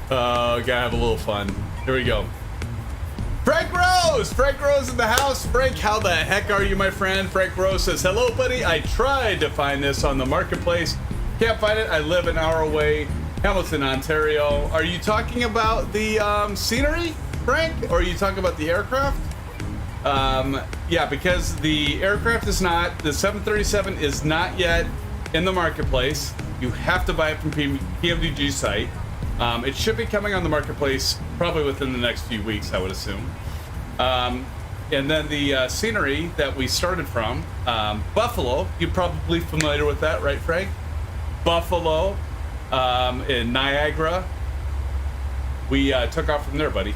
Gotta have a little fun. Here we go. Frank Rose! Frank Rose in the house. Frank, how the heck are you, my friend? Frank Rose says, hello, buddy. I tried to find this on the marketplace. Can't find it. I live an hour away. Hamilton, Ontario. Are you talking about the scenery, Frank? Or are you talking about the aircraft? Yeah, because the aircraft is not, the 737 is not yet in the marketplace. You have to buy it from PMDG site. It should be coming on the marketplace probably within the next few weeks, I would assume. And then the scenery that we started from, Buffalo, you're probably familiar with that, right, Frank? Buffalo, in Niagara. We took off from there, buddy.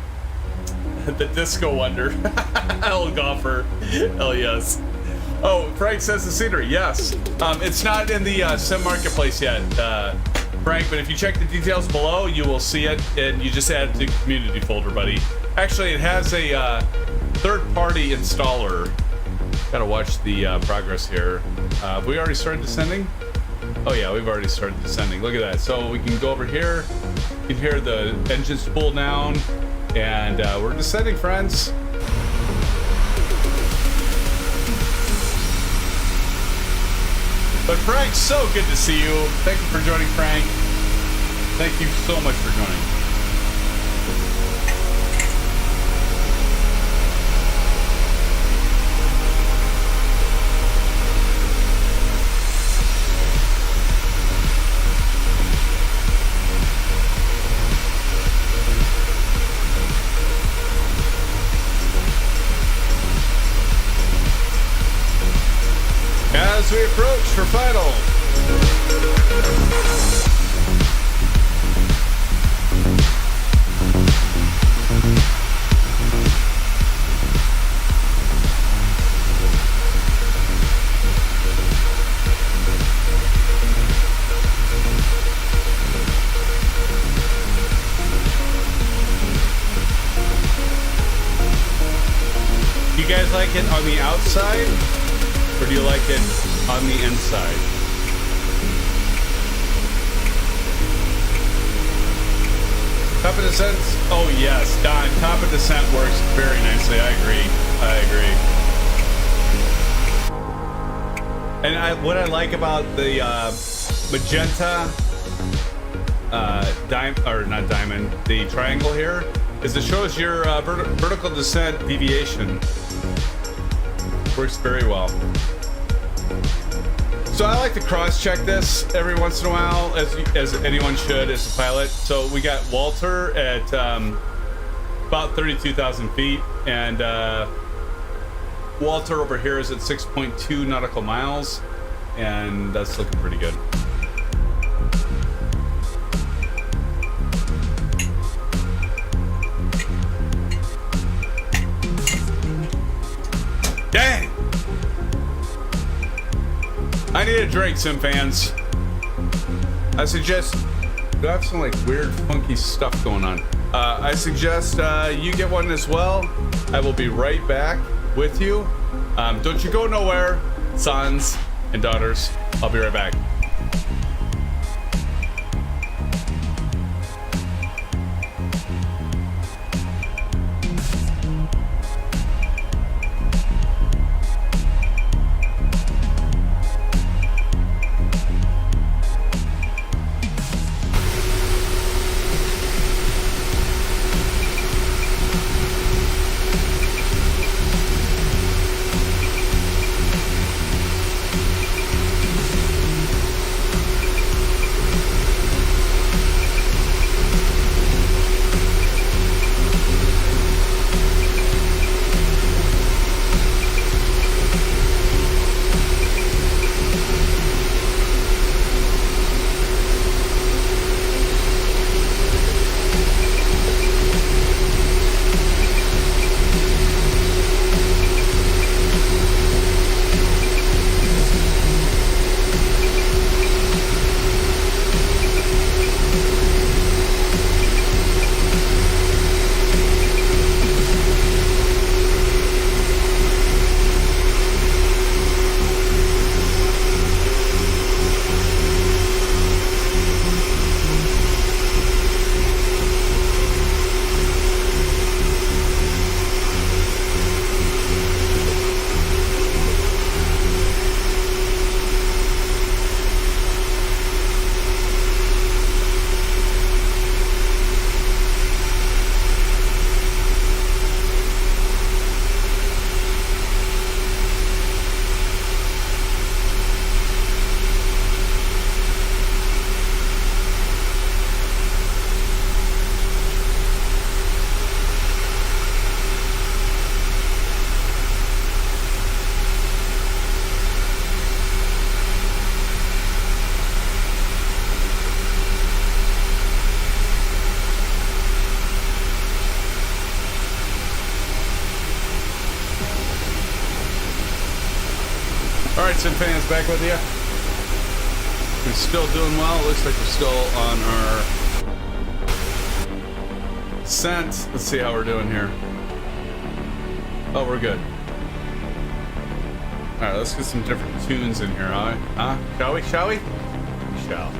The Disco Wonder. Hell, golfer. Hell yes. Oh, Frank says the scenery. Yes. It's not in the Sim Marketplace yet, Frank, but if you check the details below, you will see it, and you just add it to the community folder, buddy. Actually, it has a third-party installer. Gotta watch the progress here. Have we already started descending? Oh yeah, we've already started descending. Look at that. So we can go over here. You can hear the engines spool down, and we're descending, friends. But Frank, so good to see you. Thank you for joining, Frank. Thank you so much for joining. we approach for final. Do you guys like it on the outside, or do you like it on the inside? Top of descent. Oh yes, Don. Top of descent works very nicely. I agree. And what I like about the magenta the triangle here is it shows your vertical descent deviation. Works very well. So I like to cross-check this every once in a while, as anyone should as a pilot. So we got Walter at about 32,000 feet, and Walter over here is at 6.2 nautical miles, and that's looking pretty good. Dang! I need a drink, SimFans. I suggest... Do I have some like weird, funky stuff going on? I suggest you get one as well. I will be right back with you. Don't you go nowhere, sons and daughters. I'll be right back. Alright, SimFans, back with you. We're still doing well. It looks like we're still on our descent. Let's see how we're doing here. Oh, we're good. Alright, let's get some different tunes in here, huh? Shall we? Shall we? We shall.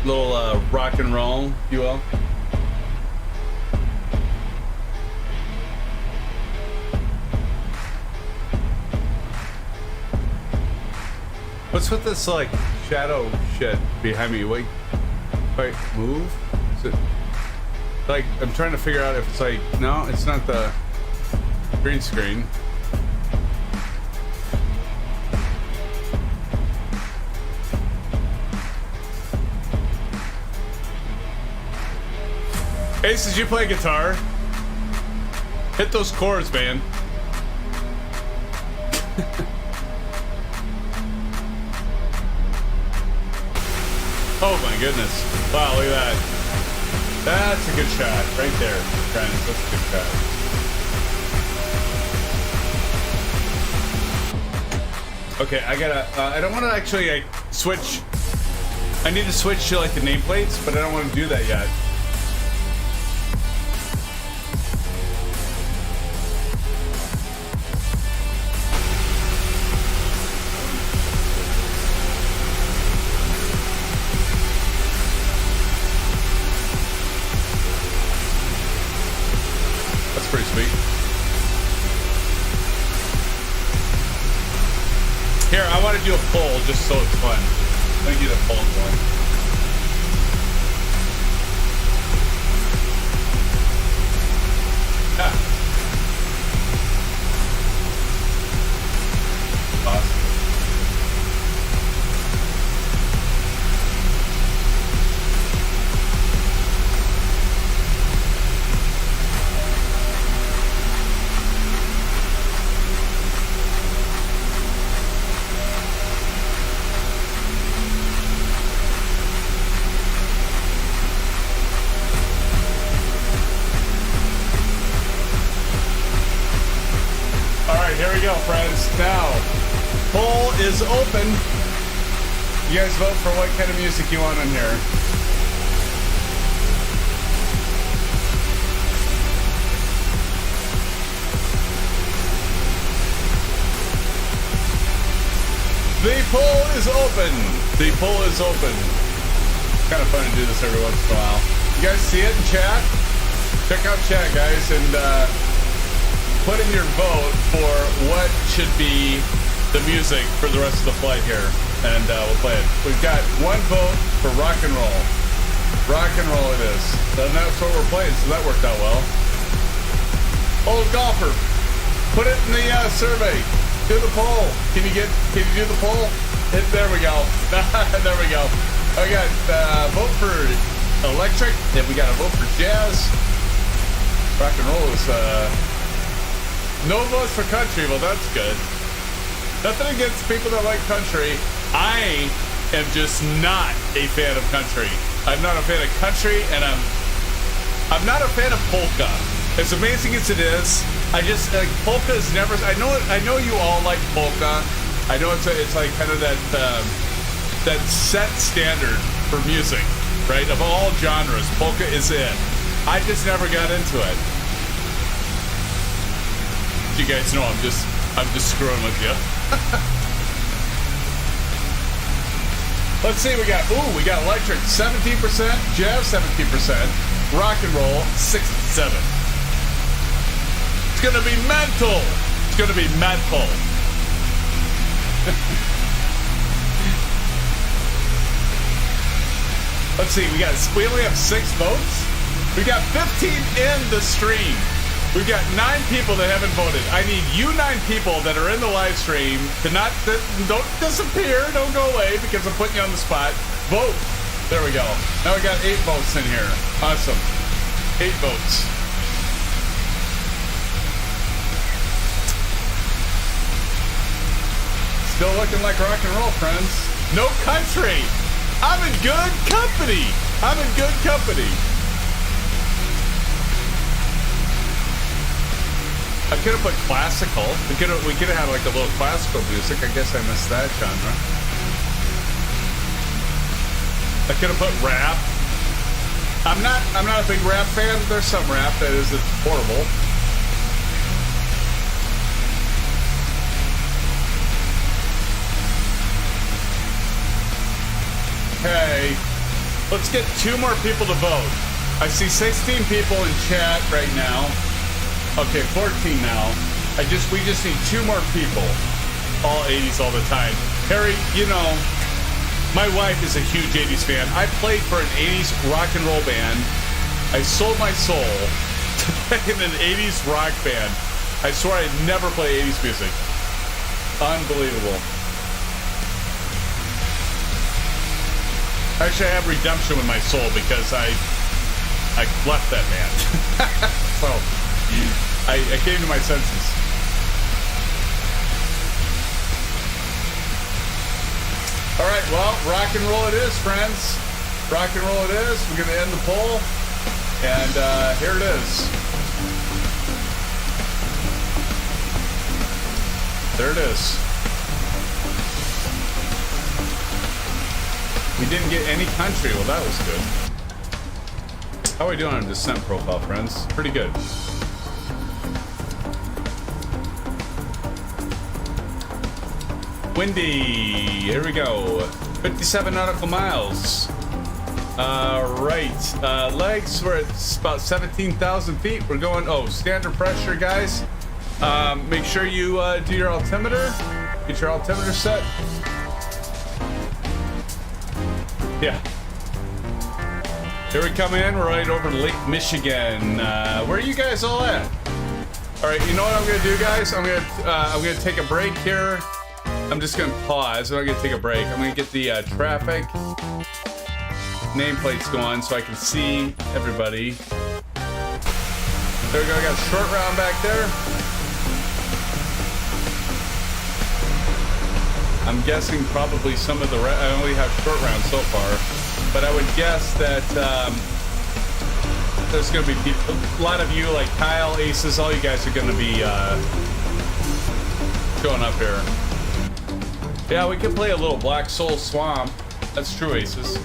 Little rock and roll, if you will. What's with this like shadow shit behind me? Wait, move? Is it like I'm trying to figure out if it's like no, it's not the green screen. Ace, did you play guitar? Hit those chords, man. Oh my goodness. Wow, look at that. That's a good shot right there, friends. That's a good shot. Okay, I gotta, I don't want to actually like, switch. I need to switch to like the nameplates, but I don't want to do that yet. That's pretty sweet. Here, I want to do a poll just so it's fun. Let me get a poll going. Ah. Awesome. Here we go, friends. Now, poll is open. You guys vote for what kind of music you want on here. The poll is open. The poll is open. Kind of fun to do this every once in a while. You guys see it in chat? Check out chat, guys, and put in your vote for what should be the music for the rest of the flight here, and we'll play it. We've got one vote for rock and roll. Rock and roll it is. And that's what we're playing, so that worked out well. Old golfer, put it in the survey. Do the poll. Can you do the poll? There we go. There we go. I got vote for electric, and we got a vote for jazz. Rock and roll is no votes for country. Well, that's good. Nothing against people that like country. I am just not a fan of country. I'm not a fan of country, and I'm not a fan of polka. As amazing as it is, I just like polka is never. I know you all like polka. I know it's like kind of that that set standard for music, right? Of all genres, polka is it. I just never got into it. You guys know I'm just screwing with you. Let's see, we got electric 17%, jazz 17%, rock and roll 67%. It's gonna be mental. It's gonna be mental. Let's see, we only have 6 votes. We got 15 in the stream. We've got 9 people that haven't voted. I need you 9 people that are in the live stream to don't disappear, don't go away because I'm putting you on the spot. Vote. There we go. Now we got 8 votes in here. Awesome. 8 votes. Still looking like rock and roll, friends. No country. I'm in good company. I'm in good company. I could have put classical. We could have had like a little classical music. I guess I missed that genre. I could have put rap. I'm not a big rap fan. There's some rap that is horrible. Okay, let's get 2 more people to vote. I see 16 people in chat right now. Okay, 14 now. We just need 2 more people. All 80s all the time. Harry, you know, my wife is a huge 80s fan. I played for an 80s rock and roll band. I sold my soul to play in an 80s rock band. I swore I'd never play 80s music. Unbelievable. Actually, I have redemption with my soul because I left that man. So I came to my senses. All right, well, rock and roll it is, friends. Rock and roll it is. We're going to end the poll. And here it is. There it is. We didn't get any country. Well, that was good. How are we doing on descent profile, friends? Pretty good. Windy. Here we go. 57 nautical miles. Right. Legs, we're at about 17,000 feet. We're going, standard pressure, guys. Make sure you do your altimeter. Get your altimeter set. Yeah. Here we come in. We're right over Lake Michigan. Where are you guys all at? All right. You know what I'm gonna do, guys? I'm gonna take a break here. I'm just gonna pause. I'm gonna take a break. I'm gonna get the traffic nameplates going so I can see everybody. There we go. I got a short round back there. I'm guessing probably some of the I only have short rounds so far, but I would guess that there's going to be people, a lot of you, like Kyle, ASUS, all you guys are going to be showing up here. Yeah, we can play a little Black Soul Swamp. That's true, ASUS.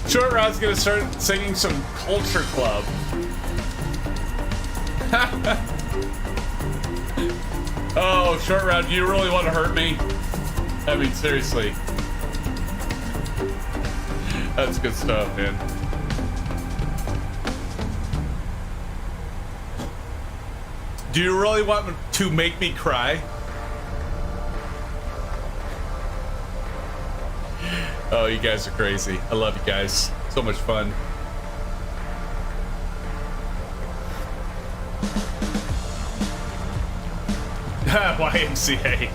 Short Round's gonna start singing some Culture Club. Oh, Short Round, do you really want to hurt me? I mean, seriously. That's good stuff, man. Do you really want to make me cry? Oh, you guys are crazy. I love you guys. So much fun. YMCA.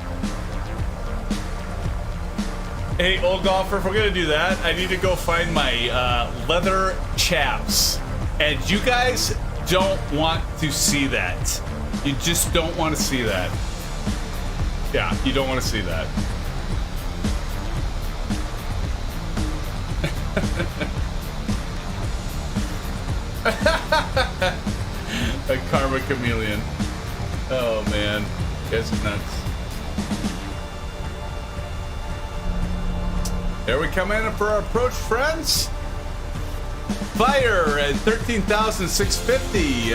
Hey, old golfer, if we're gonna do that, I need to go find my leather chaps. And you guys don't want to see that. You just don't want to see that. Yeah, you don't want to see that. A karma chameleon. Oh man, you guys are nuts. There we come in for our approach, friends. Fire at 13,650.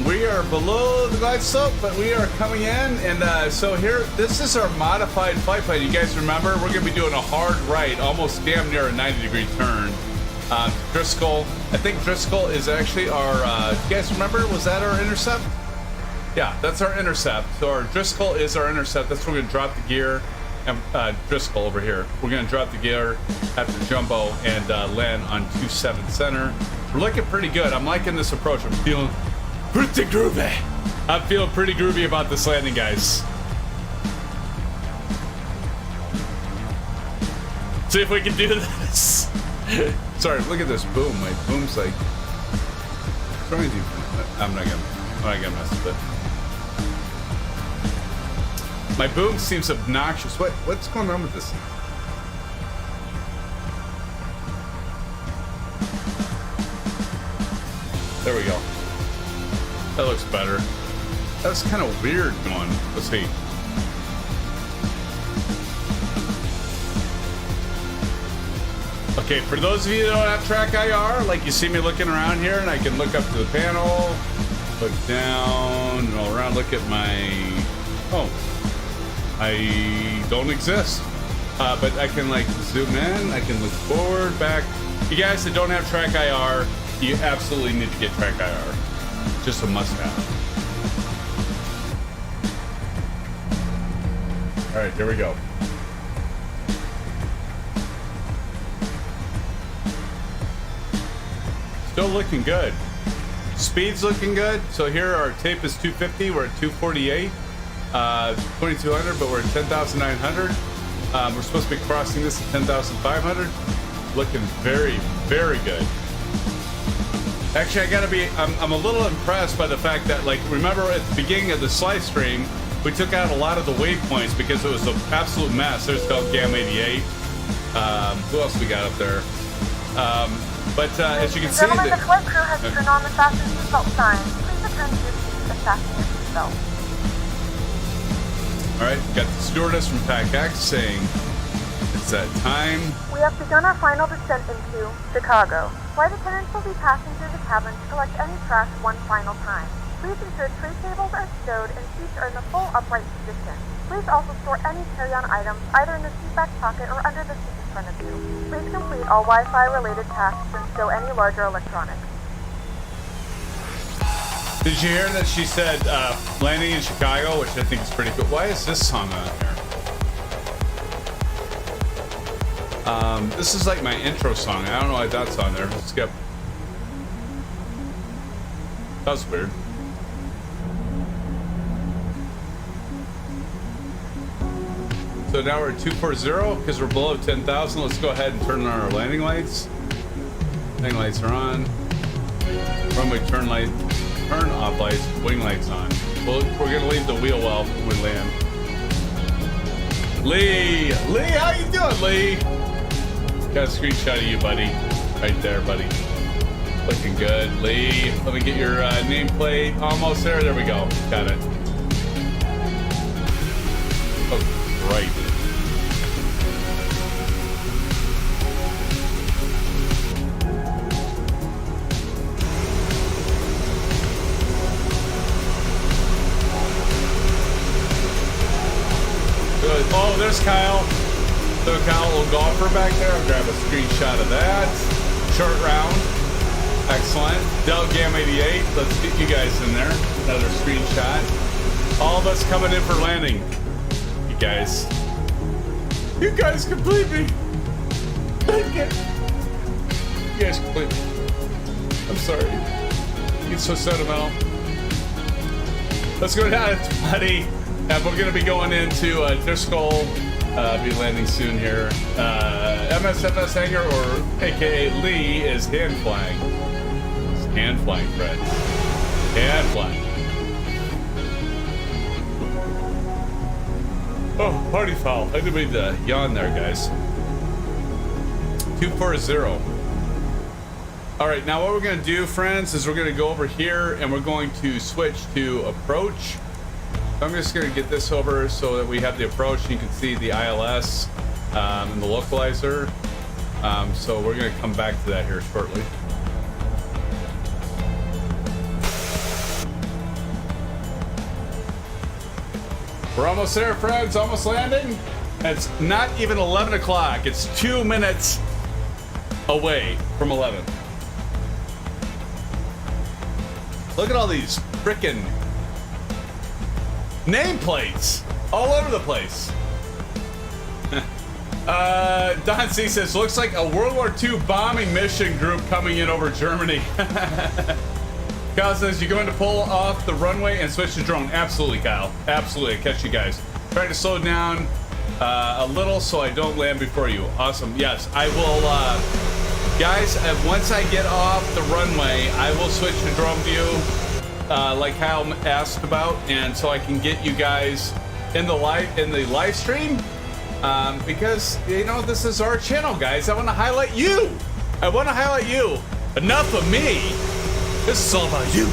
We are below the glide slope, but we are coming in, and so here, this is our modified flight plan. You guys remember, we're gonna be doing a hard right, almost damn near a 90-degree turn. Driscoll, I think Driscoll is actually our, you guys remember, was that our intercept? Yeah, that's our intercept. So our Driscoll is our intercept. That's where we're gonna drop the gear. And Driscoll over here. We're gonna drop the gear at the jumbo and land on 27 center. We're looking pretty good. I'm liking this approach. I'm feeling pretty groovy. I'm feeling pretty groovy about this landing, guys. See if we can do this. Sorry, look at this boom. My boom's like. What's wrong with you? I'm not gonna mess with it. My boom seems obnoxious. What's going on with this thing? There we go. That looks better. That was kind of weird going. Let's see. Okay, for those of you that don't have track IR, like you see me looking around here, and I can look up to the panel, look down, roll around, look at my... Oh. I don't exist, but I can like zoom in, I can look forward, back. You guys that don't have track IR, you absolutely need to get track IR. Just a must-have. All right, here we go. Still looking good. Speed's looking good. So here our tape is 250, we're at 248. 2200, but we're at 10,900. We're supposed to be crossing this at 10,500. Looking very, very good. Actually, I gotta be, I'm a little impressed by the fact that, like, remember at the beginning of this live stream, we took out a lot of the waypoints because it was an absolute mess. There's Gam 88. Who else we got up there? As you can see, gentlemen, the flight crew has turned on the fasten seatbelt sign. Please return to your seats and fasten your seatbelt. All right, got the stewardess from PACX saying it's that time. We have begun our final descent into Chicago. Flight attendants will be passing through the cabin to collect any trash one final time. Please ensure tray tables are stowed and seats are in the full upright position. Please also store any carry-on items either in the seat back pocket or under the seat in front of you. Please complete all Wi-Fi related tasks and stow any larger electronics. Did you hear that she said landing in Chicago, which I think is pretty cool? Why is this song on here? This is like my intro song. I don't know why that's on there. Skip. That was weird. So now we're at 240 because we're below 10,000. Let's go ahead and turn on our landing lights. Landing lights are on. Runway turn off lights, wing lights on. Well, we're gonna leave the wheel well when we land. Lee, how you doing, Lee? Got a screenshot of you, buddy. Right there, buddy. Looking good, Lee. Let me get your nameplate. Almost there. There we go. Got it. Oh, right. Good. Oh, there's Kyle. So Kyle, little golfer back there. I'll grab a screenshot of that. Short round. Excellent. Del Gam 88. Let's get you guys in there. Another screenshot. All of us coming in for landing. You guys. You guys complete me. You guys complete me. I'm sorry. You get so sentimental. Let's go down to 20. We're going to be going into Driscoll. Be landing soon here. MSFS hangar, or aka Lee, is hand flying. It's hand flying, Fred. Hand flying. Oh, party foul. I didn't mean to yawn there, guys. 240. All right, now what we're going to do, friends, is we're going to go over here and we're going to switch to approach. I'm just going to get this over so that we have the approach. You can see the ILS and the localizer. So we're going to come back to that here shortly. We're almost there, friends. Almost landing. It's not even 11 o'clock. It's 2 minutes away from 11. Look at all these frickin' nameplates all over the place. Don C says, looks like a World War II bombing mission group coming in over Germany. Kyle says, you're going to pull off the runway and switch to drone. Absolutely, Kyle. Absolutely. I catch you guys. Trying to slow down a little so I don't land before you. Awesome. Yes, I will. Guys, once I get off the runway, I will switch to drone view. Like Kyle asked about, and so I can get you guys in the live stream, because you know this is our channel, guys. I want to highlight you. Enough of me. This is all about you.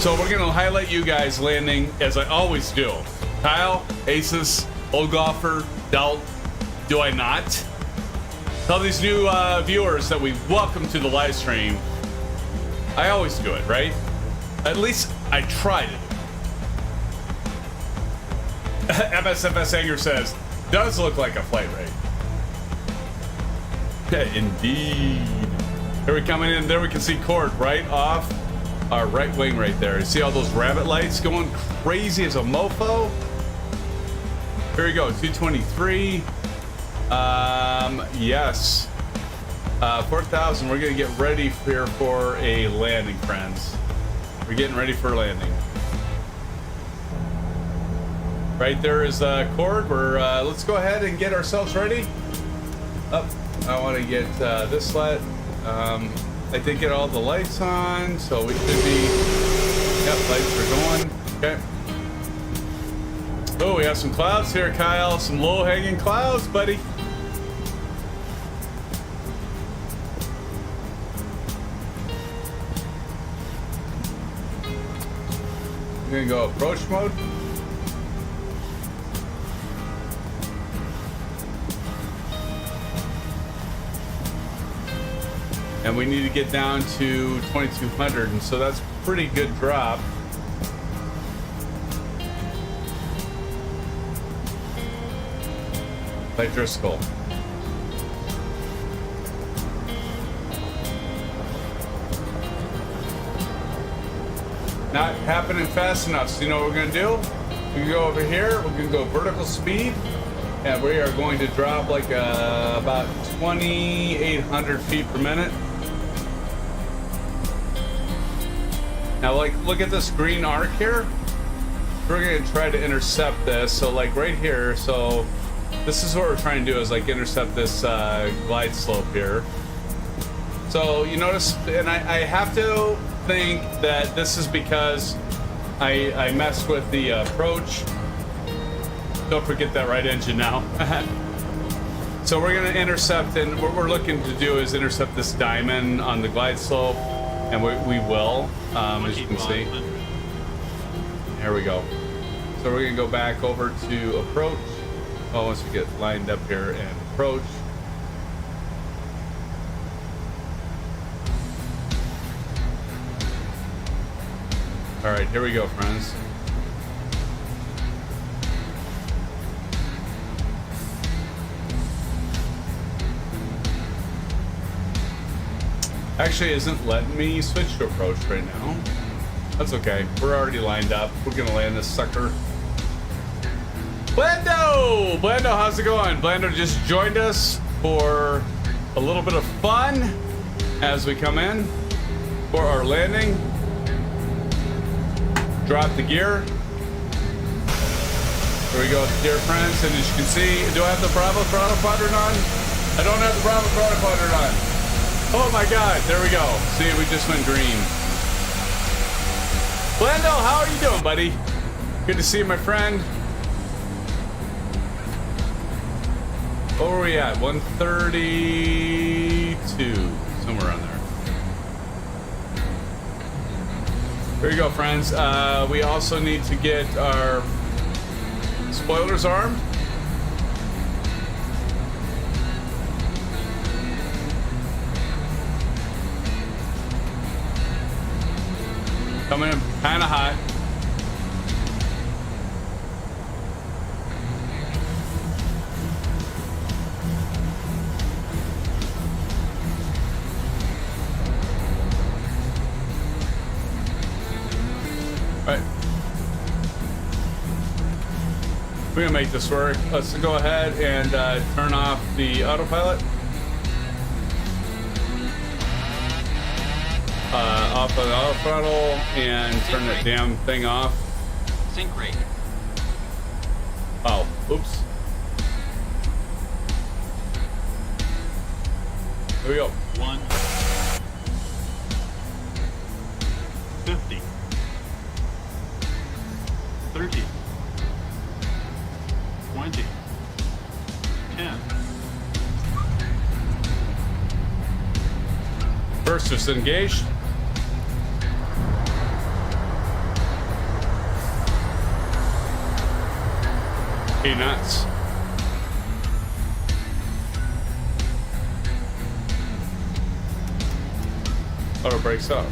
So we're gonna highlight you guys landing as I always do. Kyle, ASUS, old golfer, Delt. Do I not? Tell these new viewers that we welcome to the live stream. I always do it, right? At least I tried it. MSFS Anger says, does look like a flight rate. Indeed. Here we coming in. There we can see KORD right off our right wing right there. You see all those rabbit lights going crazy as a mofo? Here we go, 223. Yes. 4,000. We're gonna get ready here for a landing, friends. We're getting ready for a landing. Right there is KORD. Let's go ahead and get ourselves ready. Up. I want to get this light. I did get all the lights on, so we should be. Yep, lights are going. Okay. Oh, we have some clouds here, Kyle. Some low-hanging clouds, buddy. We're gonna go approach mode. And we need to get down to 2200, and so that's a pretty good drop. By Driscoll. Not happening fast enough. So you know what we're gonna do? We can go over here. We're gonna go vertical speed, and we are going to drop like about 2,800 feet per minute. Now, like, look at this green arc here. We're gonna try to intercept this. So, like right here. So, this is what we're trying to do is like intercept this glide slope here. So you notice, and I have to think that this is because I messed with the approach. Don't forget that right engine now. So we're gonna intercept, and what we're looking to do is intercept this diamond on the glide slope, and we will, as you can see. There we go. So we're gonna go back over to approach. Oh, once we get lined up here and approach. All right, here we go, friends. Actually, isn't letting me switch to approach right now. That's okay. We're already lined up. We're gonna land this sucker. Blando! Blando, how's it going? Blando just joined us for a little bit of fun as we come in for our landing. Drop the gear. There we go, dear friends. And as you can see, do I have the Bravo throttle quadrant on? I don't have the Bravo throttle quadrant on. Oh my God, there we go. See, we just went green. Blando, how are you doing, buddy? Good to see you, my friend. What were we at? 132, somewhere around there. There you go, friends. We also need to get our spoilers armed. Coming in kind of hot. Right. We're gonna make this work. Let's go ahead and turn off the autopilot. Off the auto throttle and turn that damn thing off. Sync rate. Oh, oops. Here we go. 1 50 30 20 10. First is engaged. Hey, nuts. Auto brakes up.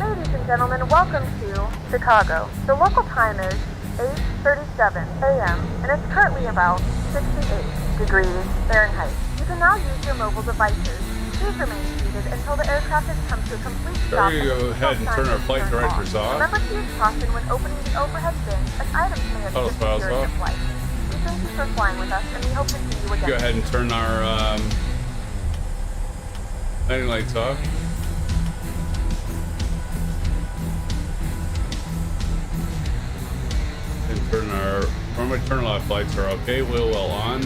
Ladies and gentlemen, welcome to Chicago. The local time is 8:37 a.m. and it's currently about 68 degrees Fahrenheit. You can now use your mobile devices. Please remain seated until the aircraft has come to a complete stop. We're gonna go ahead and turn our flight directors off. Remember to use caution when opening the overhead bins, as items may have shifted during your flight. We thank you for flying with us, and we hope to see you again. Go ahead and turn our landing lights off. And turn our normally turn off lights are okay. Wheel well on.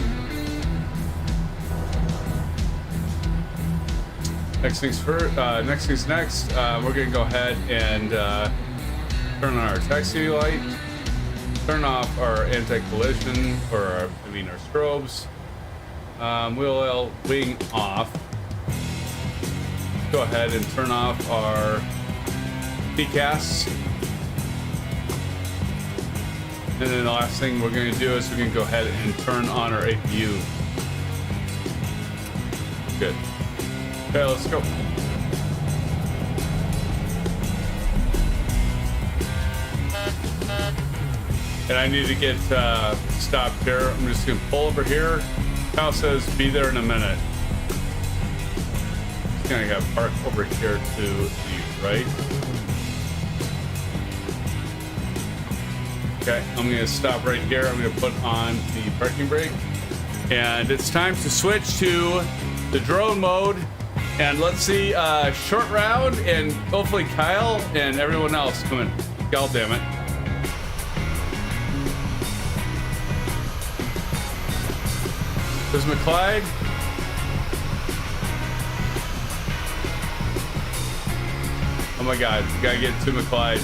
Next things first. Next things next. We're gonna go ahead and turn on our taxi light. Turn off our anti-collision, or our strobes. Wheel well wing off. Go ahead and turn off our PACX. And then the last thing we're going to do is we're going to go ahead and turn on our APU. Good. Okay, let's go. And I need to get stopped here. I'm just going to pull over here. Kyle says be there in a minute. Just going to have park over here to the right. Okay, I'm going to stop right here. I'm going to put on the parking brake. And it's time to switch to the drone mode. And let's see, short round, and hopefully Kyle and everyone else coming. God damn it. There's McClyde. Oh my God, we gotta get to McClyde.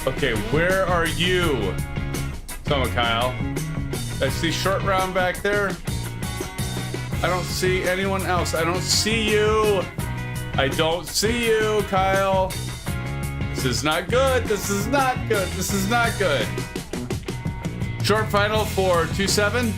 Okay, where are you? Tell me, Kyle. I see short round back there. I don't see anyone else. I don't see you. I don't see you, Kyle. This is not good. This is not good. This is not good. Short final for 2-7.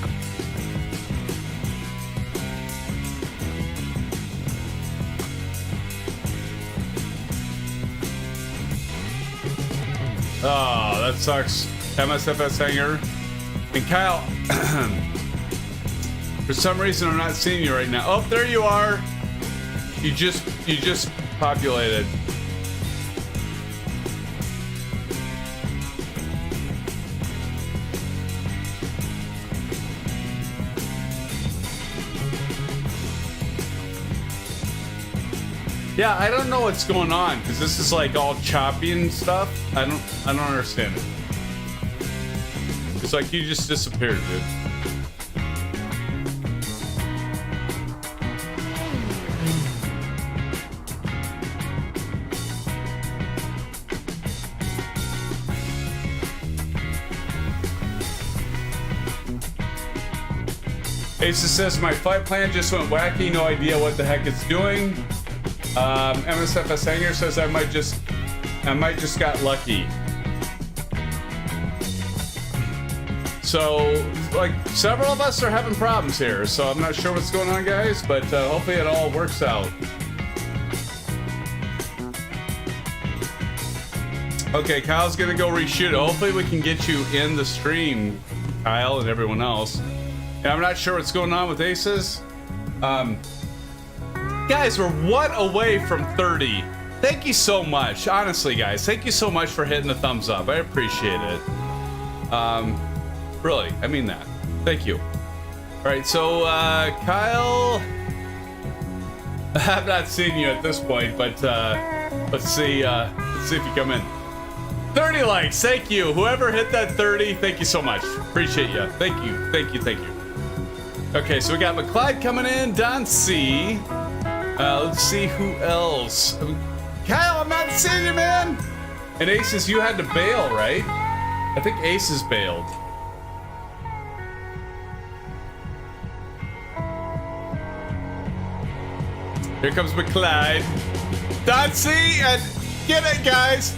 Oh, that sucks. MSFS hanger. And Kyle, for some reason I'm not seeing you right now. Oh, there you are. You just populated. Yeah, I don't know what's going on because this is like all choppy and stuff. I don't understand it. It's like you just disappeared, dude. ASUS says my flight plan just went wacky. No idea what the heck it's doing. MSFS hanger says I might just got lucky. So, like, several of us are having problems here, so I'm not sure what's going on, guys, but hopefully it all works out. Okay, Kyle's gonna go reshoot it. Hopefully we can get you in the stream, Kyle and everyone else. And I'm not sure what's going on with ASUS. Guys, we're 1 away from 30. Thank you so much. Honestly, guys, thank you so much for hitting the thumbs up. I appreciate it. Really, I mean that. Thank you. All right, so Kyle, I've not seen you at this point, but let's see if you come in. 30 likes, thank you. Whoever hit that 30, thank you so much. Appreciate you. Thank you, thank you, thank you. Okay, so we got McClyde coming in, Don C. Let's see who else. Kyle, I'm not seeing you, man. And ASUS, you had to bail, right? I think ASUS bailed. Here comes McClyde. Don C, and get it, guys.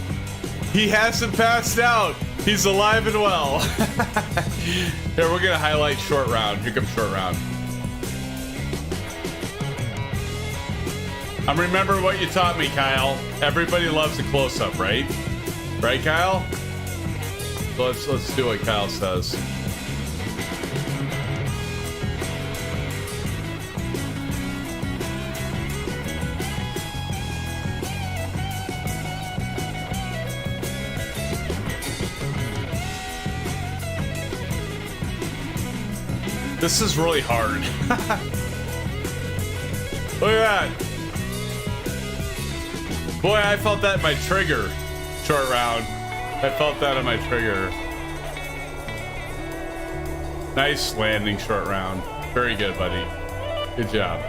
He hasn't passed out. He's alive and well. Here, we're gonna highlight short round. Here comes short round. I'm remembering what you taught me, Kyle. Everybody loves a close-up, right? Right, Kyle? Let's do what Kyle says. This is really hard. Look at that. Boy, I felt that in my trigger. Short round. I felt that in my trigger. Nice landing, short round. Very good, buddy. Good job.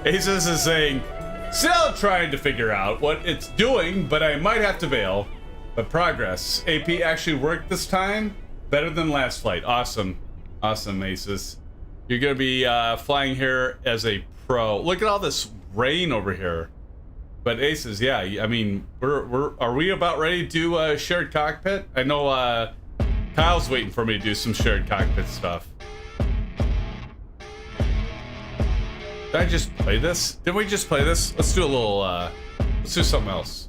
ASUS is saying, still trying to figure out what it's doing, but I might have to bail. But progress. AP actually worked this time. Better than last flight. Awesome. Awesome, ASUS. You're going to be flying here as a pro. Look at all this rain over here. But ASUS, yeah, I mean, are we about ready to do a shared cockpit? I know Kyle's waiting for me to do some shared cockpit stuff. Did I just play this? Didn't we just play this? Let's do a little, let's do something else.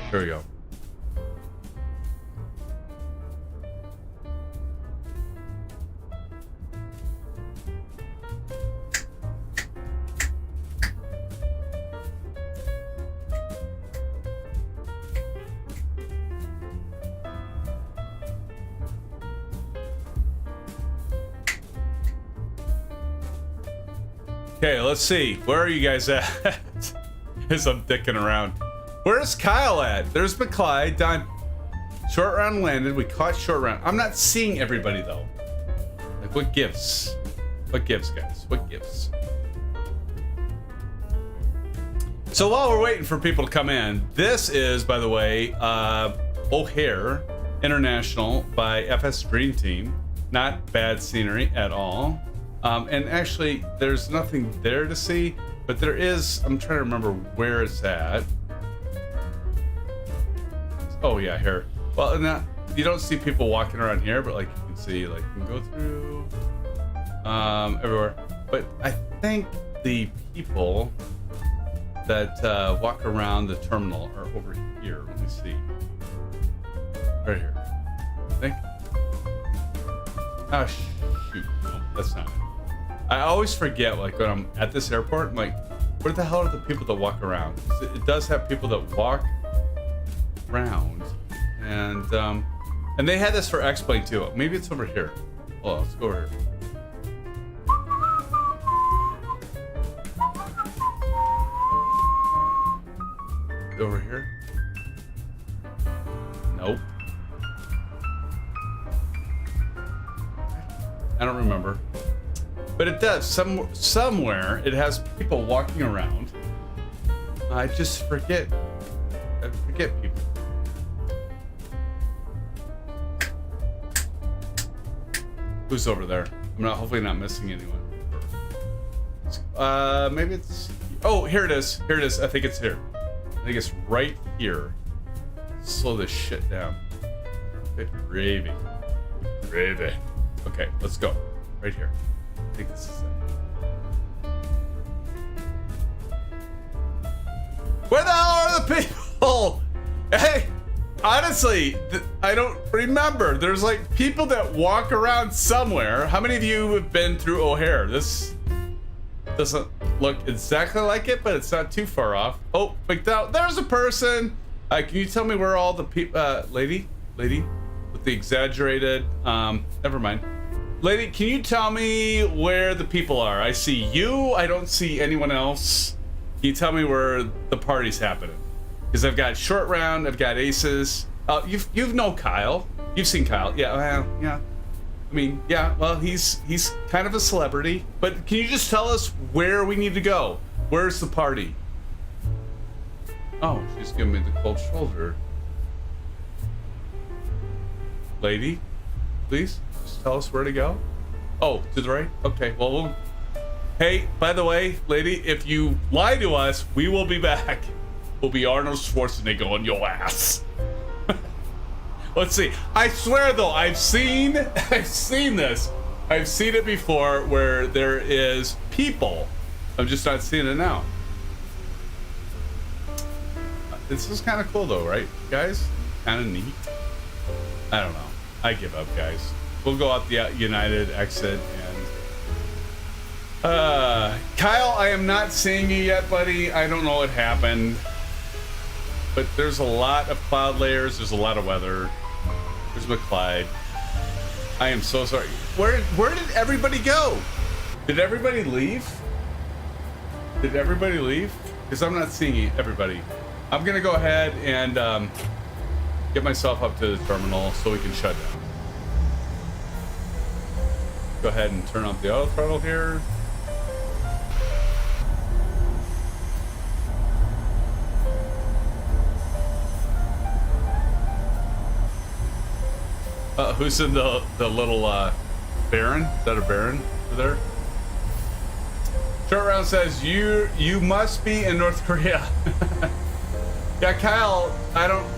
Here we go. Okay, let's see. Where are you guys at? As I'm dicking around. Where's Kyle at? There's McClyde. Done. Short round landed. We caught short round. I'm not seeing everybody though. Like, what gives? What gives, guys? What gives? So while we're waiting for people to come in, this is, by the way, O'Hare International by FS Dream Team. Not bad scenery at all. And actually, there's nothing there to see, but there is. I'm trying to remember where it's at. Oh yeah, here. Well, not, you don't see people walking around here, but like you can see, like you can go through everywhere. But I think the people that walk around the terminal are over here. Let me see. Right here. I think. Oh shoot! No, that's not it. I always forget, like when I'm at this airport, I'm like, where the hell are the people that walk around? It does have people that walk around, and they had this for X-Plane too. Maybe it's over here. Oh, let's go over here. Over here? Nope. I don't remember. But it does. Somewhere it has people walking around. I just forget. I forget people. Who's over there? I'm not. Hopefully not missing anyone. Maybe it's. Oh, here it is. Here it is. I think it's here. I think it's right here. Slow this shit down. Good gravy. Gravy. Okay, let's go. Right here. I think this is it. Where the hell are the people? Hey, honestly, I don't remember. There's like people that walk around somewhere. How many of you have been through O'Hare? This doesn't look exactly like it, but it's not too far off. Oh, McDowell, there's a person. Can you tell me where all the people, lady with the exaggerated, never mind. Lady, can you tell me where the people are? I see you. I don't see anyone else. Can you tell me where the party's happening? Because I've got short round. I've got aces. You've know Kyle. You've seen Kyle. Yeah. Well, yeah. I mean, yeah. Well, he's kind of a celebrity. But can you just tell us where we need to go? Where's the party? Oh, she's giving me the cold shoulder. Lady, please. Tell us where to go. Oh, to the right? Okay, well, hey, by the way, lady, if you lie to us, we will be back. We'll be Arnold Schwarzenegger on your ass. Let's see. I swear though, I've seen this. I've seen it before where there is people. I'm just not seeing it now. This is kind of cool though, right, guys? Kind of neat. I don't know. I give up, guys. We'll go out the United exit and Kyle, I am not seeing you yet, buddy. I don't know what happened. but there's a lot of cloud layers. There's a lot of weather. There's McClyde. I am so sorry. Where did everybody go? Did everybody leave? Did everybody leave? Because I'm not seeing everybody. I'm gonna go ahead and get myself up to the terminal so we can shut down. Go ahead and turn up the auto throttle here. Who's in the little Baron? Is that a Baron over there? Short Round says you must be in North Korea. Yeah, Kyle,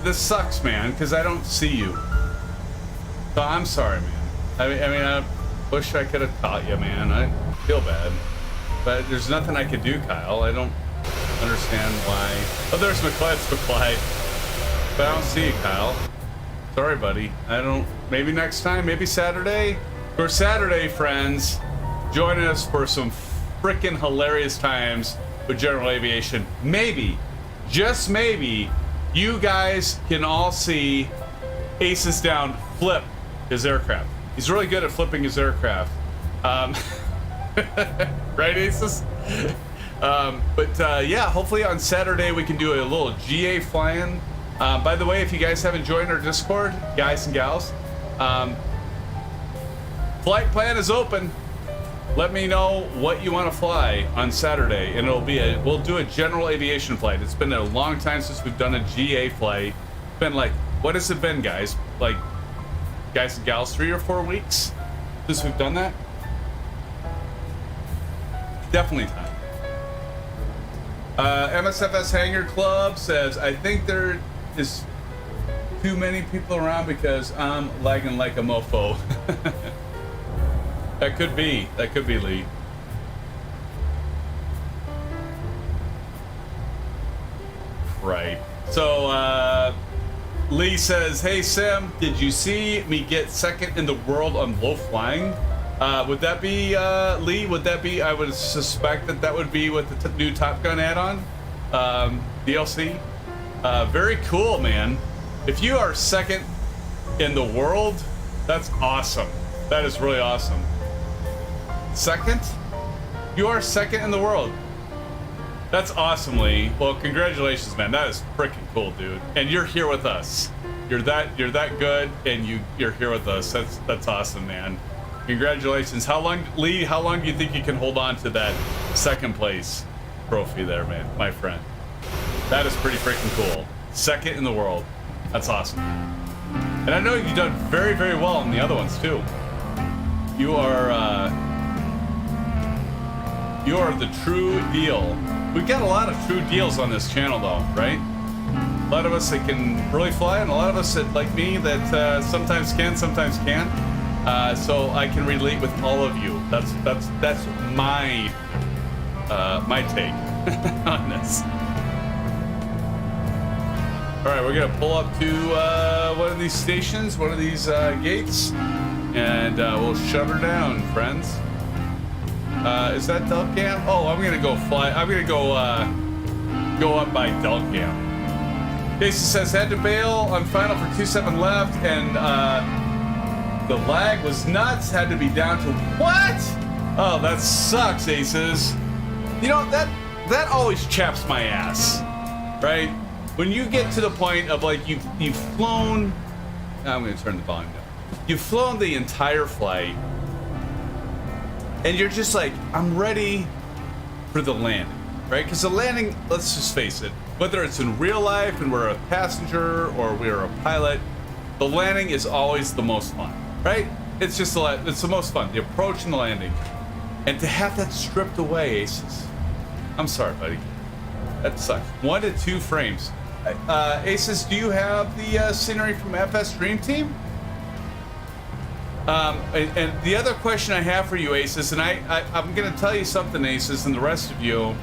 this sucks, man, because I don't see you. So I'm sorry, man. I mean, I wish I could have taught you, man. I feel bad, but there's nothing I could do, Kyle. I don't understand why. Oh, there's McClyde, but I don't see you, Kyle. Sorry, buddy. Maybe next time, maybe Saturday. For Saturday, friends, join us for some freaking hilarious times with general aviation. Maybe, just maybe, you guys can all see ASUS Down flip his aircraft. He's really good at flipping his aircraft. Right, ASUS? Yeah, hopefully on Saturday we can do a little GA fly-in. By the way, if you guys haven't joined our Discord, guys and gals, flight plan is open. Let me know what you want to fly on Saturday, and we'll do a general aviation flight. It's been a long time since we've done a GA flight. It's been like, what has it been, guys? Like, guys and gals, 3 or 4 weeks since we've done that? Definitely time. MSFS Hangar Club says, I think there is too many people around because I'm lagging like a mofo. That could be Lee. Right. So Lee says, hey Sim, did you see me get second in the world on low flying? Would that be Lee? Would that be? I would suspect that would be with the new Top Gun add-on DLC. Very cool, man. If you are second in the world, that's awesome. That is really awesome. Second? You are second in the world. That's awesome, Lee. Well, congratulations, man. That is freaking cool, dude. And you're here with us. You're that good, and you're here with us. That's awesome, man. Congratulations. How long, Lee? How long do you think you can hold on to that second place trophy there, man, my friend? That is pretty freaking cool. Second in the world. That's awesome. And I know you've done very, very well in the other ones too. You are the true deal. We've got a lot of true deals on this channel, though, right? A lot of us that can really fly, and a lot of us that, like me, that sometimes can, sometimes can't. So I can relate with all of you. That's my my take on this. All right, we're gonna pull up to one of these stations, one of these gates, and we'll shut her down, friends. Is that Delcam? Oh, I'm gonna go fly. I'm gonna go up by Delcam. Jason says had to bail on final for 27 left, and the lag was nuts. Had to be down to what? Oh, that sucks, Aces. You know that always chaps my ass, right? When you get to the point of like you've flown. I'm gonna turn the volume down. You've flown the entire flight, and you're just like, I'm ready for the landing, right? Because the landing, let's just face it, whether it's in real life and we're a passenger or we're a pilot, the landing is always the most fun, right? It's the most fun, the approach and the landing. And to have that stripped away, Aces, I'm sorry, buddy. That sucks. 1 to 2 frames. Aces, do you have the scenery from FS Dream Team? And the other question I have for you, Aces, and I'm going to tell you something, Aces, and the rest of you.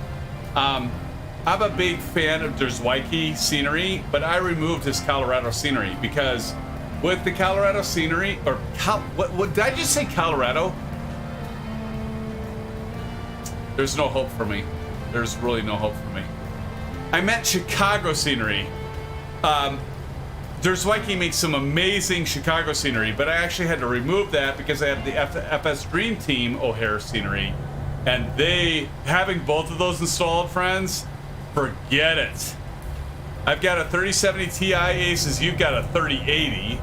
I'm a big fan of Derzwiki scenery, but I removed his Colorado scenery because with the Colorado scenery, or what did I just say, Colorado? There's no hope for me. There's really no hope for me. I meant Chicago scenery. Derzwecki makes some amazing Chicago scenery, but I actually had to remove that because I have the FS Dream Team O'Hare scenery, and having both of those installed, friends, forget it. I've got a 3070 Ti Asus, you've got a 3080,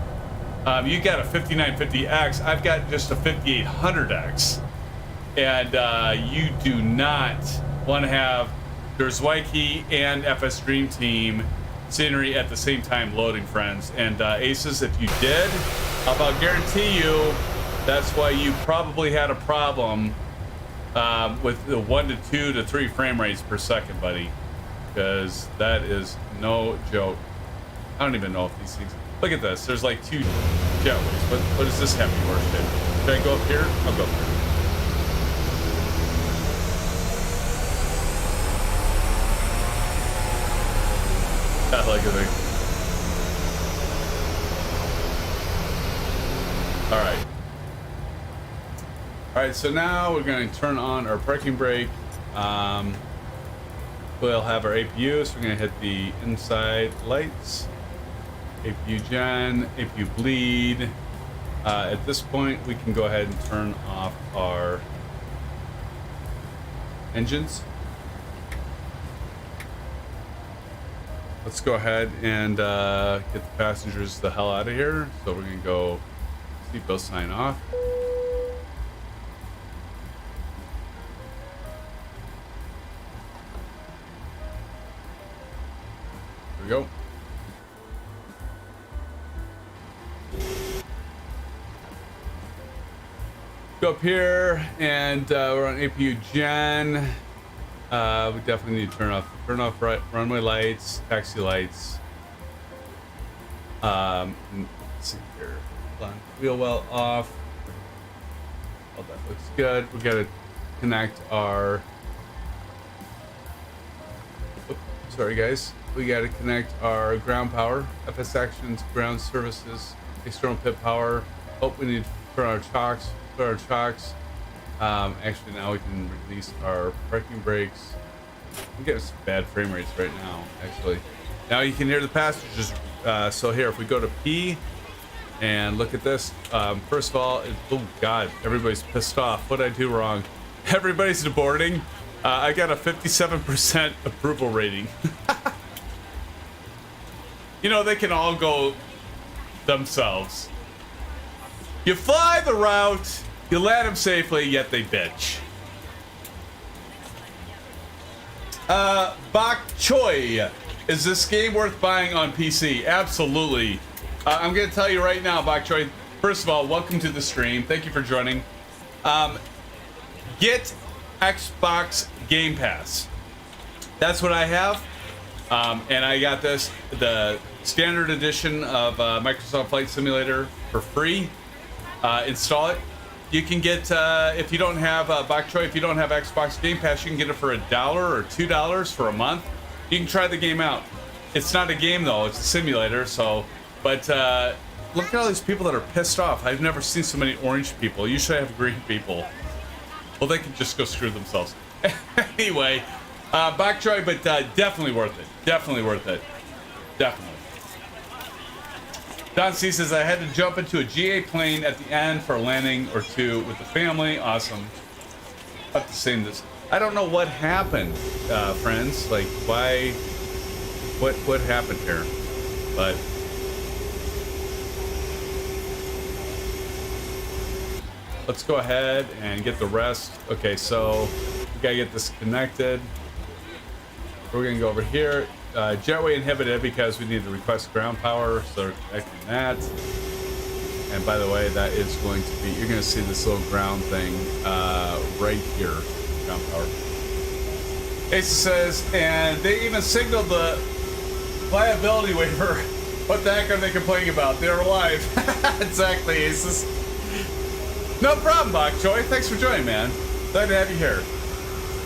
you got a 5950X, I've got just a 5800X, and you do not want to have Derzwecki and FS Dream Team scenery at the same time loading, friends. And ASUS, if you did, I'll about guarantee you that's why you probably had a problem with the 1 to 2 to 3 frame rates per second, buddy, because that is no joke. I don't even know if these things, look at this, there's like 2 jetways. What does this have to work in? Should I go up here? I'll go up here. I like it. All right, so now we're going to turn on our parking brake. We'll have our APU, so we're going to hit the inside lights. APU gen, APU bleed. At this point, we can go ahead and turn off our engines. Let's go ahead and get the passengers the hell out of here. So we're gonna go seatbelt sign off. Here we go. Go up here, and we're on APU gen. We definitely need to turn off runway lights, taxi lights. Let's see here. Hold on. Wheel well off. Oh, that looks good. We gotta connect our. Oops, sorry, guys. We gotta connect our ground power, FS Actions, ground services, external pit power. Oh, we need to turn our chocks. Put our chocks. Actually, now we can release our parking brakes. I'm getting some bad frame rates right now, actually. Now you can hear the passengers. So here, if we go to P and look at this, first of all, oh God, everybody's pissed off. What did I do wrong? Everybody's deboarding. I got a 57% approval rating. You know, they can all go themselves. You fly the route, you land them safely, yet they bitch. Bok Choi, is this game worth buying on PC? Absolutely. I'm gonna tell you right now, Bok Choi, first of all, welcome to the stream. Thank you for joining. Get Xbox Game Pass. That's what I have. And I got the standard edition of Microsoft Flight Simulator for free. Install it. You can get, if you don't have, Bok Choi, if you don't have Xbox Game Pass, you can get it for $1 or $2 for a month. You can try the game out. It's not a game though, it's a simulator, so, but look at all these people that are pissed off. I've never seen so many orange people. Usually I have green people. Well, they can just go screw themselves. Anyway, Bok Choi, but definitely worth it. Definitely worth it. Definitely. Don C says, I had to jump into a GA plane at the end for a landing or two with the family. Awesome. I have to say this. I don't know what happened, friends. Like, why? What happened here? But let's go ahead and get the rest. Okay, so we gotta get this connected. We're gonna go over here. Jetway inhibited because we need to request ground power, so we're connecting that. And by the way, that is going to be, you're going to see this little ground thing right here, ground power. ASUS says, and they even signaled the liability waiver. What the heck are they complaining about? They're alive. Exactly, ASUS. No problem, Bok Choi. Thanks for joining, man. Glad to have you here.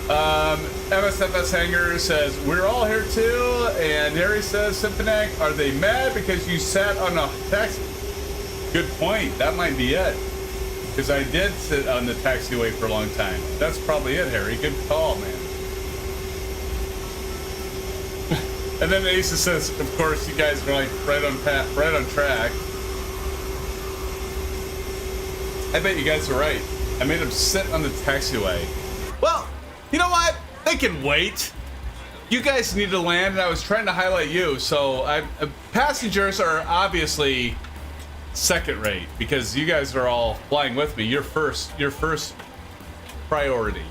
MSFS Hanger says, we're all here too. And Harry says, Symphonic, are they mad because you sat on a taxi? Good point. That might be it. Because I did sit on the taxiway for a long time. That's probably it, Harry. Good call, man. And then ASUS says, of course, you guys are like right on track. I bet you guys are right. I made them sit on the taxiway. Well, you know what? They can wait. You guys need to land, and I was trying to highlight you. So passengers are obviously second rate because you guys are all flying with me. You're first priority.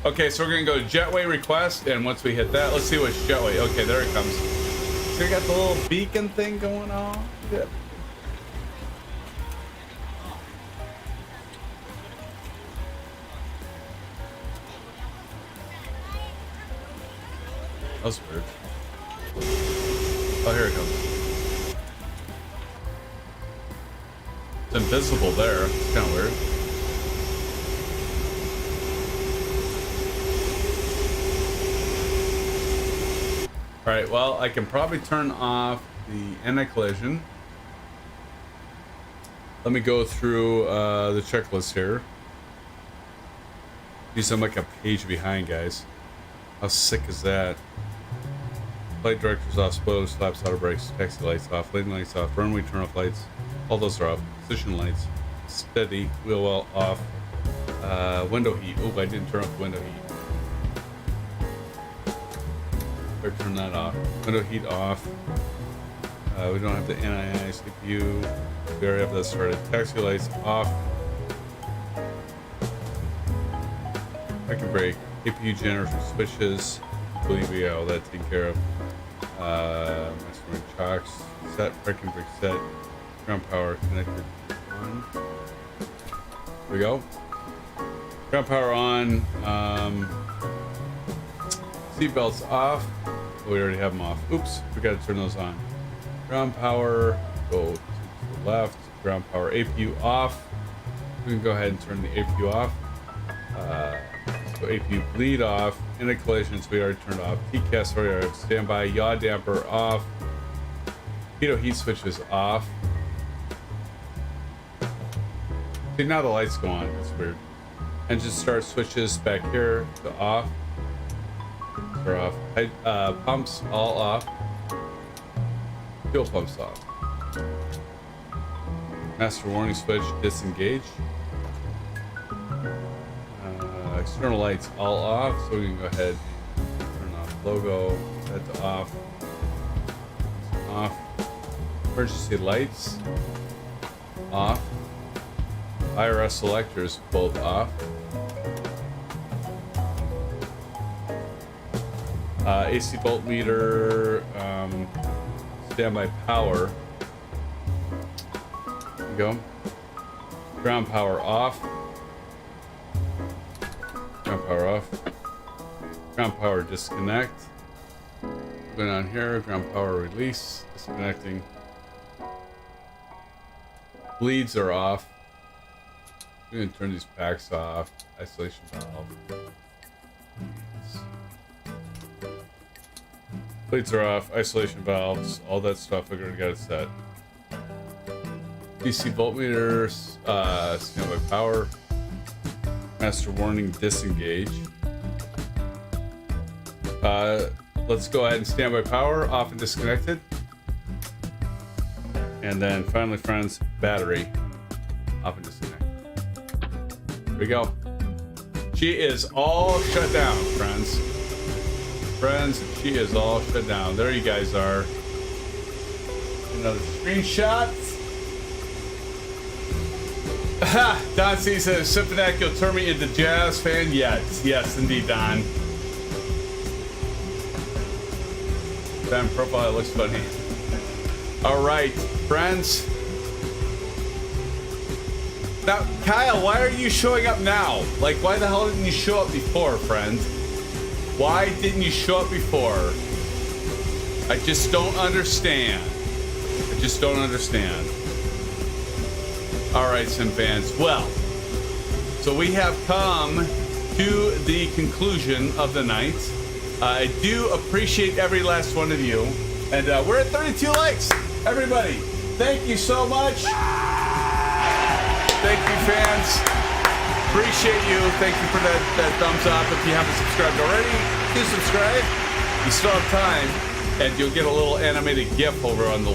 Okay, so we're gonna go jetway request, and once we hit that, let's see which jetway. Okay, there it comes. So you got the little beacon thing going on. Yeah. That was weird. Oh, here it comes. It's invisible there. It's kind of weird. All right, well, I can probably turn off the anti-collision. Let me go through the checklist here. Geez, I'm like a page behind, guys. How sick is that? Flight directors off, spoilers, flaps, auto brakes, taxi lights off, landing lights off, runway turn off lights. All those are off. Position lights, steady, wheel well off. Window heat. Oh, I didn't turn off the window heat. Better turn that off. Window heat off. We don't have the NII CPU. We already have that started. Taxi lights off. Second brake. APU generator switches. I believe we got all that taken care of. Master chocks. Set. Braking brake set. Ground power connected on. There we go. Ground power on. Seat belts off. We already have them off. Oops, we gotta turn those on. Ground power, go to the left. Ground power, APU off. We can go ahead and turn the APU off. So APU bleed off. Anti-collisions we already turned off. TCAS already have standby. Yaw damper off. Pitot heat switch is off. See, now the lights go on. That's weird. Engine start switches back here to off. They're off. Pumps all off. Fuel pumps off. Master warning switch disengage. External lights all off, so we can go ahead and turn off logo. That's off. Off. Emergency lights off. IRS selectors both off. AC voltmeter, standby power. There we go. Ground power off. Ground power off. Ground power disconnect. Going on here. Ground power release. Disconnecting. Bleeds are off. I'm going to turn these packs off. Isolation valve. Plates are off, isolation valves, all that stuff. I already got it set. DC voltmeter, standby power. Master warning disengage. Let's go ahead and standby power off and disconnected. And then finally, friends, battery off and disconnected. Here we go. She is all shut down, friends. She is all shut down. There you guys are. Another screenshot. Don C says, Symphonic, you'll turn me into jazz fan? Yes, indeed, Don. Fan profile looks funny. All right, friends. Now, Kyle, why are you showing up now? Like, why the hell didn't you show up before, friend? Why didn't you show up before? I just don't understand. All right, SimFans. Well, so we have come to the conclusion of the night. I do appreciate every last one of you. And we're at 32 likes. Everybody, thank you so much. Thank you, fans. Appreciate you. Thank you for that thumbs up. If you haven't subscribed already, do subscribe. You still have time. and you'll get a little animated GIF over on the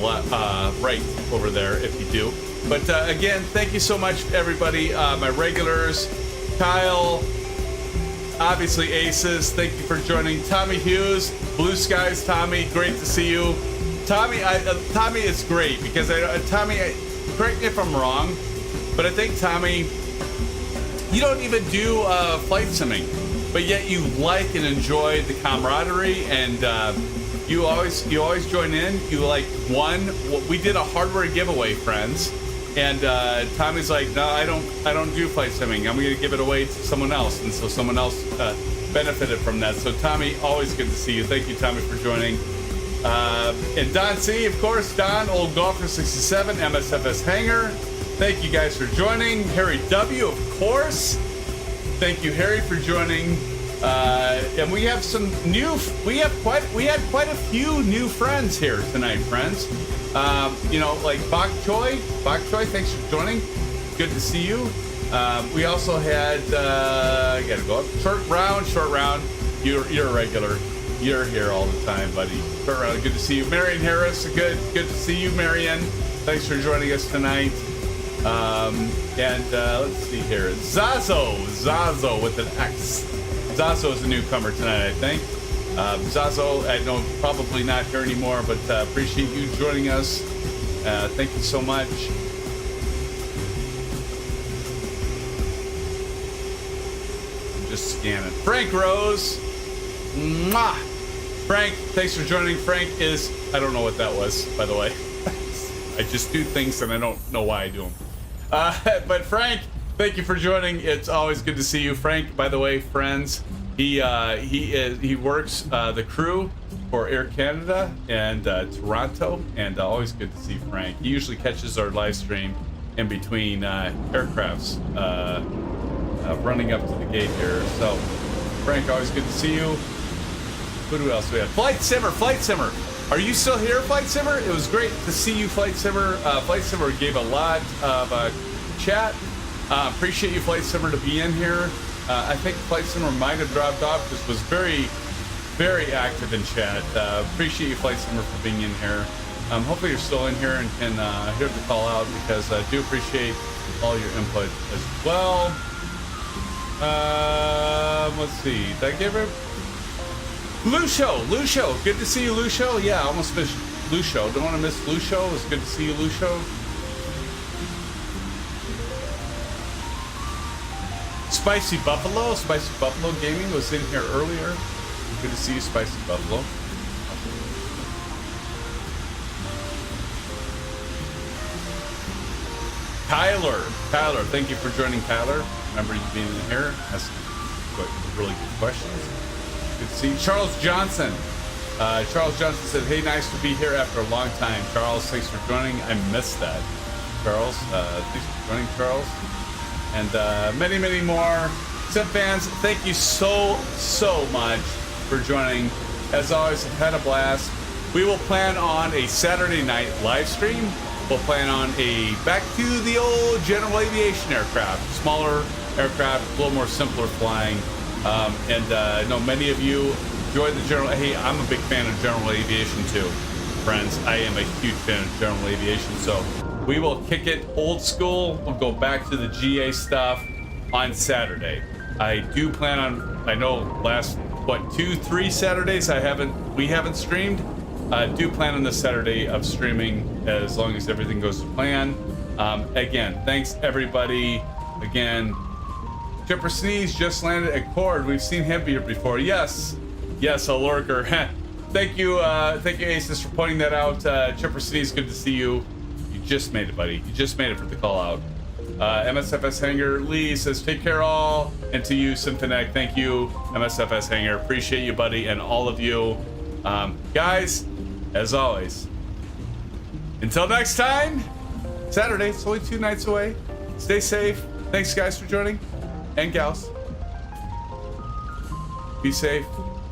right over there if you do. But again, thank you so much, everybody. My regulars, Kyle, obviously ASUS, thank you for joining. Tommy Hughes, Blue Skies, Tommy, great to see you. Tommy, Tommy is great because Tommy, correct me if I'm wrong, but I think Tommy, you don't even do flight simming, but yet you like and enjoy the camaraderie, and you always join in. You we did a hardware giveaway, friends, and Tommy's like, no, I don't do flight simming. I'm gonna give it away to someone else, and so someone else benefited from that. So Tommy, always good to see you. Thank you, Tommy, for joining. And Don C, of course, Don, Old Golfer 67, MSFS Hangar. Thank you guys for joining. Harry W, of course. Thank you, Harry, for joining. And we have some new. We had quite a few new friends here tonight, friends. Like Bok Choi. Bok Choi, thanks for joining. Good to see you. We also had. I gotta go up. Short round. You're a regular. You're here all the time, buddy. Short round. Good to see you, Marion Harris. Good to see you, Marion. Thanks for joining us tonight. Let's see here. Zazo with an X. Zazo is a newcomer tonight, I think. Zazo, I know probably not here anymore, but appreciate you joining us. Thank you so much. I'm just scanning. Frank Rose. Mwah! Frank, thanks for joining. Frank is, I don't know what that was, by the way. I just do things and I don't know why I do them. But Frank, thank you for joining. It's always good to see you. Frank, by the way, friends, he works the crew for Air Canada and Toronto, and always good to see Frank. He usually catches our live stream in between aircrafts running up to the gate here. So Frank, always good to see you. Who else we have? Flight Simmer. Are you still here, Flight Simmer? It was great to see you, Flight Simmer. Flight Simmer gave a lot of chat. Appreciate you, Flight Simmer, to be in here. I think Flight Simmer might have dropped off because was very, very active in chat. Appreciate you, Flight Simmer, for being in here. Hopefully you're still in here and can hear the call out, because I do appreciate all your input as well. Let's see. Did I give it? Lucio, good to see you, Lucio. Yeah, I almost missed Lucio. Don't want to miss Lucio. It's good to see you, Lucio. Spicy Buffalo Gaming was in here earlier. Good to see you, Spicy Buffalo. Tyler, thank you for joining, Tyler. Remember you being in here. That's some really good questions. Good to see you. Charles Johnson said, hey, nice to be here after a long time. Charles, thanks for joining. I missed that. Charles, thanks for joining, Charles. And many, many more. SimFans, thank you so much for joining. As always, I've had a blast. We will plan on a Saturday night live stream. We'll plan on a back to the old general aviation aircraft. Smaller aircraft, a little more simpler flying. I know many of you enjoy the general. Hey, I'm a big fan of general aviation too, friends. I am a huge fan of general aviation. So we will kick it old school. We'll go back to the GA stuff on Saturday. I do plan on, I know last, 2-3 Saturdays we haven't streamed. I do plan on this Saturday of streaming as long as everything goes to plan. Again, thanks everybody. Again, Chipper Sneeze just landed at KORD. We've seen him here before. Yes, a lurker. Thank you, ASUS, for pointing that out. Chipper Sneeze, good to see you. You just made it, buddy. You just made it for the call out. MSFS Hangar Lee says, take care all. And to you, Symphonic, thank you, MSFS Hangar. Appreciate you, buddy, and all of you. Guys, as always, until next time, Saturday, it's only 2 nights away. Stay safe. Thanks, guys, for joining. And gals. Be safe.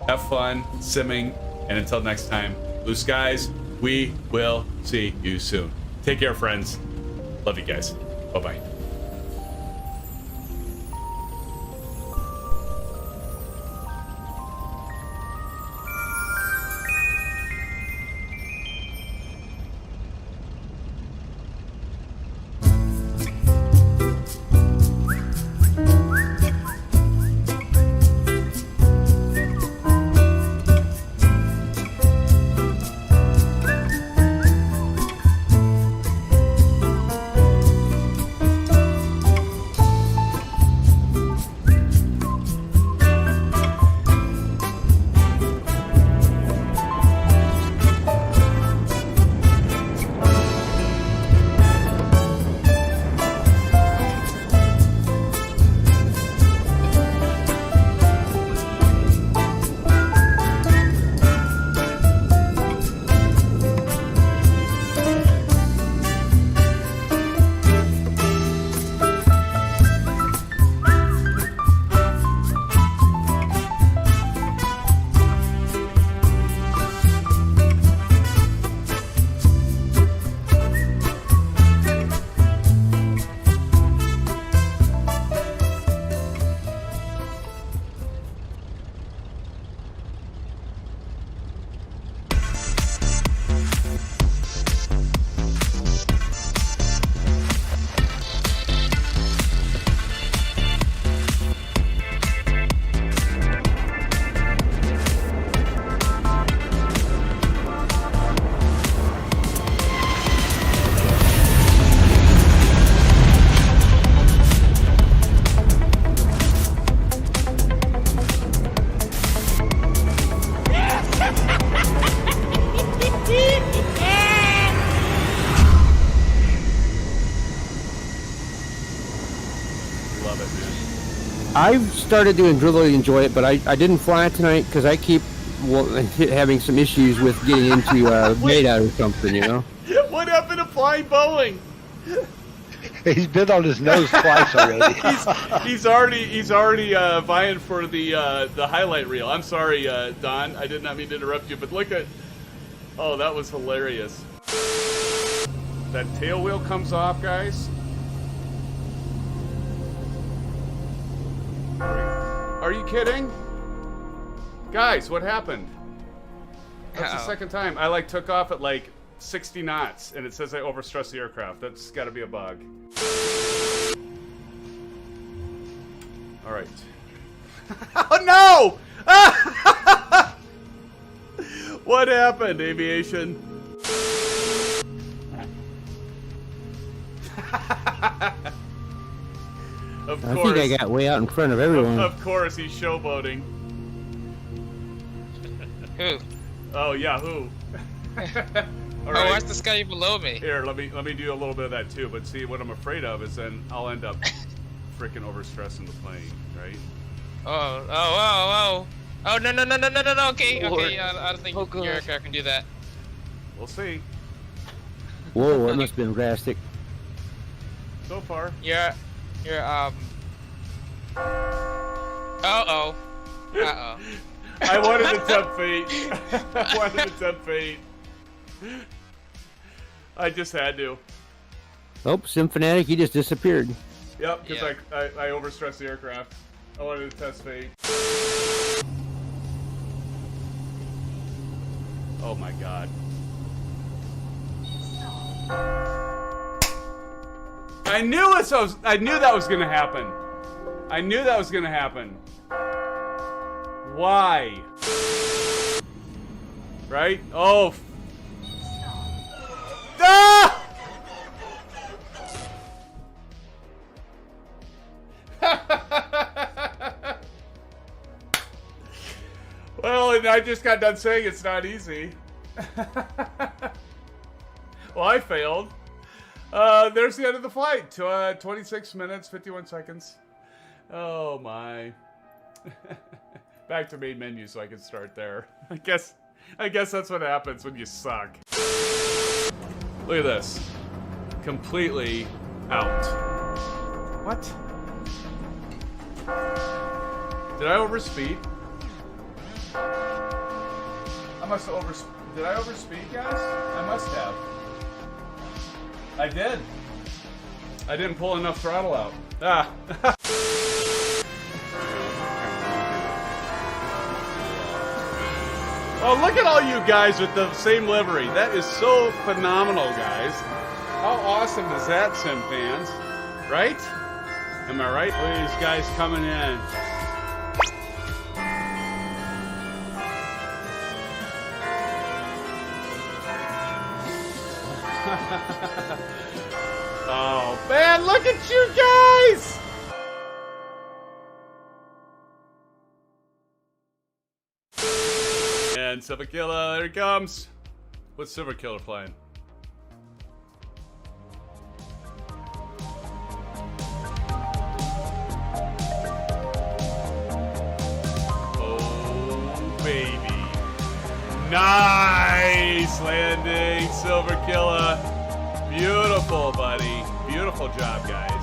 Have fun simming. And until next time, blue skies, we will see you soon. Take care, friends. Love you guys. Bye-bye. I've started to really enjoy it, but I didn't fly it tonight because I keep having some issues with getting into beta or something, you know? What happened to flying Boeing? He's been on his nose twice already. he's already vying for the highlight reel. I'm sorry, Don. I did not mean to interrupt you, but look at. Oh, that was hilarious. That tail wheel comes off, guys. Are you kidding? Guys, what happened? That's the second time. I took off at 60 knots, and it says I overstressed the aircraft. That's got to be a bug. All right. Oh no! What happened, aviation? Of course. I think I got way out in front of everyone. Of course, he's showboating. Who? Oh yeah, who? All right. Watch the sky below me. Here, let me do a little bit of that too. But see, what I'm afraid of is then I'll end up freaking overstressing the plane, right? Oh, no. Okay, okay. I don't think your aircraft can do that. We'll see. Whoa, that must have been drastic. So far. You're Uh-oh. I wanted to tempt fate. I just had to. Oh, SimFanatic, he just disappeared. Yep, because I overstressed the aircraft. I wanted to test fate. Oh my god. I knew that was gonna happen. I knew that was gonna happen. Why? Right? Oh. Ah! Well, and I just got done saying it's not easy. Well, I failed. There's the end of the flight. 26 minutes, 51 seconds. Oh my. Back to main menu so I can start there. I guess that's what happens when you suck. Look at this. Completely out. What? Did I overspeed? Did I overspeed, guys? I must have. I did. I didn't pull enough throttle out. Ah. Oh, look at all you guys with the same livery. That is so phenomenal, guys. How awesome is that, SimFans? Right? Am I right? Look at these guys coming in. Oh, man, look at you guys! And Silver Killer, there he comes. What's Silver Killer playing? Oh, baby. Nice landing, Silver Killer. Beautiful, buddy. Beautiful job, guys.